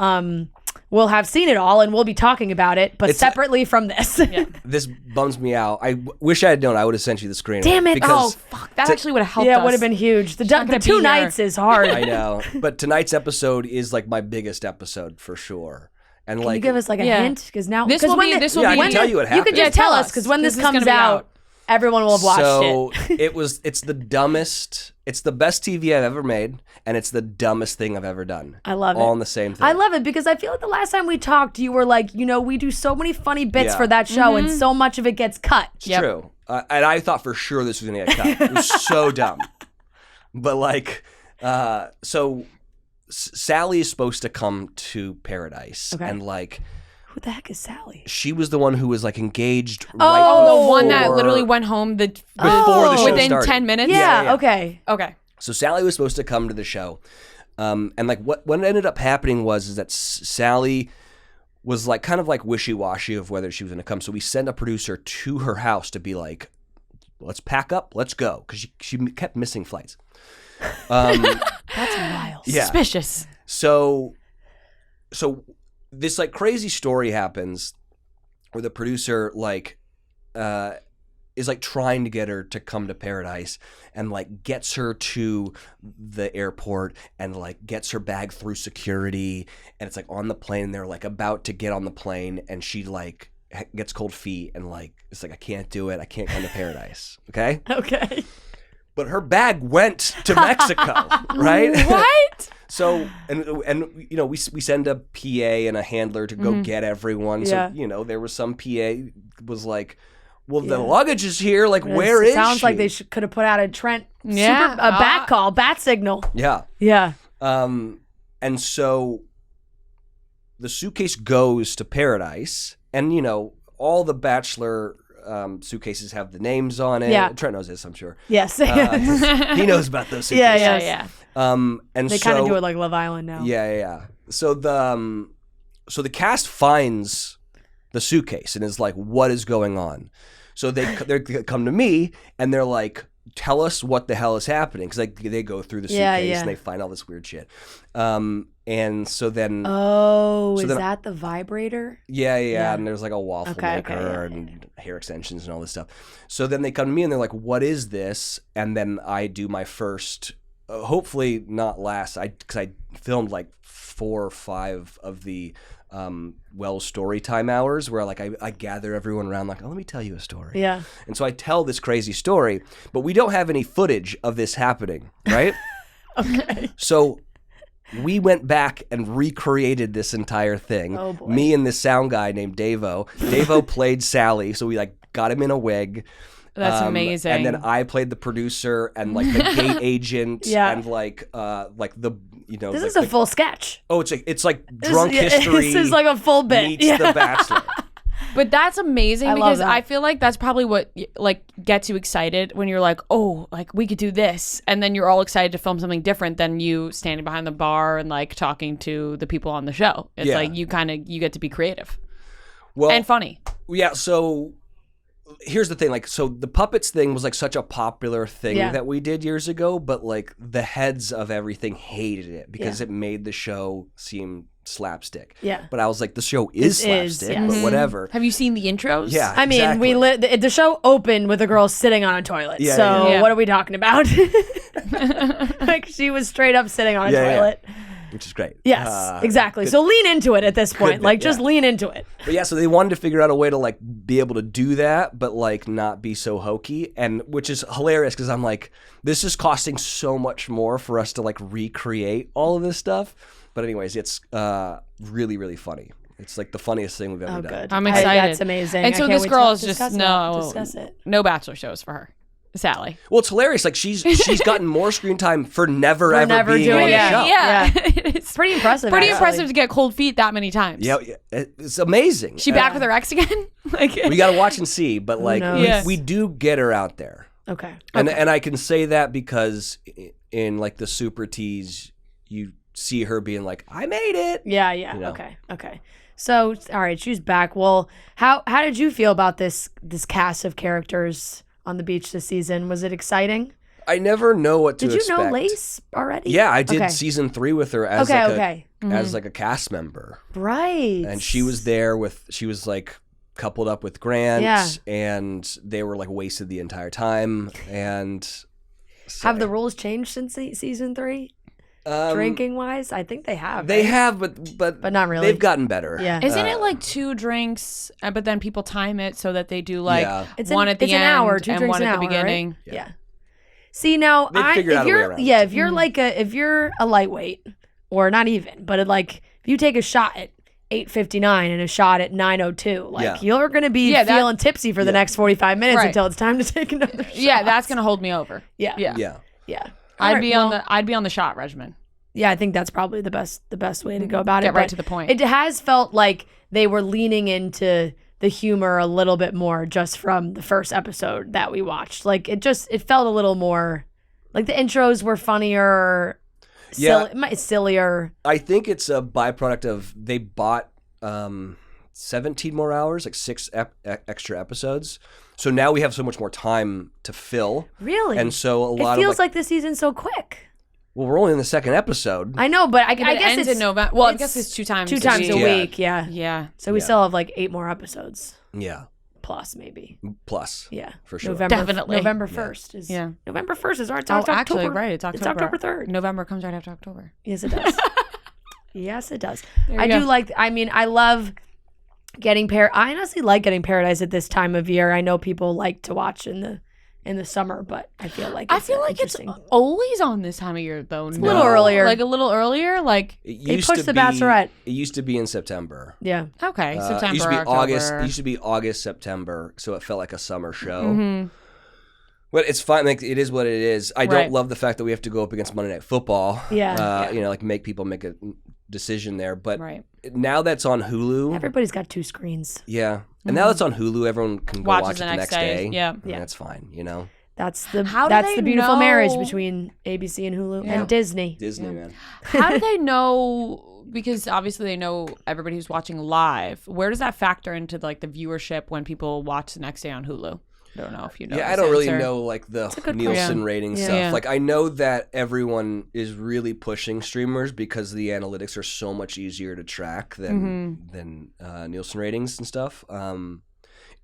will have seen it all and we'll be talking about it, but It's- separately from this. This bums me out. I wish I had known. I would have sent you the screener. Damn it. Because Fuck, that actually would have helped Yeah, us. it would have been huge. The not gonna 2 be here. nights is hard. I know, but tonight's episode is like my biggest episode for sure. And Can like, you give us like a Yeah. hint? Because now This because will when be- the- this will Yeah, I be- can tell you what You could happened. just Yeah, tell tell us us, because when 'cause this this is gonna comes be out, out. everyone will have watched so it. it's the dumbest. It's the best TV I've ever made, and it's the dumbest thing I've ever done. I love it. All in the same thing. I love it because I feel like the last time we talked, you were like, we do so many funny bits Yeah. for that show, and so much of it gets cut. It's true. And I thought for sure this was gonna get cut. It was so dumb. But like, so Sally is supposed to come to Paradise, Okay. and like, Who the heck is Sally? she was the one who was like engaged. Oh, right the one that before- literally went home before the show within started. 10 minutes? Yeah, okay. Okay. So Sally was supposed to come to the show, and like what ended up happening was that Sally was like kind of like wishy-washy of whether she was going to come. So we sent a producer to her house to be like, let's pack up, let's go, because she kept missing flights. That's wild. Yeah. Suspicious. So this like crazy story happens where the producer like is like trying to get her to come to Paradise and like gets her to the airport and like gets her bag through security, and it's like on the plane and they're like about to get on the plane and she like gets cold feet and like it's like, I can't do it, I can't come to Paradise. Okay. Okay. But her bag went to Mexico, right? What? So and we send a PA and a handler to go get everyone. Yeah. So there was some PA was like, well, the luggage is here. Like, where It is sounds she? like they could have put out a Trent Yeah. a bat call, bat signal. Yeah. Yeah. And so the suitcase goes to Paradise, and all the Bachelor suitcases have the names on it. Yeah. Trent knows this, I'm sure. Yes. He knows about those Yeah, suitcases. yeah. And They so kind of do it like Love Island now. Yeah. So the cast finds the suitcase and is like, what is going on? So they come to me and they're like, tell us what the hell is happening, because they go through the suitcase and they find all this weird shit. And so then Is that the vibrator? yeah, and there's like a waffle Okay, maker and hair extensions and all this stuff. So then they come to me and they're like, what is this? And then I do my first, hopefully not last, because I filmed like 4 or 5 of the Wells story time hours where like I gather everyone around like, oh, let me tell you a story. Yeah. And so I tell this crazy story, but we don't have any footage of this happening, right? Okay. So we went back and recreated this entire thing. Oh, boy. Me and this sound guy named Davo. Davo played Sally, so we like got him in a wig. That's amazing. And then I played the producer and like the gate agent and like the This is a full sketch. Oh, it's like drunk history. This is like a full bit. Meets The Bachelor. But that's amazing I love because that. I feel like that's probably what like gets you excited when you're like, oh, like we could do this, and then you're all excited to film something different than you standing behind the bar and like talking to the people on the show. It's Yeah. like you get to be creative Well, and funny. yeah. So here's the thing, like, so the puppets thing was like such a popular thing Yeah. that we did years ago, but like the heads of everything hated it because it made the show seem slapstick. Yeah. But I was like, the show is slapstick, yes. but whatever. Have you seen the intros? Yeah. I mean, exactly. the show opened with a girl sitting on a toilet. Yeah, so yeah. what are we talking about? Like she was straight up sitting on a Yeah, yeah. toilet. which is great. Yes, exactly. So lean into it at this point. Like, just lean into it. But yeah, so they wanted to figure out a way to like be able to do that, but like not be so hokey, and which is hilarious because I'm like, this is costing so much more for us to like recreate all of this stuff. But anyways, it's really, really funny. It's like the funniest thing we've ever done. Good. I'm excited. That's amazing. And so this girl is just discuss it. no Bachelor shows for her. Sally. Well, it's hilarious. Like she's gotten more screen time for never being doing on the it. show. Yeah. It's Pretty impressive. pretty actually. impressive to get cold feet that many times. Yeah, it's amazing. She back with her ex again? Like We got to watch and see, but like knows? we do get her out there. Okay. And I can say that because in like the Super Teas, you see her being like, "I made it." Yeah. You know? Okay. So, all right, she's back. Well, how did you feel about this cast of characters on the beach this season? Was it exciting? I never know what to expect. Did you know Lace already? Yeah, I did Okay. season 3 with her as as like a cast member. Right. And she was there she was like coupled up with Grant, Yeah. and they were like wasted the entire time. And Have the rules changed since season 3? Drinking wise, I think they have. They right? have, but not really. They've gotten better. Yeah. Isn't it like 2 drinks, but then people time it so that they do like one at the it's end an hour, 2 and drinks one an at hour, the beginning? Right? Yeah. See now, They've figured out a way around it. if you're like if you're a lightweight, or not even, but if you take a shot at 8:59 and a shot at 9:02, like you're gonna be feeling tipsy for the next 45 minutes until it's time to take another shot. Yeah, that's gonna hold me over. Yeah. I'd be on the shot regimen. Yeah, I think that's probably the best way to go about it. Get right but to the point. It has felt like they were leaning into the humor a little bit more just from the first episode that we watched. Like it felt a little more like the intros were funnier, sillier. I think it's a byproduct of they bought 17 more hours, like 6 extra episodes. So now we have so much more time to fill. Really? And so it feels like the season's so quick. Well, we're only in the second episode. I know, but I But guess ends it's in November. Well, I guess it's 2 times. 2 times a Yeah. week. Yeah. Yeah. So we still have like 8 more episodes Yeah. plus, maybe. Plus. Yeah, For sure. Definitely. November 1st is. Yeah. November 1st is our. It's Actually, October. right. It's October. It's October 3rd. November comes right after October. Yes, it does. Yes, it does. There I you do go. like. I mean, I love getting I honestly like getting Paradise at this time of year. I know people like to watch in the summer, but I feel like it's interesting. always on this time of year though. A little earlier. Like a little earlier. Like They pushed The Bachelorette. It used to be in September. Yeah. okay, September. It used to be October. August. It used to be August, September, so it felt like a summer show. Mm-hmm. But it's fine. Like it is what it is. I Right. don't love the fact that we have to go up against Monday Night Football. Yeah. You know, like make people make a decision there. But Right. now that's on Hulu. Everybody's got 2 screens. Yeah. And now that's on Hulu. Everyone can go Watches watch it the the next next day. day. Yeah. And that's fine. You know, That's the How do that's they the beautiful know- marriage between ABC and Hulu and Disney. Disney man. How do they know? Because obviously they know everybody who's watching live. Where does that factor into like the viewership when people watch the next day on Hulu? I don't know if you know. Yeah, I this don't really answer. know like the good Nielsen question. rating Yeah. stuff. Yeah. Like I know that everyone is really pushing streamers because the analytics are so much easier to track than Nielsen ratings and stuff. And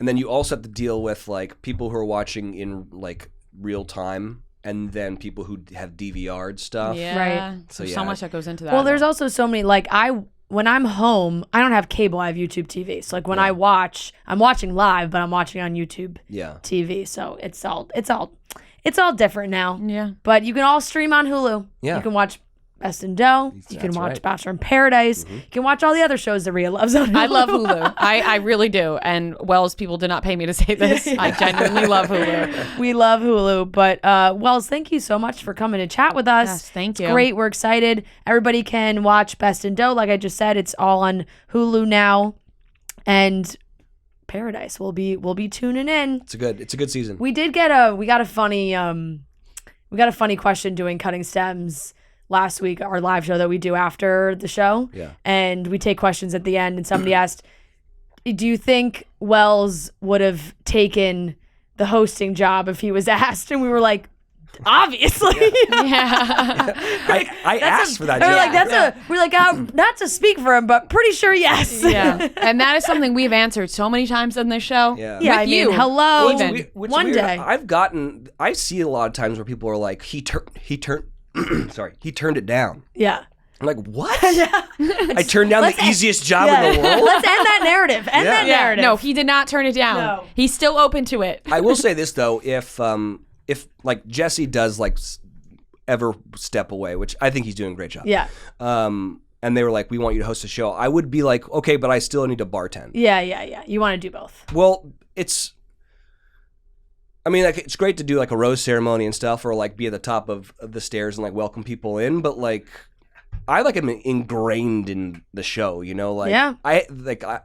then you also have to deal with like people who are watching in like real time, and then people who have DVR'd stuff. Yeah. Right. So So, so yeah. much that goes into that. Well, there's also so many when I'm home, I don't have cable, I have YouTube TV. So like when I watch, I'm watching live, but I'm watching on YouTube Yeah. TV. So it's all different now. Yeah. But you can all stream on Hulu. Yeah. You can watch Best in Dough. You can That's watch right. Bachelor in Paradise. You can watch all the other shows that Rhea loves on Hulu. I love Hulu. I really do. And Wells people did not pay me to say this. I genuinely love Hulu. We love Hulu. But Wells, thank you so much for coming to chat with us. Yes, thank It's you. great. We're excited. Everybody can watch Best in Dough. Like I just said, it's all on Hulu now. And Paradise. We'll be tuning in. It's a good season. We got a funny question doing Cutting Stems last week, our live show that we do after the show. Yeah. And we take questions at the end, and somebody asked, do you think Wells would have taken the hosting job if he was asked? And we were like, obviously. I asked for that. We're job. like, we're like, not to speak for him, but pretty sure yes. Yeah. And that is something we've answered so many times on this show. Yeah. Yeah, With I mean, you. hello. Even. What's One weird, day. I see a lot of times where people are like, he turned it down. Yeah. I'm like, what? I turned down the easiest job in the world? Let's end that narrative. End that narrative. No, he did not turn it down. No. He's still open to it. I will say this, though. If like Jesse does like ever step away, which I think he's doing a great job. Yeah. And they were like, we want you to host a show. I would be like, okay, but I still need to bartend. Yeah. You want to do both. Well, like, it's great to do like a rose ceremony and stuff, or like be at the top of the stairs and like welcome people in. But like, I like am ingrained in the show, you know. Like,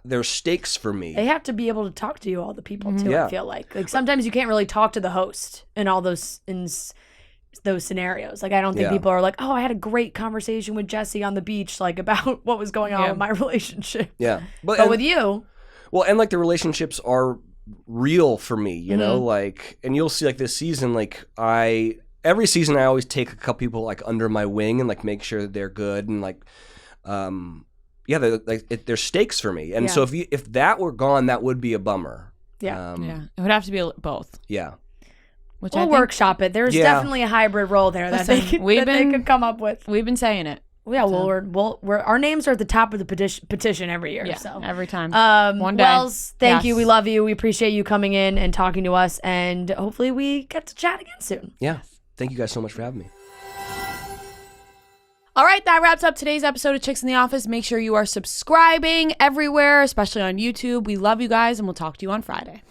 there's stakes for me. They have to be able to talk to you, all the people too. Yeah. I feel like sometimes you can't really talk to the host in all those scenarios. Like, I don't think people are like, oh, I had a great conversation with Jesse on the beach, like about what was going on with my relationship. Yeah, but with you, well, and like the relationships are real for me, you know, like, and you'll see like this season, like every season I always take a couple people like under my wing and like make sure that they're good and like, there's stakes for me. And so if that were gone, that would be a bummer. Yeah. It would have to be both. Yeah. Which we'll workshop it. There's definitely a hybrid role there that they could come up with. We've been saying it. Yeah, well, we're our names are at the top of the petition every year. Yeah, so every time. One day. Wells, thank you. We love you. We appreciate you coming in and talking to us, and hopefully we get to chat again soon. Yeah. Thank you guys so much for having me. All right, that wraps up today's episode of Chicks in the Office. Make sure you are subscribing everywhere, especially on YouTube. We love you guys, and we'll talk to you on Friday.